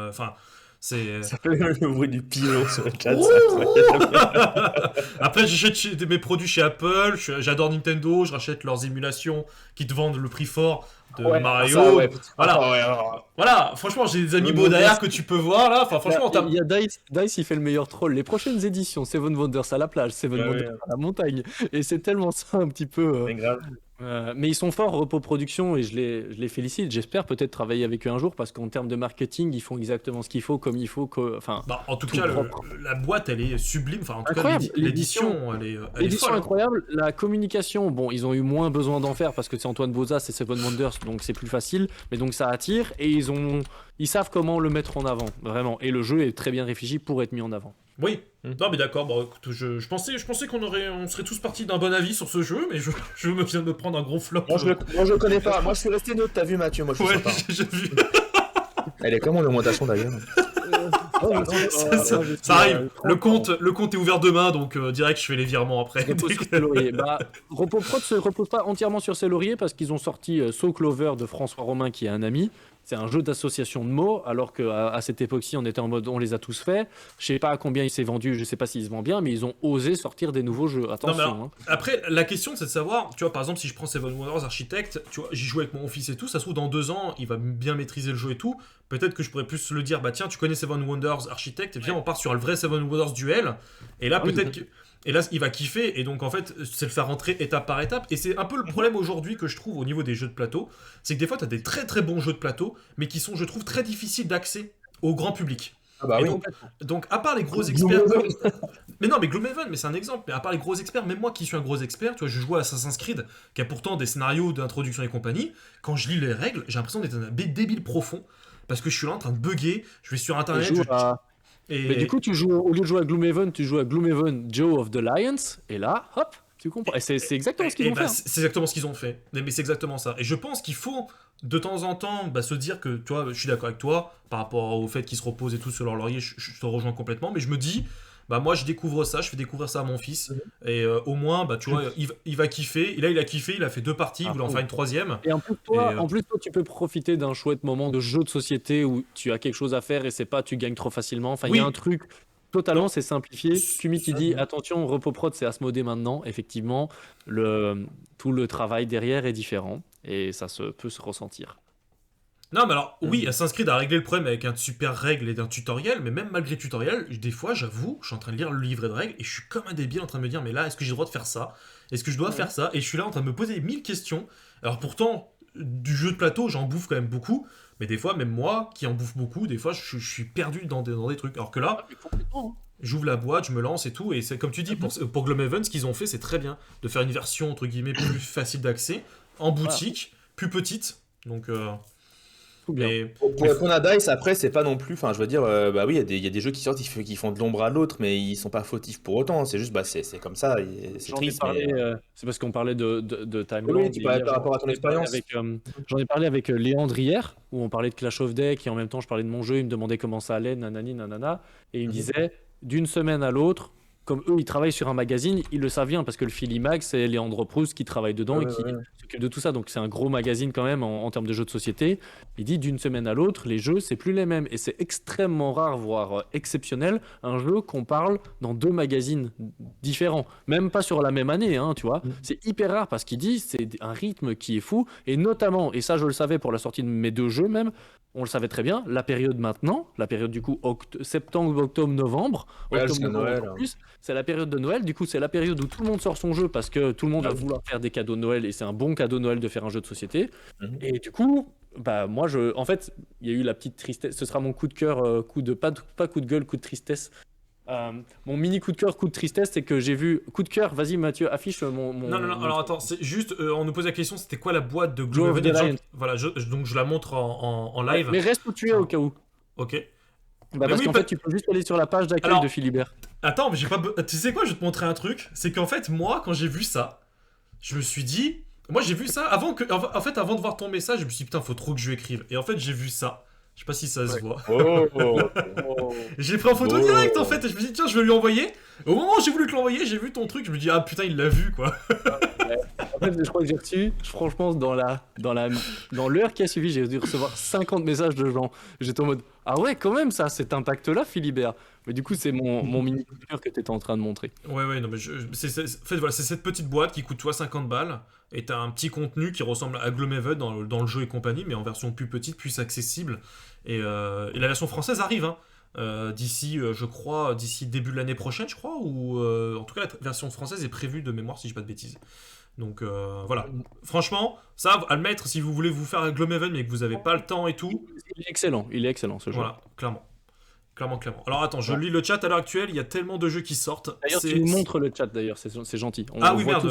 Enfin, c'est. Ça fait le bruit du pigeon sur le chat, c'est incroyable. Après, mes produits chez Apple, j'adore Nintendo, je rachète leurs émulations qui te vendent le prix fort de Mario. Ça, ouais. Voilà. Ah, ouais, alors. Voilà, franchement, j'ai des amiibo derrière que tu peux voir là. Enfin, franchement, il y a Dice, il fait le meilleur troll. Les prochaines éditions, Seven Wonders à la plage, Seven Ouais, Wonders ouais. à la montagne. Et c'est tellement ça un petit peu. C'est grave. Mais ils sont forts, Repos Production, et je les félicite. J'espère peut-être travailler avec eux un jour parce qu'en termes de marketing, ils font exactement ce qu'il faut, comme il faut. Enfin, bah, en tout tout cas, propre. la boîte, elle est sublime. Enfin, en tout Incroyable. cas, l'édition, elle est L'édition folle. incroyable, la communication, bon, ils ont eu moins besoin d'en faire parce que c'est Antoine Bozat, c'est Seven Wonders, donc c'est plus facile, mais donc ça attire et ils savent comment le mettre en avant, vraiment. Et le jeu est très bien réfléchi pour être mis en avant. Oui. Non, mais d'accord. Bon, écoute, je pensais on serait tous partis d'un bon avis sur ce jeu, mais je me viens de prendre un gros flop. Moi, je le connais pas. Moi, je suis resté neutre. T'as vu, Mathieu? Moi, je suis Ouais, sympa. j'ai vu. Elle est comment l'augmentation d'ailleurs? Ça arrive. Le compte est ouvert demain, donc direct, je fais les virements après. Repose sur ses lauriers. Bah, Repos Prod se repose pas entièrement sur ses lauriers parce qu'ils ont sorti So Clover de François Romain qui est un ami. C'est un jeu d'association de mots, alors qu'à cette époque-ci, on était en mode on les a tous faits. Je sais pas à combien il s'est vendu, je sais pas s'il se vend bien, mais ils ont osé sortir des nouveaux jeux. Attention. Non, mais alors, hein. après, la question, c'est de savoir, tu vois, par exemple, si je prends Seven Wonders Architect, tu vois, j'y joue avec mon fils et tout, ça se trouve, dans 2 ans, il va bien maîtriser le jeu et tout. Peut-être que je pourrais plus le dire, bah tiens, tu connais Seven Wonders Architect, viens, on part sur le vrai Seven Wonders Duel. Et là, Oui, peut-être que. Et là, il va kiffer, et donc en fait, c'est le faire rentrer étape par étape. Et c'est un peu le problème aujourd'hui que je trouve au niveau des jeux de plateau, c'est que des fois, tu as des très très bons jeux de plateau, mais qui sont, je trouve, très difficiles d'accès au grand public. Ah bah Et oui. donc, à part les gros experts. Mais non, mais Gloomhaven, mais c'est un exemple. Mais à part les gros experts, même moi qui suis un gros expert, tu vois, je joue à Assassin's Creed, qui a pourtant des scénarios d'introduction et compagnie. Quand je lis les règles, j'ai l'impression d'être un débile profond, parce que je suis là en train de bugger, je vais sur internet. Tu joues Mais du coup, au lieu de jouer à Gloomhaven, tu joues à Gloomhaven Joe of the Lions, et là, hop, Tu comprends? Et c'est exactement ce qu'ils vont faire. C'est exactement ce qu'ils ont fait. Mais c'est exactement ça. Et je pense qu'il faut de temps en temps se dire que, tu vois, je suis d'accord avec toi par rapport au fait qu'ils se reposent et tout sur leur laurier, je te rejoins complètement, mais je me dis, moi je découvre ça, je fais découvrir ça à mon fils, et au moins, tu vois, il va kiffer. Et là, il a kiffé, il a fait 2 parties, il voulait en faire une 3e. Et en plus, toi, tu peux profiter d'un chouette moment de jeu de société où tu as quelque chose à faire et c'est pas tu gagnes trop facilement. Enfin, il y a un truc. Totalement, c'est simplifié. Kumi qui dit attention, RepoProd, c'est Asmodée maintenant. Effectivement, tout le travail derrière est différent et ça peut se ressentir. Non, mais alors, oui, Assassin's Creed a réglé le problème avec un super règle et d'un tutoriel, mais même malgré le tutoriel, des fois, j'avoue, je suis en train de lire le livret de règles et je suis comme un débile en train de me dire, mais là, est-ce que j'ai le droit de faire ça? Est-ce que je dois faire ça? Et je suis là en train de me poser 1000 questions. Alors pourtant, du jeu de plateau, j'en bouffe quand même beaucoup, mais des fois, même moi, qui en bouffe beaucoup, des fois, je suis perdu dans des trucs. Alors que là, j'ouvre la boîte, je me lance et tout, et c'est comme tu dis, pour Gloomhaven, ce qu'ils ont fait, c'est très bien, de faire une version, entre guillemets, plus facile d'accès, en boutique, plus petite, donc... Pour répondre à Dice, après, c'est pas non plus. Enfin, je veux dire, oui, il y a des jeux qui sortent qui font de l'ombre à l'autre, mais ils sont pas fautifs pour autant. C'est juste, c'est comme ça. C'est triste. C'est parce qu'on parlait de Timeland. Oui, tu parlais par rapport à ton expérience. J'en ai parlé avec Léandre hier, où on parlait de Clash of Deck, et en même temps, je parlais de mon jeu. Il me demandait comment ça allait, nanani, nanana. Et il me disait, d'une semaine à l'autre, comme eux, ils travaillent sur un magazine, ils le savent bien, parce que le Filimag, c'est Léandre Proust qui travaille dedans et qui s'occupe de tout ça. Donc c'est un gros magazine quand même en termes de jeux de société. Il dit d'une semaine à l'autre, les jeux, c'est plus les mêmes. Et c'est extrêmement rare, voire exceptionnel, un jeu qu'on parle dans 2 magazines différents. Même pas sur la même année, hein, tu vois. C'est hyper rare parce qu'il dit, c'est un rythme qui est fou. Et notamment, et ça je le savais pour la sortie de mes 2 jeux même, on le savait très bien, la période maintenant, la période du coup septembre, octobre, novembre, c'est la période de Noël, du coup c'est la période où tout le monde sort son jeu parce que tout le monde va vouloir faire des cadeaux de Noël et c'est un bon cadeau de Noël de faire un jeu de société. Et du coup, moi en fait, il y a eu la petite tristesse, ce sera mon coup de cœur, pas coup de gueule, coup de tristesse. Mon mini coup de cœur, coup de tristesse, c'est que j'ai vu coup de cœur. Vas-y Mathieu, affiche mon. Non, alors attends, c'est juste, on nous pose la question, c'était quoi la boîte de Gloomhaven? Voilà, donc je la montre en live. Mais reste où tu es au cas où. Ok. Parce qu'en fait, tu peux juste aller sur la page d'accueil de Philibert. Attends, mais j'ai pas. Tu sais quoi, je vais te montrer un truc. C'est qu'en fait, moi, quand j'ai vu ça, je me suis dit. Moi, j'ai vu ça avant de voir ton message, je me suis dit, putain, faut trop que je lui écrive. Et en fait, j'ai vu ça. Je sais pas si ça se voit. J'ai pris en photo direct en fait, et je me suis dit tiens je vais lui envoyer. Au moment où j'ai voulu te l'envoyer, j'ai vu ton truc, je me dis ah putain il l'a vu quoi. En fait je crois que j'ai reçu, franchement dans l'heure qui a suivi, j'ai dû recevoir 50 messages de gens. J'étais en mode ah ouais quand même ça, cet impact là Philibert. Mais du coup c'est mon mini coup de cœur que t'étais en train de montrer. Ouais non mais c'est cette petite boîte qui coûte toi 50 balles. Et t'as un petit contenu qui ressemble à Gloomhaven dans le jeu et compagnie, mais en version plus petite, plus accessible. Et la version française arrive, d'ici, je crois, d'ici début de l'année prochaine, je crois, ou en tout cas la version française est prévue de mémoire, si je dis pas de bêtises. Donc voilà. Franchement, ça, à le mettre si vous voulez vous faire un Gloomhaven, mais que vous avez pas le temps et tout. Il est excellent ce jeu. Voilà, clairement. Alors attends, je lis le chat à l'heure actuelle, il y a tellement de jeux qui sortent. D'ailleurs, tu nous montres le chat d'ailleurs, c'est gentil. Oui, merde.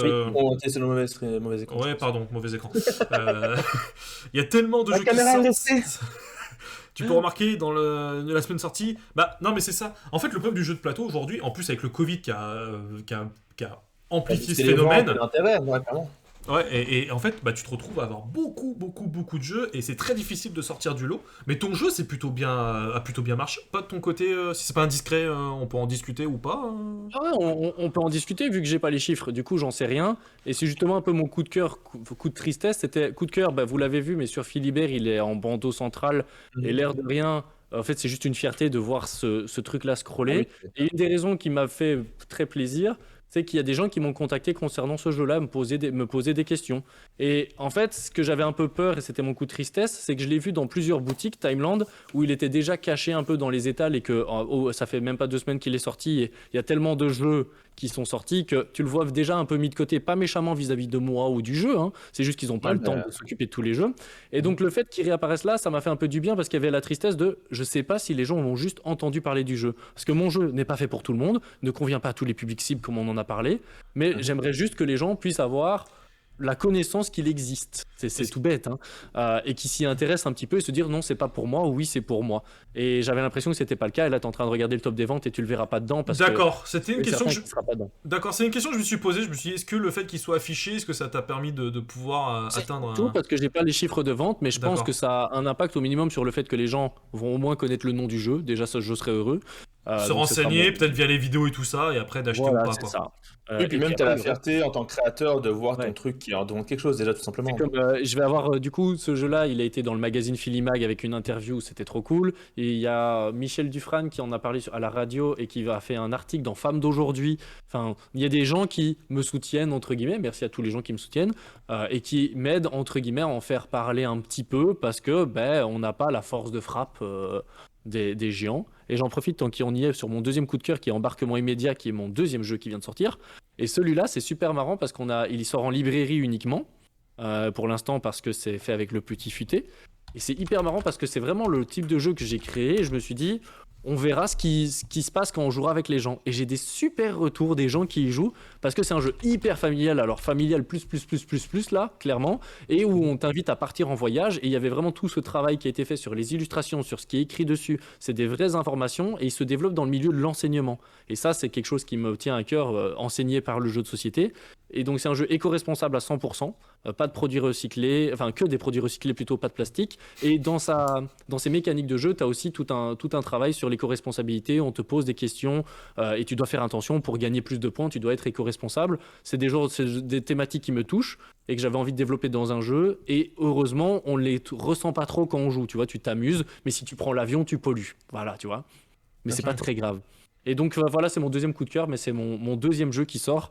C'est le mauvais écran. Ouais, pardon, mauvais écran. Il y a tellement de jeux qui sortent. Tu peux remarquer dans la semaine sortie. Non, mais c'est ça. En fait, le problème du jeu de plateau aujourd'hui, en plus avec le Covid qui a amplifié ce phénomène. Ouais, et en fait, tu te retrouves à avoir beaucoup de jeux et c'est très difficile de sortir du lot. Mais ton jeu a plutôt bien marché. Pas de ton côté, si c'est pas indiscret, on peut en discuter ou pas. On peut en discuter vu que j'ai pas les chiffres. Du coup, j'en sais rien. Et c'est justement un peu mon coup de cœur, coup de tristesse. C'était coup de cœur. Vous l'avez vu, mais sur Philibert, il est en bandeau central et l'air de rien. En fait, c'est juste une fierté de voir ce truc-là scroller. Et une des raisons qui m'a fait très plaisir, c'est qu'il y a des gens qui m'ont contacté concernant ce jeu-là, me poser des questions. Et en fait, ce que j'avais un peu peur, et c'était mon coup de tristesse, c'est que je l'ai vu dans plusieurs boutiques Timeland, où il était déjà caché un peu dans les étals et que ça fait même pas 2 semaines qu'il est sorti. Et il y a tellement de jeux qui sont sortis que tu le vois déjà un peu mis de côté, pas méchamment vis-à-vis de moi ou du jeu, c'est juste qu'ils n'ont pas le temps de s'occuper de tous les jeux. Et donc le fait qu'ils réapparaissent là, ça m'a fait un peu du bien parce qu'il y avait la tristesse de je sais pas si les gens ont juste entendu parler du jeu. Parce que mon jeu n'est pas fait pour tout le monde, ne convient pas à tous les publics cibles comme on en a parlé, mais j'aimerais juste que les gens puissent avoir la connaissance qu'il existe. C'est tout bête, hein. Et qui s'y intéresse un petit peu et se dire non, c'est pas pour moi, ou oui, c'est pour moi. Et j'avais l'impression que c'était pas le cas. Et là, t'es en train de regarder le top des ventes et tu le verras pas dedans parce que D'accord, c'était une c'est question certain que je... qu'il sera pas dedans. D'accord, c'est une question que je me suis posée. Je me suis dit, est-ce que le fait qu'il soit affiché, est-ce que ça t'a permis de pouvoir C'est atteindre tout un... parce que j'ai pas les chiffres de vente, mais je pense que D'accord. ça a un impact au minimum sur le fait que les gens vont au moins connaître le nom du jeu. Déjà, ça, je serais heureux. Se Donc ce sera renseigner, bon. peut-être via les vidéos et tout ça, et après d'acheter ou Voilà, pas, c'est quoi. ça. Oui, puis Et puis même, tu as après, la le reste. fierté en tant que créateur de voir ton Ouais. truc qui représente quelque chose, déjà, tout C'est simplement. comme je vais avoir du coup ce jeu-là, il a été dans le magazine Filimag avec une interview, c'était trop cool. Et il y a Michel Dufresne qui en a parlé à la radio et qui a fait un article dans Femmes d'aujourd'hui. Enfin, il y a des gens qui me soutiennent entre guillemets, merci à tous les gens qui me soutiennent et qui m'aident entre guillemets à en faire parler un petit peu parce que ben on n'a pas la force de frappe des géants. Et j'en profite tant qu'on y est sur mon deuxième coup de cœur qui est Embarquement immédiat, qui est mon deuxième jeu qui vient de sortir. Et celui-là, c'est super marrant parce il sort en librairie uniquement pour l'instant parce que c'est fait avec le petit futé. Et c'est hyper marrant parce que c'est vraiment le type de jeu que j'ai créé. Et je me suis dit, on verra ce qui se passe quand on jouera avec les gens. Et j'ai des super retours des gens qui y jouent parce que c'est un jeu hyper familial. Alors familial plus là, clairement. Et où on t'invite à partir en voyage. Et il y avait vraiment tout ce travail qui a été fait sur les illustrations, sur ce qui est écrit dessus. C'est des vraies informations et il se développe dans le milieu de l'enseignement. Et ça, c'est quelque chose qui me tient à cœur, enseigné par le jeu de société. Et donc c'est un jeu éco-responsable à 100%, pas de produits recyclés, enfin que des produits recyclés plutôt, pas de plastique. Et dans ses mécaniques de jeu, tu as aussi tout un travail sur l'éco-responsabilité, on te pose des questions et tu dois faire attention pour gagner plus de points, tu dois être éco-responsable. C'est des thématiques qui me touchent et que j'avais envie de développer dans un jeu. Et heureusement, on les ressent pas trop quand on joue, tu vois, tu t'amuses, mais si tu prends l'avion, tu pollues. Voilà, tu vois. Mais c'est pas très grave. Et donc voilà, c'est mon deuxième coup de cœur, mais c'est mon deuxième jeu qui sort.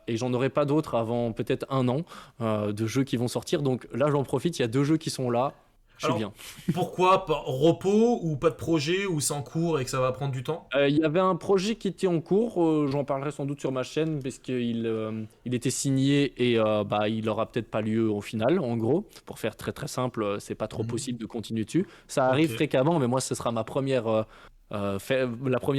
Et j'en aurai pas d'autres avant peut-être un an de jeux qui vont sortir. Donc là, j'en profite, il y a 2 jeux qui sont là. Je suis Alors, bien. pourquoi pas repos ou pas de projet ou c'est en cours et que ça va prendre du temps? Il y avait un projet qui était en cours, j'en parlerai sans doute sur ma chaîne parce qu'il était signé et bah, il aura peut-être pas lieu au final, en gros. Pour faire très très simple, c'est pas trop possible de continuer dessus. Ça arrive Ok. fréquemment, mais moi, ce sera la première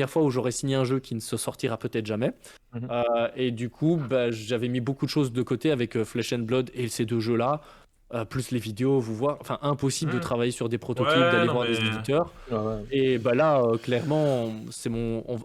fois où j'aurai signé un jeu qui ne se sortira peut-être jamais. Mhm. Et du coup, bah, j'avais mis beaucoup de choses de côté avec Flesh and Blood et ces 2 jeux-là. Plus les vidéos, vous voir, enfin impossible de Hmm. travailler sur des prototypes, Ouais, d'aller non voir mais... des éditeurs. Ouais, ouais. Et bah là, clairement,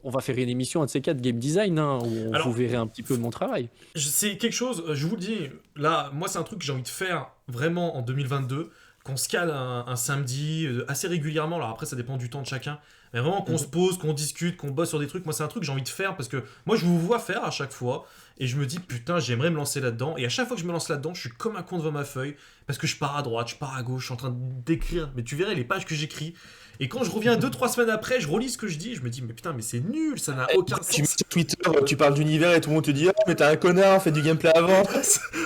on va faire une émission, un de ces 4 game design, hein, où Alors, vous verrez un petit peu de mon travail. c'est quelque chose, je vous le dis, là, moi c'est un truc que j'ai envie de faire vraiment en 2022, qu'on se cale un samedi assez régulièrement, alors après ça dépend du temps de chacun, mais vraiment qu'on se pose, qu'on discute, qu'on bosse sur des trucs, moi c'est un truc que j'ai envie de faire parce que moi je vous vois faire à chaque fois, et je me dis putain j'aimerais me lancer là-dedans, et à chaque fois que je me lance là-dedans, je suis comme un con devant ma feuille, parce que je pars à droite, je pars à gauche, je suis en train d'écrire, mais tu verrais les pages que j'écris, et quand je reviens 2-3 semaines après, je relis ce que je dis, je me dis mais putain mais c'est nul, ça n'a aucun Tu mets sens. sur Twitter, tu parles d'univers et tout le monde te dit: Ah, mais t'es un connard, fais du gameplay avant.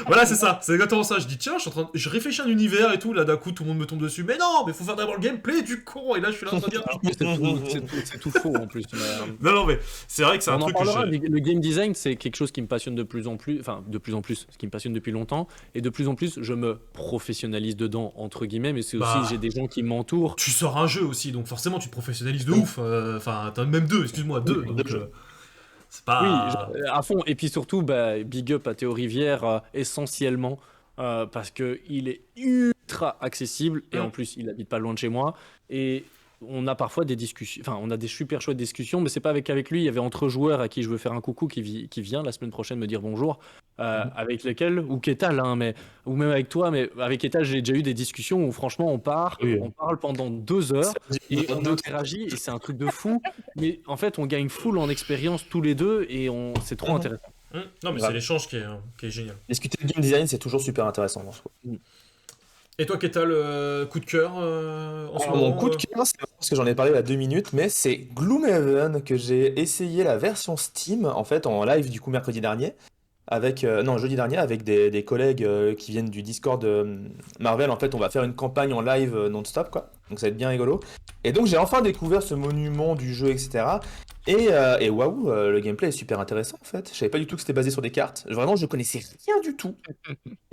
Voilà, c'est ça, c'est exactement ça. Je dis, tiens, je réfléchis à un univers et tout, là d'un coup tout le monde me tombe dessus. Mais non, mais faut faire d'abord le gameplay du con. Et là je suis là en train de dire, ah. C'est tout faux en plus. Non, non, mais c'est vrai que c'est un On en truc que parlera. je. Le game design, c'est quelque chose qui me passionne de plus en plus, enfin de plus en plus, ce qui me passionne depuis longtemps, et de plus en plus, je me professionnalise dedans entre guillemets, mais c'est aussi Bah. j'ai des gens qui m'entourent. Tu sors un jeu aussi, donc forcément tu te professionnalises de ouf. Enfin, t'as même 2, excuse-moi, 2. Oui, Donc, deux jeux. c'est Oui, pas. à fond. Et puis surtout, bah, big up à Théo Rivière, essentiellement, parce que il est ultra accessible, et en plus, il habite pas loin de chez moi. Et on a parfois des discussions, enfin, on a des super chouettes discussions, mais c'est pas avec lui, il y avait entre joueurs à qui je veux faire un coucou qui vient la semaine prochaine me dire bonjour, avec lesquels, ou Ketal, hein, ou même avec toi, mais avec Ketal, j'ai déjà eu des discussions où franchement, Oui. on parle pendant 2 heures. Et on interagit et c'est un truc de fou. Mais en fait, on gagne full en expérience tous les deux et c'est trop intéressant. Non, mais c'est l'échange qui est génial. Discuter de game design, c'est toujours super intéressant, moi, je trouve. Et toi, quel le coup de cœur en ce Alors, moment mon coup de cœur, c'est parce que j'en ai parlé il y a 2 minutes, mais c'est Gloomhaven, que j'ai essayé la version Steam, en fait, en live du coup mercredi dernier, non, jeudi dernier, avec des collègues qui viennent du Discord Marvel. En fait, on va faire une campagne en live non-stop, quoi. Donc ça va être bien rigolo. Et donc j'ai enfin découvert ce monument du jeu, etc. Et waouh, le gameplay est super intéressant, en fait. Je savais pas du tout que c'était basé sur des cartes. Vraiment, je connaissais rien du tout.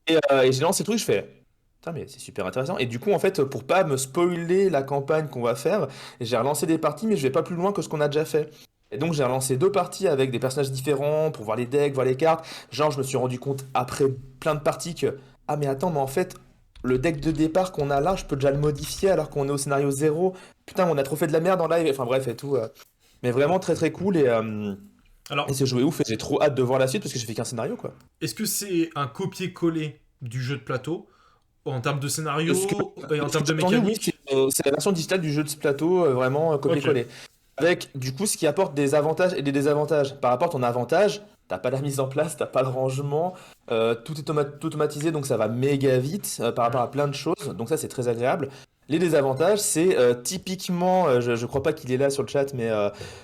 Et j'ai lancé le truc, je fais... Putain, mais c'est super intéressant. Et du coup, en fait, pour pas me spoiler la campagne qu'on va faire, j'ai relancé des parties, mais je vais pas plus loin que ce qu'on a déjà fait. Et donc j'ai relancé 2 parties avec des personnages différents pour voir les decks, voir les cartes. Genre je me suis rendu compte après plein de parties que ah mais attends mais en fait le deck de départ qu'on a là je peux déjà le modifier alors qu'on est au scénario 0. Putain on a trop fait de la merde en live. Enfin bref et tout. Mais vraiment très très cool Alors, et c'est joué ouf et j'ai trop hâte de voir la suite parce que j'ai fait qu'un scénario quoi. est-ce que c'est un copier-coller du jeu de plateau en termes de scénario Ce que, et en ce termes que de j'ai entendu, oui, mécanique? c'est la version digitale du jeu de plateau, vraiment Ok. copier-coller. Avec du coup ce qui apporte des avantages et des désavantages. Par rapport à ton avantage, t'as pas la mise en place, t'as pas le rangement, tout est tout automatisé donc ça va méga vite par rapport Mhm. à plein de choses, donc ça c'est très agréable. Les désavantages, c'est typiquement, je crois pas qu'il est là sur le chat, mais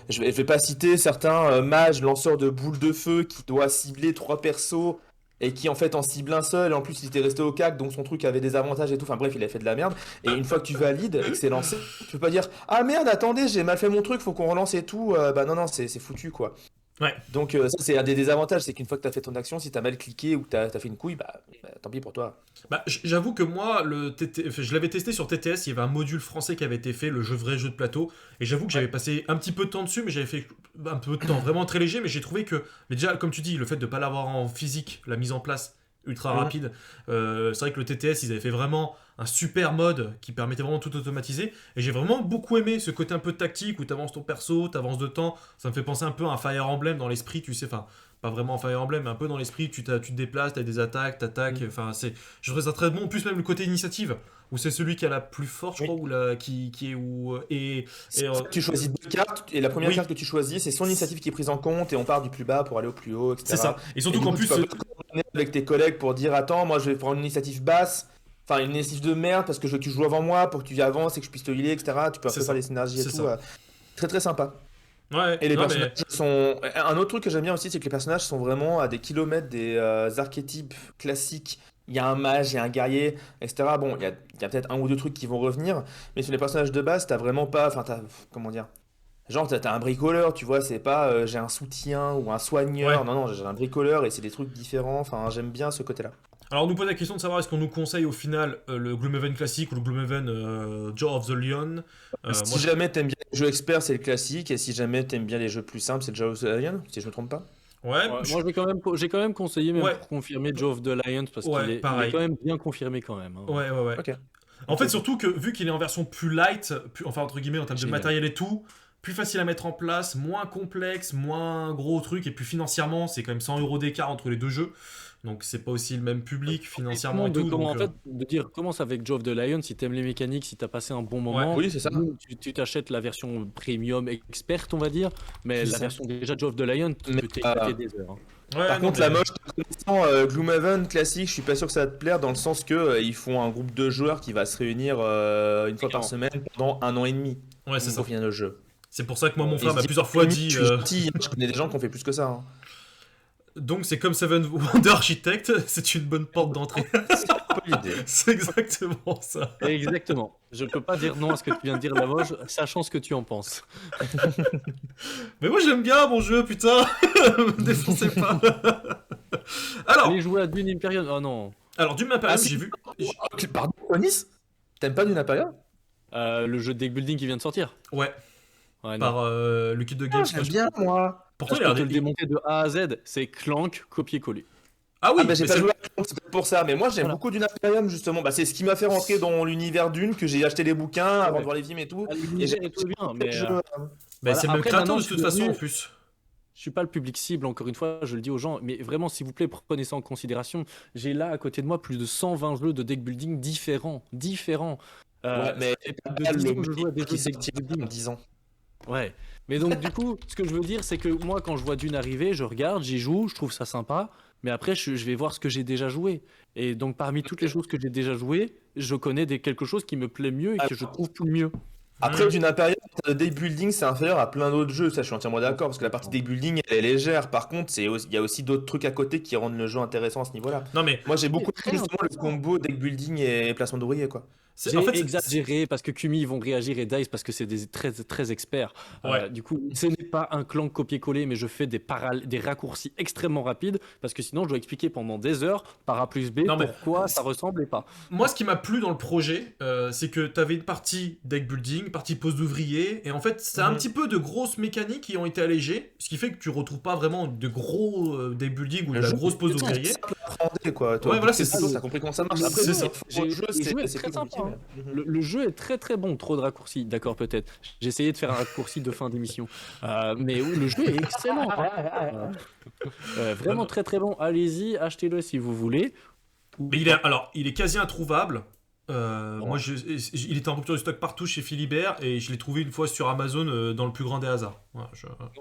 je vais pas citer certains mages lanceurs de boules de feu qui doit cibler 3 persos et qui en fait en cible un seul, et en plus il était resté au CAC, donc son truc avait des avantages et tout, enfin bref, il a fait de la merde. Et une fois que tu valides et que c'est lancé, tu peux pas dire ah merde, attendez, j'ai mal fait mon truc, faut qu'on relance et tout. Bah non, non, c'est foutu quoi. Ouais. Donc ça, c'est un des désavantages, c'est qu'une fois que t'as fait ton action, si t'as mal cliqué ou que t'as fait une couille, bah, tant pis pour toi. Bah, j'avoue que moi, enfin, je l'avais testé sur TTS, il y avait un module français qui avait été fait, le vrai jeu de plateau, et j'avoue que j'avais passé un petit peu de temps dessus, mais j'avais fait un peu de temps, vraiment très léger, mais j'ai trouvé que, mais déjà, comme tu dis, le fait de ne pas l'avoir en physique, la mise en place ultra Mhm. rapide, c'est vrai que le TTS, ils avaient fait vraiment un super mode qui permettait vraiment tout automatiser, et j'ai vraiment beaucoup aimé ce côté un peu tactique où tu avances ton perso, tu avances de temps, ça me fait penser un peu à un Fire Emblem dans l'esprit, tu sais, enfin, pas vraiment un Fire Emblem, mais un peu dans l'esprit, tu te déplaces, tu as des attaques, t'attaques, enfin, c'est je trouvais ça très bon. En plus, même le côté initiative, où c'est celui qui a la plus forte, je Oui. crois, ou qui est où. C'est pour ça que tu choisis 2 cartes, et la première Oui, carte que tu choisis, c'est son initiative qui est prise en compte, et on part du plus bas pour aller au plus haut, c'est ça. etc. Et Et surtout du qu'en coup, tu plus, peux pas te coordonner avec tes collègues pour dire attends, moi je vais prendre une initiative basse, enfin une initiative de merde parce que je veux que tu joues avant moi pour que tu avances et que je puisse te healer, etc. Tu peux un c'est peu faire ça. des synergies et C'est tout. ça. Très très sympa. Ouais, Et les non, personnages mais. sont. Un autre truc que j'aime bien aussi, c'est que les personnages sont vraiment à des kilomètres des archétypes classiques. Il y a un mage, il y a un guerrier, etc. Bon, il y a peut-être 1 ou 2 trucs qui vont revenir, mais sur les personnages de base, t'as vraiment pas. Enfin, t'as. Comment dire? Genre, t'as un bricoleur, tu vois, c'est pas j'ai un soutien ou un Ouais. soigneur. Non, non, j'ai un bricoleur et c'est des trucs différents. Enfin, j'aime bien ce côté-là. Alors, on nous pose la question de savoir est-ce qu'on nous conseille au final le Gloomhaven classique ou le Gloomhaven Jaw of the Lion. Moi, Si jamais t'aimes bien les jeux experts, c'est le classique, et si jamais t'aimes bien les jeux plus simples, c'est le Jaws of the Lion, si je me trompe pas. ouais, Ouais, moi, j'ai quand même conseillé, même ouais, pour confirmer Joe of the Lions, parce ouais, il est pareil. quand même bien confirmé quand même, hein. Ouais, ouais, ouais. Ok. En Ok, fait, ok. surtout que vu qu'il est en version plus light, enfin entre guillemets en termes de Génial. matériel et tout, plus facile à mettre en place, moins complexe, moins gros truc, et puis financièrement, c'est quand même 100 € d'écart entre les deux jeux. Donc c'est pas aussi le même public financièrement et tout. Comment, Donc en fait, de dire commence avec Joe of the Lion si t'aimes les mécaniques, si t'as passé un bon ouais, moment. Oui, c'est ça. Nous, tu t'achètes la version premium experte, on va dire, mais C'est la ça. version déjà Joe of the Lion, tu Mais, peux t'éclater des heures, hein. ouais, par non contre, mais la moche, connaissant Gloomhaven classique, je suis pas sûr que ça va te plaire dans le sens que ils font un groupe de joueurs qui va se réunir une fois par Clairement. semaine pendant 1 an et demi ouais c'est pour ça. finir le jeu. C'est pour ça que moi mon Et frère je m'a dis plusieurs fois 1 an et demi, dit je suis gentil, hein, je connais des gens qui ont fait plus que ça, hein. donc c'est comme Seven Wonder Architect, c'est une bonne porte d'entrée. C'est un peu l'idée. C'est exactement ça. Exactement. Je peux pas dire non à ce que tu viens de dire, Lavoge, sachant ce que tu en penses. Mais moi j'aime bien mon jeu, putain. Me défoncez pas. Alors, Allez jouer à Dune Imperium. Oh non. du Imperium, Ah si, j'ai vu. pardon, Onis? T'aimes pas du Napoléon? Le jeu de deck building qui vient de sortir. Ouais, Ouais, non. par le kit de Ah, Games j'aime Crash. bien moi. Pourtant, Je il a peux te l'air le démonter de A à Z. C'est Clank, copier-coller. Ah oui, Ah bah j'ai mais pas c'est joué à Clank, c'est peut-être pour ça, mais moi j'aime Voilà. beaucoup du Imperium justement. Bah c'est ce qui m'a fait rentrer dans l'univers d'une, que j'ai acheté les bouquins avant Ouais. de voir les films et tout. Ah, Et l'univers j'ai est tout bien, le mais jeu. bah, voilà. c'est le même Après, créateur maintenant, de je suis toute façon en devenu- plus. je suis pas le public cible, encore une fois, je le dis aux gens, mais vraiment, s'il vous plaît, prenez ça en considération. J'ai là à côté de moi plus de 120 jeux de deck building différents. Ouais, mais Ça fait pas plus de 10 le ans que je joue à des qui jeux de deck sortira building. dans 10 ans. Ouais. Mais donc, du coup, ce que je veux dire, c'est que moi, quand je vois Dune arriver, je regarde, j'y joue, je trouve ça sympa, mais après, je vais voir ce que j'ai déjà joué. Et donc, parmi toutes les choses que j'ai déjà jouées, je connais quelque chose qui me plaît mieux et que je trouve plus mieux. Après, Hmm. d'une Imperium, le deck building c'est inférieur à plein d'autres jeux, ça je suis entièrement d'accord, parce que la partie deck building elle est légère. Par contre, il y a aussi d'autres trucs à côté qui rendent le jeu intéressant à ce niveau-là. Non mais Moi j'ai beaucoup très aimé justement le intéressant. combo deck building et placement d'ouvrier quoi. C'est- J'ai en fait, c'est- exagéré parce que Kumi ils vont réagir et Dice parce que c'est des très très experts. Ouais. Du coup, ce n'est pas un clan copier-coller, mais je fais des raccourcis extrêmement rapides parce que sinon je dois expliquer pendant des heures par A plus B Non, mais- pourquoi ça ressemble et pas. Moi, ce qui m'a plu dans le projet, c'est que tu avais une partie deck building, partie pose d'ouvrier, et en fait, c'est un Mhm. petit peu de grosses mécaniques qui ont été allégées, ce qui fait que tu retrouves pas vraiment de gros deck building ou de Le la jeu grosse pose est d'ouvrier. simple à appréhender, quoi. Toi, Ouais, voilà, c'est c'est ça. ça. T'as compris comment ça marche. Après, c'est ça. Le jeu, le jeu est c'est très plus sympa, compliqué. hein. Le jeu est très très bon, trop de raccourcis, d'accord peut-être. J'ai essayé de faire un raccourci de fin d'émission, mais oui, le jeu est excellent, hein. Vraiment très très bon. Allez-y, achetez-le si vous voulez. Mais il est quasi introuvable. Il était en rupture de stock partout chez Philibert et je l'ai trouvé une fois sur Amazon dans le plus grand des hasards. Voilà,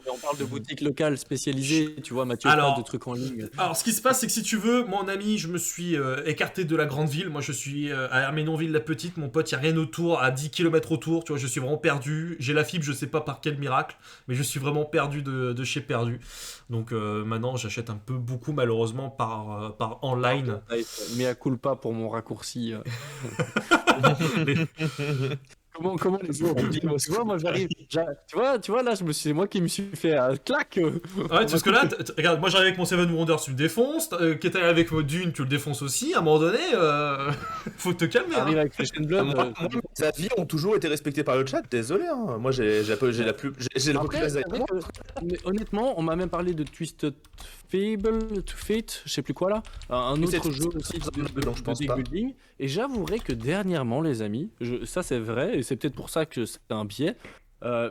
Mais on parle de boutique locale spécialisée, tu vois, Mathieu Alors- parle de trucs en ligne. Alors, ce qui se passe, c'est que si tu veux, mon ami, je me suis écarté de la grande ville. Moi, je suis à Herménonville, la petite. Mon pote, il n'y a rien autour, à 10 km autour. Tu vois, je suis vraiment perdu. J'ai la fibre, je sais pas par quel miracle, mais je suis vraiment perdu de chez perdu. Donc, maintenant, j'achète un peu beaucoup, malheureusement, par online. Mais à culpa pour mon raccourci. Comment les joueurs tu vois, moi j'arrive. Tu vois, là, c'est moi qui me suis fait un claque. Ouais, parce que là, regarde, moi j'arrive avec mon Seven Wonders, tu me défonces. Qui avec Dune, tu le défonces aussi. À un moment donné, faut te calmer. Hein. J'arrive avec Flesh and Blood. Moi, mes avis ont toujours été respectés par le chat, désolé. Hein. Moi, j'ai la plus Après, c'est avec vrai moi. mais honnêtement, on m'a même parlé de Twisted Fate, je sais plus quoi là, un autre c'est- jeu c'est- aussi c'est- non, je de pense deck pas. building. Et j'avouerai que dernièrement, les amis, ça c'est vrai, et c'est peut-être pour ça que c'est un biais,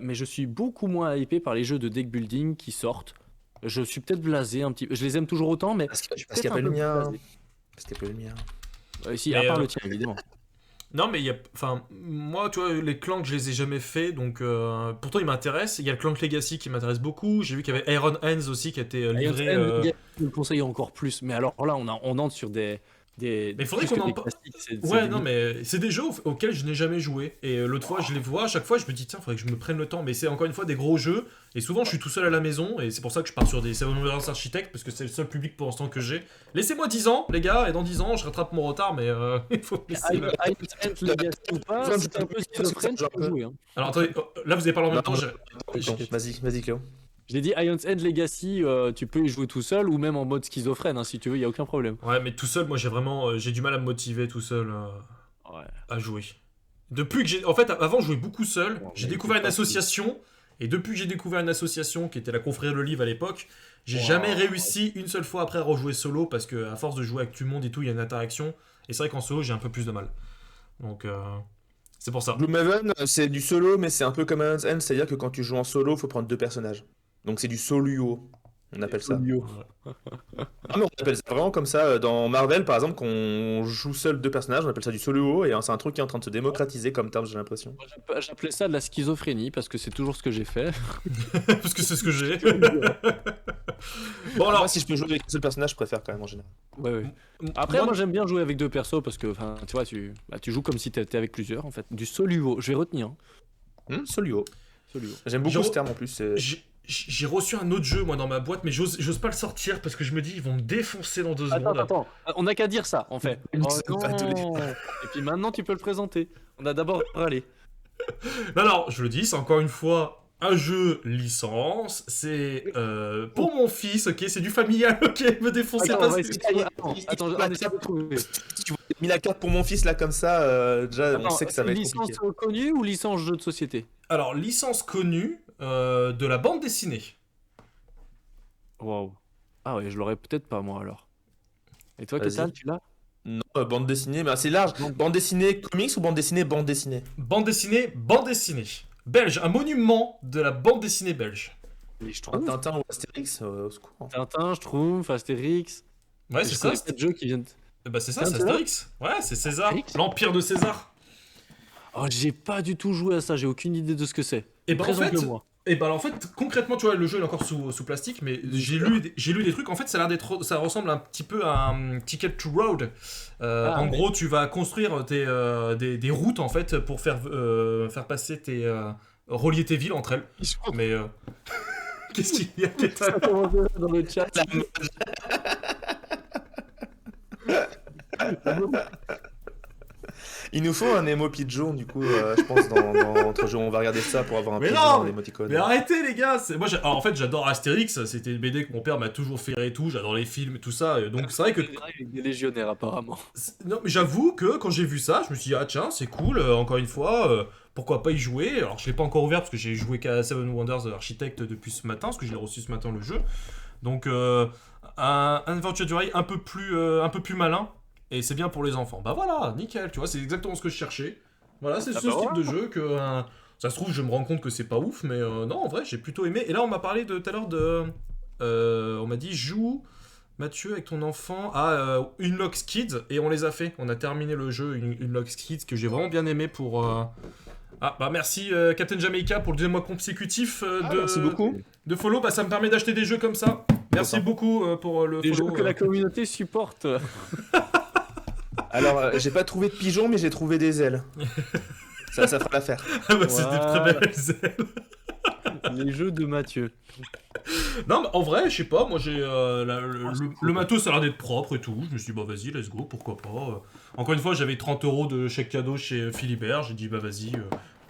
mais je suis beaucoup moins hypé par les jeux de deck building qui sortent. Je suis peut-être blasé un petit peu. Je les aime toujours autant, mais Parce qu'il n'y a peut-être pas un le peu mien. blasé. Parce qu'il n'y a pas le mien. Si, Mais, à part le tien, évidemment. Non, mais il y a. Enfin, moi, tu vois, les Clank, je les ai jamais fait, donc pourtant ils m'intéressent. Il y a le Clank Legacy qui m'intéresse beaucoup. J'ai vu qu'il y avait Iron Hands aussi qui a été livré. Je le conseille encore plus, mais alors là, on entre sur des. Mais il faudrait plus qu'on que en des parle. classiques, c'est Ouais, limite. non, mais c'est des jeux auxquels je n'ai jamais joué. Et l'autre fois, je les vois, à chaque fois, je me dis, tiens, faudrait que je me prenne le temps. Mais c'est encore une fois des gros jeux. Et souvent, je suis tout seul à la maison. Et c'est pour ça que je pars sur des Seven Wonders Architect, parce que c'est le seul public pour l'instant que j'ai. Laissez-moi 10 ans, les gars, et dans 10 ans, je rattrape mon retard, mais il faut me laisser. Iron Hand Legacy ou pas, c'est un peu schizophrène, tu peux jouer. Hein. Alors, attendez, là, vous avez parlé en même temps. Vas-y, Cléo. Je l'ai dit, Iron's End Legacy, tu peux y jouer tout seul ou même en mode schizophrène, hein, si tu veux, il n'y a aucun problème. Ouais, mais tout seul, moi, j'ai du mal à me motiver tout seul Ouais. à jouer. Depuis que j'ai. En fait, avant, je jouais beaucoup seul. Ouais, J'ai mais découvert écoute une pas, association. Et depuis que j'ai découvert une association qui était la Confrérie Le Livre à l'époque, j'ai Wow. jamais réussi une seule fois après à rejouer solo parce que à force de jouer avec tout le monde et tout, il y a une interaction. Et c'est vrai qu'en solo, j'ai un peu plus de mal. Donc, c'est pour ça. Gloomhaven, c'est du solo, mais c'est un peu comme Iron's End, c'est-à-dire que quand tu joues en solo, il faut prendre 2 personnages. Donc c'est du soluo, on appelle ça. Ah, mais on appelle ça vraiment comme ça dans Marvel, par exemple, quand on joue seul 2 personnages, on appelle ça du soluo, et c'est un truc qui est en train de se démocratiser comme terme, j'ai l'impression. Moi, j'appelais ça de la schizophrénie parce que c'est toujours ce que j'ai fait. Parce que c'est ce que j'ai. Bon, alors. Moi, si je peux jouer avec un seul personnage, je préfère quand même en général. Ouais. Après, moi j'aime bien jouer avec 2 persos parce que, tu vois, tu joues comme si t'étais avec plusieurs en fait. Du soluo, je vais retenir. Soluo. Soluo. J'aime beaucoup Genre- ce terme en plus. J'ai reçu un autre jeu, moi, dans ma boîte, mais j'ose pas le sortir parce que je me dis, ils vont me défoncer dans 2 secondes. Attends, on n'a qu'à dire ça en fait. Une Oh, seconde, pas tous les- non. Et puis maintenant tu peux le présenter. On a d'abord râlé. Non, non, je le dis, c'est encore une fois un jeu licence. C'est pour mon fils, ok, c'est du familial, ok, me défoncer Attends, pas. on va essayer de- Attends, on essaie de trouver. Si tu vois mis la carte pour mon fils là comme ça, déjà on Attends, sait que ça va être licence compliqué. connue ou licence jeu de société? Alors, licence connue de la bande dessinée. Waouh. Ah ouais, je l'aurais peut-être pas moi alors. Et toi, Vas-y. Ketal, tu l'as? Non, bande dessinée, mais assez large. Bande dessinée comics ou bande dessinée bande dessinée? Bande dessinée. Belge, un monument de la bande dessinée belge. Mais je Un Tintin ou Astérix, au secours. Tintin, je trouve, Astérix. Ouais, c'est ça. Cette jeu qui vient de... Bah, c'est ça, Tiens, c'est c'est là Astérix. Ouais, c'est César. Astérix L'Empire de César. Oh, j'ai pas du tout joué à ça, j'ai aucune idée de ce que c'est. Et bah, en fait, Présente-le-moi. en fait, concrètement, tu vois, le jeu il est encore sous plastique, mais j'ai lu des trucs. En fait, ça a l'air d'être, ça ressemble un petit peu à un Ticket to Road. En mais- gros, tu vas construire des routes en fait pour faire passer relier tes villes entre elles. Mais qu'est-ce qu'il y a, Ketal? Dans le chat. Il nous faut un émo pigeon, du coup, je pense, entre jeux. On va regarder ça pour avoir un Mais pigeon non, dans l'émoticône. Mais arrêtez les gars. Moi, alors, en fait, j'adore Astérix. C'était une BD que mon père m'a toujours fait rire et tout. J'adore les films et tout ça. Et donc c'est vrai que Des légionnaires apparemment. non, mais j'avoue que quand j'ai vu ça, je me suis dit ah tiens c'est cool. Encore une fois, pourquoi pas y jouer. Alors je l'ai pas encore ouvert parce que j'ai joué qu'à Seven Wonders Architect depuis ce matin parce que je l'ai reçu ce matin le jeu. Donc un Adventure Durai un peu plus malin. Et c'est bien pour les enfants. Bah voilà, nickel, tu vois, c'est exactement ce que je cherchais. Voilà, c'est ce type de jeu que... ça se trouve, je me rends compte que c'est pas ouf, mais non, en vrai, j'ai plutôt aimé. Et là, on m'a parlé tout à l'heure de... on m'a dit, joue, Mathieu, avec ton enfant à Unlocks Kids, et on les a fait. On a terminé le jeu Unlocks Kids, que j'ai vraiment bien aimé pour... Ah, bah merci Captain Jamaica pour le deuxième mois consécutif Merci beaucoup. de follow. Bah ça me permet d'acheter des jeux comme ça. Merci beaucoup pour le Des follow. jeux que la communauté supporte. Alors, j'ai pas trouvé de pigeon, mais j'ai trouvé des ailes. Ça fera l'affaire. Ah bah, c'est des très Voilà. belles ailes. Les jeux de Mathieu. Non, mais en vrai, je sais pas, moi j'ai le matos ça a l'air d'être propre et tout. Je me suis dit, bah vas-y, let's go, pourquoi pas. Encore une fois, j'avais 30 € de chèque cadeau chez Philibert. J'ai dit, bah vas-y,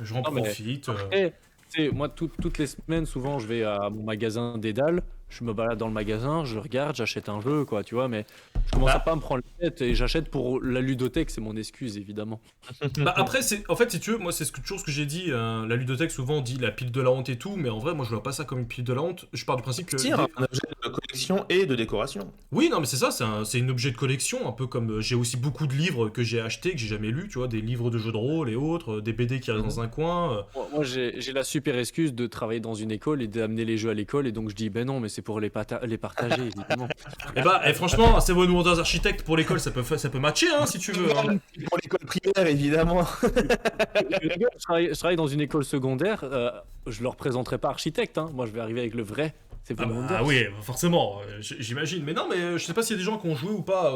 j'en Non, mais profite. Après, tu sais, moi, toutes les semaines, souvent, je vais à mon magasin Dédale, je me balade dans le magasin, je regarde, j'achète un jeu, quoi, tu vois, mais je commence à pas me prendre la tête et j'achète pour la ludothèque, c'est mon excuse, évidemment. Bah après, en fait, si tu veux, moi c'est toujours ce que j'ai dit. La ludothèque, souvent on dit la pile de la honte et tout, mais en vrai, moi je vois pas ça comme une pile de la honte. Je pars du principe que. Si, un objet de collection et de décoration. Oui, non, mais c'est ça, c'est une objet de collection, un peu comme j'ai aussi beaucoup de livres que j'ai achetés, que j'ai jamais lus, tu vois, des livres de jeux de rôle et autres, des BD qui restent dans un coin. Moi, j'ai la super excuse de travailler dans une école et d'amener les jeux à l'école, et donc je dis, ben non, mais c'est pour les partager, évidemment. Et bah, franchement, Seven Wonders Architect pour l'école, ça peut matcher, hein, si tu veux. Hein. Pour l'école primaire, évidemment. Je travaille dans une école secondaire, je leur présenterai pas architecte, hein. Moi je vais arriver avec le vrai. C'est Ah, pas bah, oui, forcément, j'imagine. Mais non, mais je sais pas s'il y a des gens qui ont joué ou pas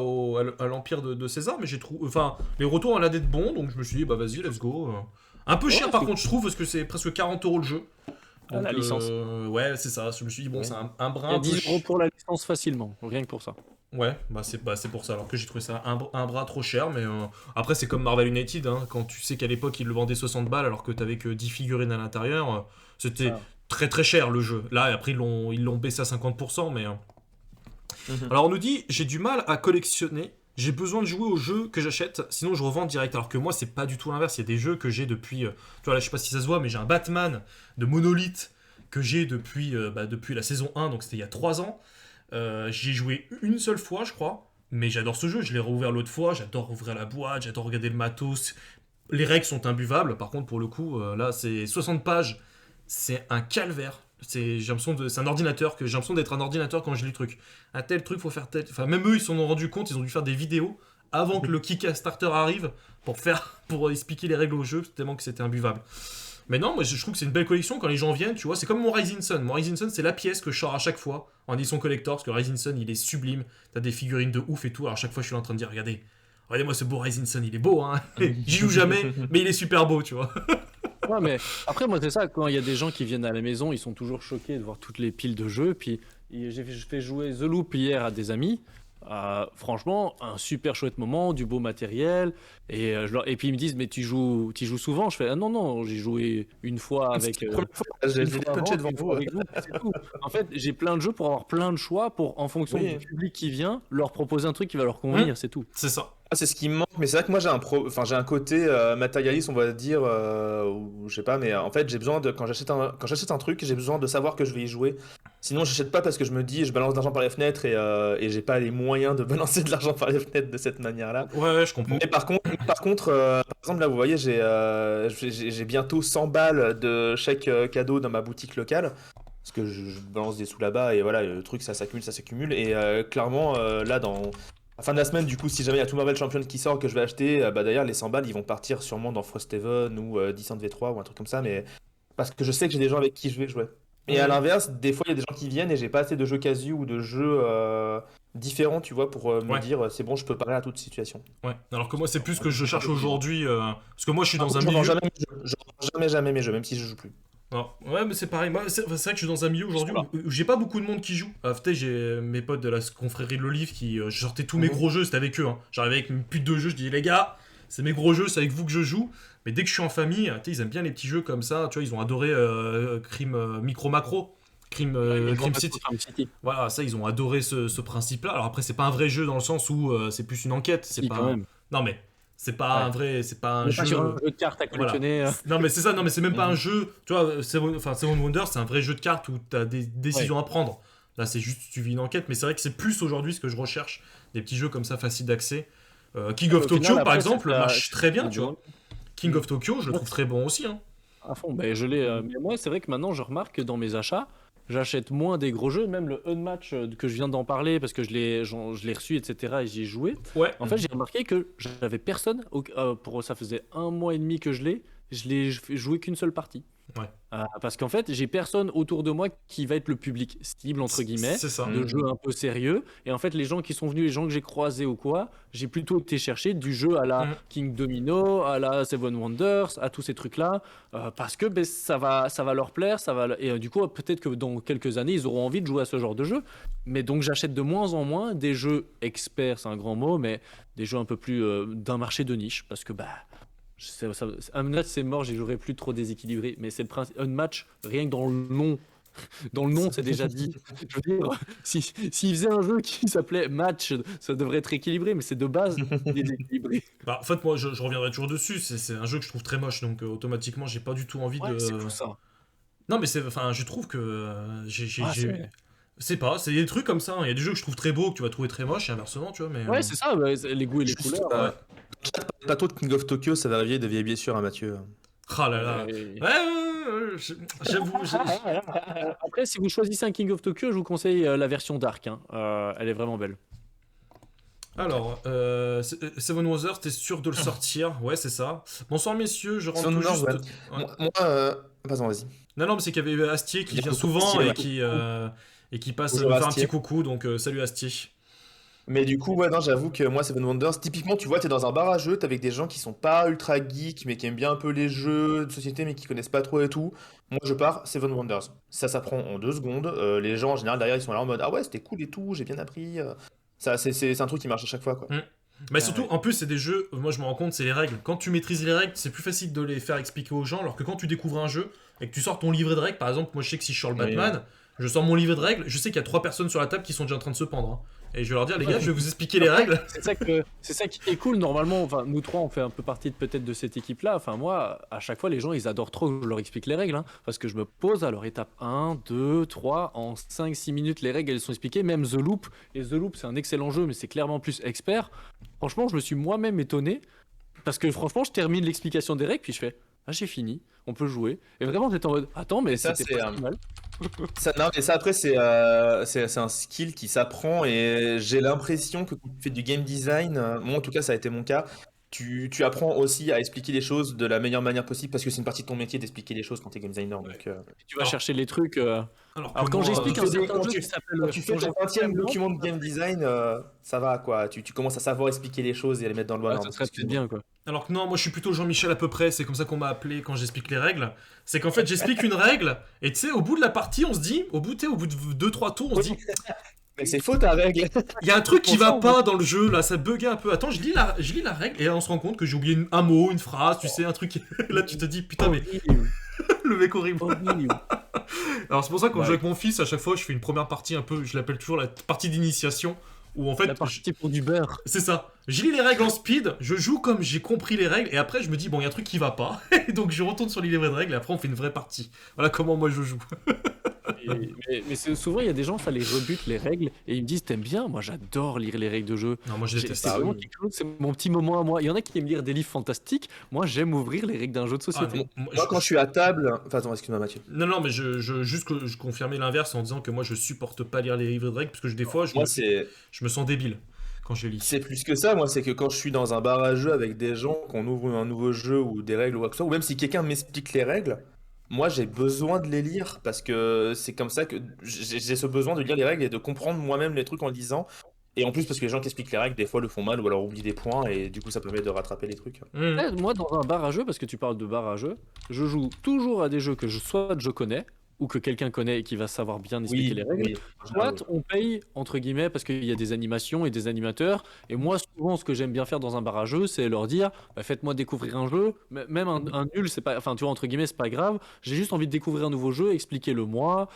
à l'Empire de César, mais j'ai trouvé. Enfin, les retours ont l'air d'être bons, donc je me suis dit, bah vas-y, let's go. Un peu cher par contre, je trouve, parce que c'est presque 40 € le jeu. Donc, la licence. Ouais, c'est ça. Je me suis dit, bon, Ouais. c'est un brin. Il y a un peu 10 € pour la licence facilement, rien que pour ça. Ouais, c'est pour ça. Alors que j'ai trouvé ça un bras trop cher, mais après, c'est comme Marvel United, hein, quand tu sais qu'à l'époque, ils le vendaient 60 balles alors que t'avais que 10 figurines à l'intérieur, c'était très très cher le jeu. Là, après, ils l'ont baissé à 50%, mais. Alors, on nous dit, j'ai du mal à collectionner. J'ai besoin de jouer aux jeux que j'achète, sinon je revends direct. Alors que moi, c'est pas du tout l'inverse. Il y a des jeux que j'ai depuis. Tu vois, là, je sais pas si ça se voit, mais j'ai un Batman de Monolith que j'ai depuis la saison 1, donc c'était il y a 3 ans. J'y ai joué une seule fois, je crois. Mais j'adore ce jeu. Je l'ai rouvert l'autre fois. J'adore ouvrir la boîte. J'adore regarder le matos. Les règles sont imbuvables. Par contre, pour le coup, là, c'est 60 pages. C'est un calvaire. C'est un ordinateur que j'ai l'impression d'être un ordinateur quand je lis le truc. Un tel truc, faut faire tel. Enfin, même eux, ils se sont rendus compte, ils ont dû faire des vidéos avant que le Kickstarter arrive pour expliquer les règles au jeu, tellement que c'était imbuvable. Mais non, moi je trouve que c'est une belle collection quand les gens viennent, tu vois. C'est comme mon Rising Sun. Mon Rising Sun, c'est la pièce que je sors à chaque fois en édition collector, parce que Rising Sun, il est sublime. T'as des figurines de ouf et tout. Alors à chaque fois, je suis là en train de dire, regardez-moi ce beau Rising Sun, il est beau, hein. J'y joue jamais, mais il est super beau, tu vois. Ouais, mais après, moi, c'est ça, quand il y a des gens qui viennent à la maison, ils sont toujours choqués de voir toutes les piles de jeux. Puis j'ai fait jouer The Loop hier à des amis. Franchement, un super chouette moment, du beau matériel. Et puis ils me disent, mais tu joues souvent? Je fais, ah non, j'ai joué une fois avec. J'ai une les fois punchés avant, devant une fois vous. avec vous, c'est tout. En fait, j'ai plein de jeux pour avoir plein de choix, pour, en fonction Oui. du public qui vient, leur proposer un truc qui va leur convenir, c'est tout. C'est ça. Ah, c'est ce qui me manque, mais c'est vrai que moi j'ai un côté matérialiste, on va dire, ou je sais pas, mais en fait j'ai besoin de quand j'achète un truc, j'ai besoin de savoir que je vais y jouer. Sinon j'achète pas parce que je me dis je balance de l'argent par les fenêtres et j'ai pas les moyens de balancer de l'argent par les fenêtres de cette manière-là. Ouais, je comprends. Mais par contre, par exemple là vous voyez j'ai bientôt 100 balles de chèque cadeau dans ma boutique locale. Parce que je balance des sous là-bas et voilà, le truc ça s'accumule. Et clairement, là, dans la fin de la semaine, du coup, si jamais il y a tout Marvel Champion qui sort que je vais acheter, bah d'ailleurs, les 100 balles ils vont partir sûrement dans Frosthaven ou Descent V3 ou un truc comme ça. Mais parce que je sais que j'ai des gens avec qui je vais jouer. Et à l'inverse, des fois, il y a des gens qui viennent et j'ai pas assez de jeux casu ou de jeux différents, tu vois, me Ouais. dire c'est bon, je peux parler à toute situation. Ouais. Alors que moi, c'est plus ce que je cherche aujourd'hui. Parce que moi, je suis dans un Je milieu. rends jamais mes jeux. Je rends jamais mes jeux, même si je joue plus. Non. Ouais, mais c'est pareil. Moi, c'est vrai que je suis dans un milieu aujourd'hui où j'ai pas beaucoup de monde qui joue. Peut-être j'ai mes potes de la confrérie de l'Olive qui. Je sortais tous mes gros jeux, c'était avec eux. Hein. J'arrivais avec une pute de jeux, je dis les gars, c'est mes gros jeux, c'est avec vous que je joue. Mais dès que je suis en famille, tu sais, ils aiment bien les petits jeux comme ça. Tu vois, ils ont adoré Crime Micro Macro, Crime City. Voilà, ça, ils ont adoré ce principe-là. Alors après, c'est pas un vrai jeu dans le sens où c'est plus une enquête. C'est pas. Quand même. Non mais. C'est pas un vrai, c'est pas un jeu. Pas sur un jeu de cartes à collectionner. Voilà. Non mais c'est ça, non mais c'est même pas un jeu. Tu vois, Seven Wonders, c'est un vrai jeu de cartes où t'as des décisions à prendre. Là, c'est juste tu vis une enquête, mais c'est vrai que c'est plus aujourd'hui ce que je recherche, des petits jeux comme ça faciles d'accès. King of Tokyo, par exemple, marche très bien, tu vois. King of Tokyo, je le trouve très bon aussi. Hein. À fond, ben, je l'ai. Mais moi, c'est vrai que maintenant, je remarque que dans mes achats, j'achète moins des gros jeux, même le Unmatch que je viens d'en parler parce que je l'ai reçu, etc. et j'y ai joué. Ouais. En fait, j'ai remarqué que j'avais personne. Ça faisait 1 mois et demi que je l'ai joué qu'une seule partie. Ouais. Parce qu'en fait, j'ai personne autour de moi qui va être le public cible, entre guillemets, C'est ça. de jeux un peu sérieux. Et en fait, les gens qui sont venus, les gens que j'ai croisés ou quoi, j'ai plutôt été chercher du jeu à la King Domino, à la Seven Wonders, à tous ces trucs-là, parce que ça va leur plaire, et du coup, peut-être que dans quelques années, ils auront envie de jouer à ce genre de jeu. Mais donc, j'achète de moins en moins des jeux experts, c'est un grand mot, mais des jeux un peu plus d'un marché de niche, parce que un match c'est mort, j'y jouerai plus trop déséquilibré, mais c'est le principe. Un match, rien que dans le nom, c'est déjà dit. Je veux dire, s'il faisait un jeu qui s'appelait Match, ça devrait être équilibré, mais c'est de base déséquilibré. Bah, en fait, moi, je reviendrai toujours dessus. C'est un jeu que je trouve très moche, donc automatiquement, j'ai pas du tout envie de. C'est tout ça. Non, mais je trouve que c'est pas, c'est des trucs comme ça. Il y a des jeux que je trouve très beaux que tu vas trouver très moches et inversement, tu vois. Mais ouais, c'est ça, les goûts et les couleurs. Pas trop de King of Tokyo, ça va arriver de vieilles blessures à Mathieu. Ah là là. J'avoue. Après, si vous choisissez un King of Tokyo, je vous conseille la version Dark. Elle est vraiment belle. Alors, Seven Wonders, t'es sûr de le sortir? Ouais, c'est ça. Bonsoir messieurs, je rentre tout juste. Ouais. Moi, vas-y. Non, mais c'est qu'il y avait Astier qui vient souvent et qui passe Bonjour, me faire un Astier. petit coucou, donc salut Astier. Mais du coup, non, j'avoue que moi, Seven Wonders, typiquement, tu vois, t'es dans un bar à jeux, t'es avec des gens qui sont pas ultra geeks, mais qui aiment bien un peu les jeux de société, mais qui connaissent pas trop et tout. Moi, je pars Seven Wonders. Ça s'apprend en 2 secondes. Les gens, en général, derrière, ils sont là en mode, ah ouais, c'était cool et tout, j'ai bien appris. Ça, c'est un truc qui marche à chaque fois, quoi. Mais surtout, en plus, c'est des jeux, moi je me rends compte, c'est les règles. Quand tu maîtrises les règles, c'est plus facile de les faire expliquer aux gens, alors que quand tu découvres un jeu et que tu sors ton livret de règles, par exemple, moi je sais que si je sors le Batman, je sors mon livret de règles, je sais qu'il y a 3 personnes sur la table qui sont déjà en train de se pendre. Hein. Et je vais leur dire, les gars, je vais vous expliquer les règles. C'est ça qui est cool. Normalement, enfin, nous trois, on fait un peu partie peut-être de cette équipe-là. Enfin, moi, à chaque fois, les gens, ils adorent trop que je leur explique les règles. Parce que je me pose à leur étape 1, 2, 3. En 5-6 minutes, les règles, elles sont expliquées. Même The Loop. Et The Loop, c'est un excellent jeu, mais c'est clairement plus expert. Franchement, je me suis moi-même étonné. Parce que franchement, je termine l'explication des règles, puis je fais, ah, j'ai fini, on peut jouer. Et vraiment, j'étais en mode, attends, mais ça, c'était pas si mal. Non, mais ça après c'est un skill qui s'apprend et j'ai l'impression que quand tu fais du game design, moi en tout cas ça a été mon cas, tu apprends aussi à expliquer les choses de la meilleure manière possible parce que c'est une partie de ton métier d'expliquer les choses quand tu es game designer. Donc, Tu vas chercher les trucs. Alors quand j'explique un certain quand jeu tu- qui s'appelle. quand tu fais ton 20e document de game design, ça va quoi, tu commences à savoir expliquer les choses et à les mettre dans le bon Ouais, ordre. ça serait peut-être bien, quoi. Alors que non, moi je suis plutôt Jean-Michel à peu près, c'est comme ça qu'on m'a appelé quand j'explique les règles. C'est qu'en fait j'explique une règle, et tu sais, au bout de la partie, on se dit, au bout de 2-3 tours, on se dit, Mais c'est faux ta règle. il y a un truc qui va pas dans le jeu, là, ça buguait un peu. Attends, je lis la règle, et là on se rend compte que j'ai oublié un mot, une phrase, tu sais, un truc. Là tu te dis, putain, mais le mec horrible. Alors c'est pour ça que quand je joue avec mon fils, à chaque fois je fais une première partie un peu, je l'appelle toujours la partie d'initiation, où en fait... La partie pour du beurre. C'est ça. Je lis les règles en speed, je joue comme j'ai compris les règles, et après je me dis, bon, il y a un truc qui va pas, et donc je retourne sur les livrets de règles, et après on fait une vraie partie. Voilà comment moi je joue. Mais souvent, il y a des gens, ça les rebute les règles, et ils me disent, t'aimes bien? Moi, j'adore lire les règles de jeu. Non, moi je déteste C'est ça. vraiment quelque chose, c'est mon petit moment à moi. Il y en a qui aiment lire des livres fantastiques. Moi, j'aime ouvrir les règles d'un jeu de société. Moi quand je suis à table, enfin attends, excuse-moi Mathieu. Non, mais juste que je confirmais l'inverse en disant que moi je supporte pas lire les livres de règles, parce que des fois Moi c'est je me sens débile quand je les lis. C'est plus que ça, moi, c'est que quand je suis dans un bar à jeux avec des gens, qu'on ouvre un nouveau jeu ou des règles ou quoi que ce soit, ou même si quelqu'un m'explique les règles, moi j'ai besoin de les lire parce que c'est comme ça que j'ai ce besoin de lire les règles et de comprendre moi-même les trucs en lisant. Et en plus, parce que les gens qui expliquent les règles, des fois le font mal ou alors oublient des points et du coup ça permet de rattraper les trucs. Moi, dans un bar à jeux, parce que tu parles de bar à jeux, je joue toujours à des jeux que soit je connais, ou que quelqu'un connaît et qui va savoir bien expliquer les règles. Soit on paye, entre guillemets, parce qu'il y a des animations et des animateurs. Et moi, souvent, ce que j'aime bien faire dans un bar à jeu, c'est leur dire bah, faites-moi découvrir un jeu. Même un nul, c'est pas, enfin, tu vois, entre guillemets, c'est pas grave. J'ai juste envie de découvrir un nouveau jeu, expliquez-le moi,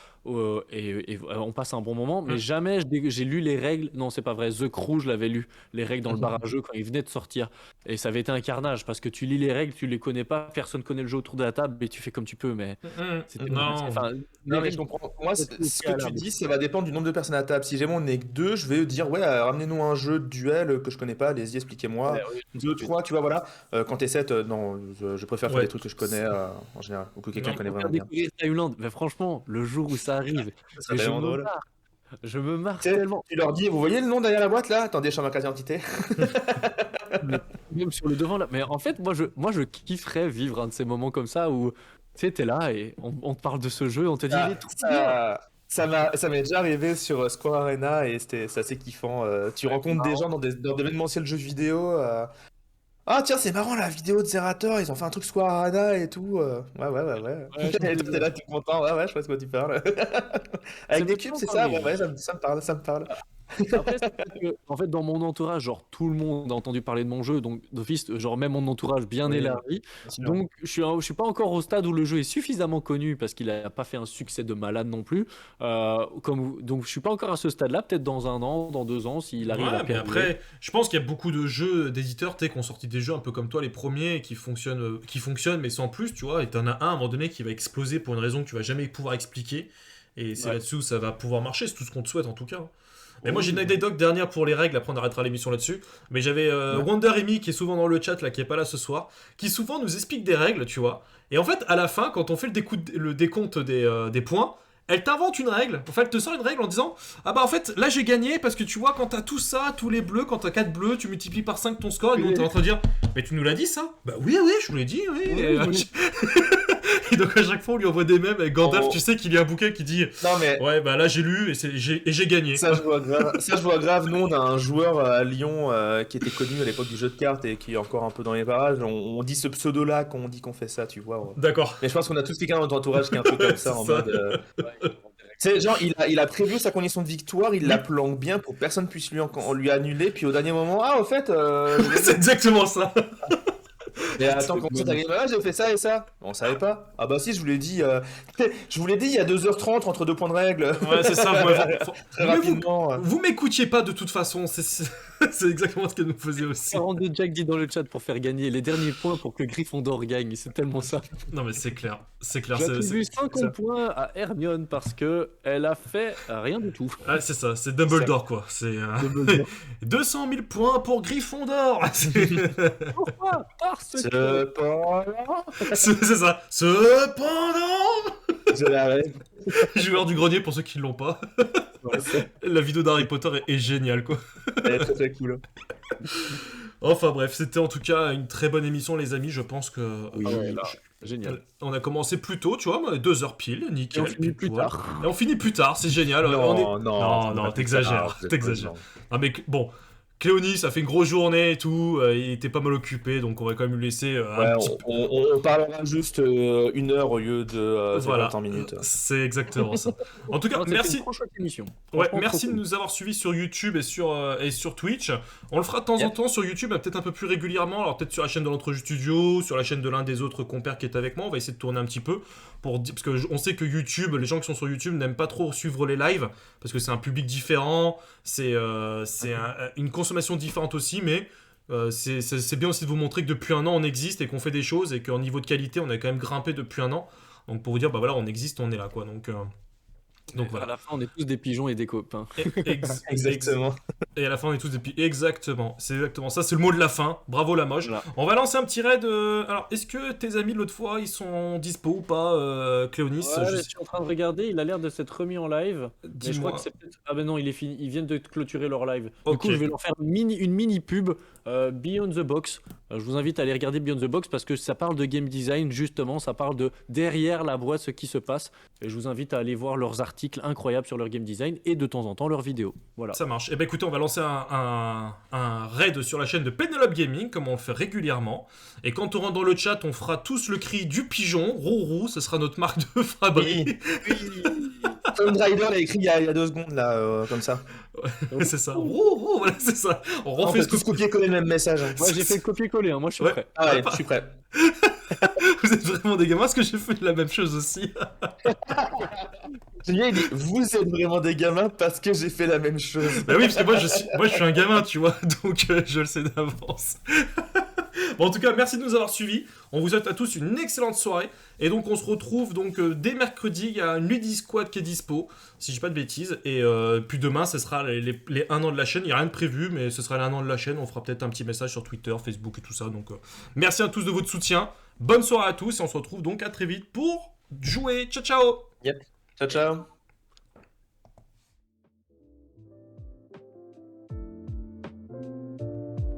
et on passe un bon moment. Mais jamais j'ai lu les règles. Non, c'est pas vrai. The Crew, je l'avais lu, les règles dans le bar à jeu quand il venait de sortir. Et ça avait été un carnage parce que tu lis les règles, tu les connais pas, personne connaît le jeu autour de la table et tu fais comme tu peux. Mais non, mais je comprends. Moi, ce que tu dis, ça va dépendre du nombre de personnes à table. Si j'ai mon nez que 2, je vais dire, ouais, ramenez-nous un jeu de duel que je connais pas, allez-y, expliquez-moi. Ouais, oui, 2, 3, tu vois, voilà. Quand t'es 7, non, je préfère faire des trucs que je connais en général, ou que quelqu'un connaît vraiment bien. Découvrir Thaïlande, mais franchement, le jour où ça arrive, Ça serait vraiment drôle. Je me marre tellement. Tu leur dis, vous voyez le nom derrière la boîte là? Attendez, je suis en ma carte d'identité. Même sur le devant là. Mais en fait, moi je kifferais vivre un de ces moments comme ça où tu sais, t'es là et on te parle de ce jeu, on te dit il est trop bien. Ça m'est déjà arrivé sur Square Arena et c'est assez kiffant. Tu rencontres des gens dans d'événementiels jeux vidéo. Ah tiens, c'est marrant la vidéo de Zerator, ils ont fait un truc Square Arena et tout. Ouais. Et toi, t'es là, t'es content, ouais, je sais pas de quoi tu parles. Avec des cubes, c'est ça? Ouais, ça me parle. Après, c'est peut-être que, en fait, dans mon entourage, genre tout le monde a entendu parler de mon jeu, donc d'office, genre même mon entourage bien élargi. Donc je suis pas encore au stade où le jeu est suffisamment connu parce qu'il a pas fait un succès de malade non plus. Donc je suis pas encore à ce stade-là. Peut-être dans 1 an, dans 2 ans, s'il arrive à mais après, je pense qu'il y a beaucoup de jeux d'éditeurs qui ont sorti des jeux un peu comme toi, les premiers, qui fonctionnent, mais sans plus, tu vois. Et t'en as un à un moment donné qui va exploser pour une raison que tu vas jamais pouvoir expliquer. Et c'est là-dessus où ça va pouvoir marcher, c'est tout ce qu'on te souhaite en tout cas. Mais moi j'ai une anecdote dernière pour les règles, après on arrêtera l'émission là-dessus. Mais j'avais Wonder Amy qui est souvent dans le chat là, qui est pas là ce soir, qui souvent nous explique des règles, tu vois. Et en fait, à la fin, quand on fait le décompte des points, elle t'invente une règle. En fait, elle te sort une règle en disant ah bah en fait là j'ai gagné parce que tu vois quand t'as tout ça, tous les bleus, quand t'as 4 bleus, tu multiplies par 5 ton score. Et nous t'es en train de dire mais tu nous l'as dit ça? Bah oui, je vous l'ai dit, oui. Et donc à chaque fois on lui envoie des mèmes avec Gandalf, tu sais qu'il y a un bouquin qui dit non, mais... ouais bah là j'ai lu et j'ai gagné. Ça je vois grave. Nous on a un joueur à Lyon qui était connu à l'époque du jeu de cartes et qui est encore un peu dans les parages. On dit ce pseudo là quand on dit qu'on fait ça, tu vois. D'accord. Mais je pense qu'on a tous quelqu'un dans notre entourage qui est un peu comme ça en mode c'est genre il a prévu sa condition de victoire, il la planque bien pour que personne puisse lui annuler, puis au dernier moment au fait c'est exactement ça. Mais attends, comment ça t'as gagné? J'ai fait ça et ça. On savait pas. Ah bah si, je vous l'ai dit. Je vous l'ai dit il y a 2h30 entre 2 points de règle. Ouais, c'est ça. Très rapidement. Vous m'écoutiez pas de toute façon. C'est exactement ce qu'elle nous faisait aussi. 42 Jack dit dans le chat pour faire gagner les derniers points pour que Gryffondor gagne. C'est tellement ça. Non mais c'est clair. J'attribue 50 points à Hermione parce que elle a fait rien du tout. Ah c'est ça, c'est Dumbledore quoi. C'est 200 000 points pour Gryffondor. Pourquoi? Cependant. C'est ça. Cependant. Je l'arrête. Joueur du grenier pour ceux qui l'ont pas. La vidéo d'Harry Potter est géniale quoi. Elle est très cool. Enfin bref, c'était en tout cas une très bonne émission les amis, je pense que... Génial. On a commencé plus tôt, tu vois, 2h pile, nickel. Et on finit plus tard. Et on finit plus tard, c'est génial. Non, t'exagères. Non mais bon... Cléonis a fait une grosse journée et tout, il était pas mal occupé, donc on va quand même lui laisser on parlera juste 1 heure au lieu de 20 minutes. C'est exactement ça. En tout cas, merci. Merci de nous avoir suivis sur YouTube et sur Twitch. On le fera de temps en temps sur YouTube, peut-être un peu plus régulièrement. Alors peut-être sur la chaîne de l'Entre Studio, sur la chaîne de l'un des autres compères qui est avec moi. On va essayer de tourner un petit peu parce que on sait que YouTube, les gens qui sont sur YouTube n'aiment pas trop suivre les lives parce que c'est un public différent, c'est une consommation différente aussi, mais c'est bien aussi de vous montrer que depuis 1 an on existe et qu'on fait des choses et qu'en niveau de qualité on a quand même grimpé depuis 1 an. Donc pour vous dire bah voilà on existe, on est là quoi. Donc voilà. À la fin, on est tous des pigeons et des copains. Exactement. Et à la fin, on est tous des pigeons. Exactement. C'est exactement ça. C'est le mot de la fin. Bravo la moche. Voilà. On va lancer un petit raid. Alors, est-ce que tes amis de l'autre fois, ils sont dispo ou pas, Cléonis? Je suis en train de regarder. Il a l'air de s'être remis en live. Mais je crois que c'est peut-être... Ah ben non, il est fini. Ils viennent de clôturer leur live. Du coup, je vais leur faire une mini pub. Beyond the Box. Je vous invite à aller regarder Beyond the Box parce que ça parle de game design, justement, ça parle de derrière la boîte ce qui se passe. Et je vous invite à aller voir leurs articles incroyables sur leur game design et de temps en temps leurs vidéos. Voilà. Ça marche. Et ben écoutez, on va lancer un raid sur la chaîne de Penelope Gaming, comme on le fait régulièrement. Et quand on rentre dans le chat, on fera tous le cri du pigeon, rourou, ce sera notre marque de fabrique. Oui. Tomb Raider l'a écrit il y a 2 secondes, là, comme ça. Ouais, c'est ça. Rourou, voilà, c'est ça. On On refait peut ce tous copier-coller le même message. Hein. Moi, j'ai fait le copier-coller, hein. Moi, je suis prêt. Ah ouais, je suis prêt. Vous êtes vraiment des gamins, parce que j'ai fait la même chose aussi. Julien, il dit, vous êtes vraiment des gamins parce que j'ai fait la même chose. Bah oui, parce que moi je suis un gamin, tu vois, donc je le sais d'avance. Bon, en tout cas, merci de nous avoir suivis. On vous souhaite à tous une excellente soirée. Et donc, on se retrouve donc dès mercredi. Il y a une Ludi Squad qui est dispo, si je dis pas de bêtises. Et puis demain, ce sera les 1 an de la chaîne. Il n'y a rien de prévu, mais ce sera les 1 an de la chaîne. On fera peut-être un petit message sur Twitter, Facebook et tout ça. Donc, merci à tous de votre soutien. Bonne soirée à tous. Et on se retrouve donc à très vite pour jouer. Ciao, ciao! Yep. Ciao, ciao.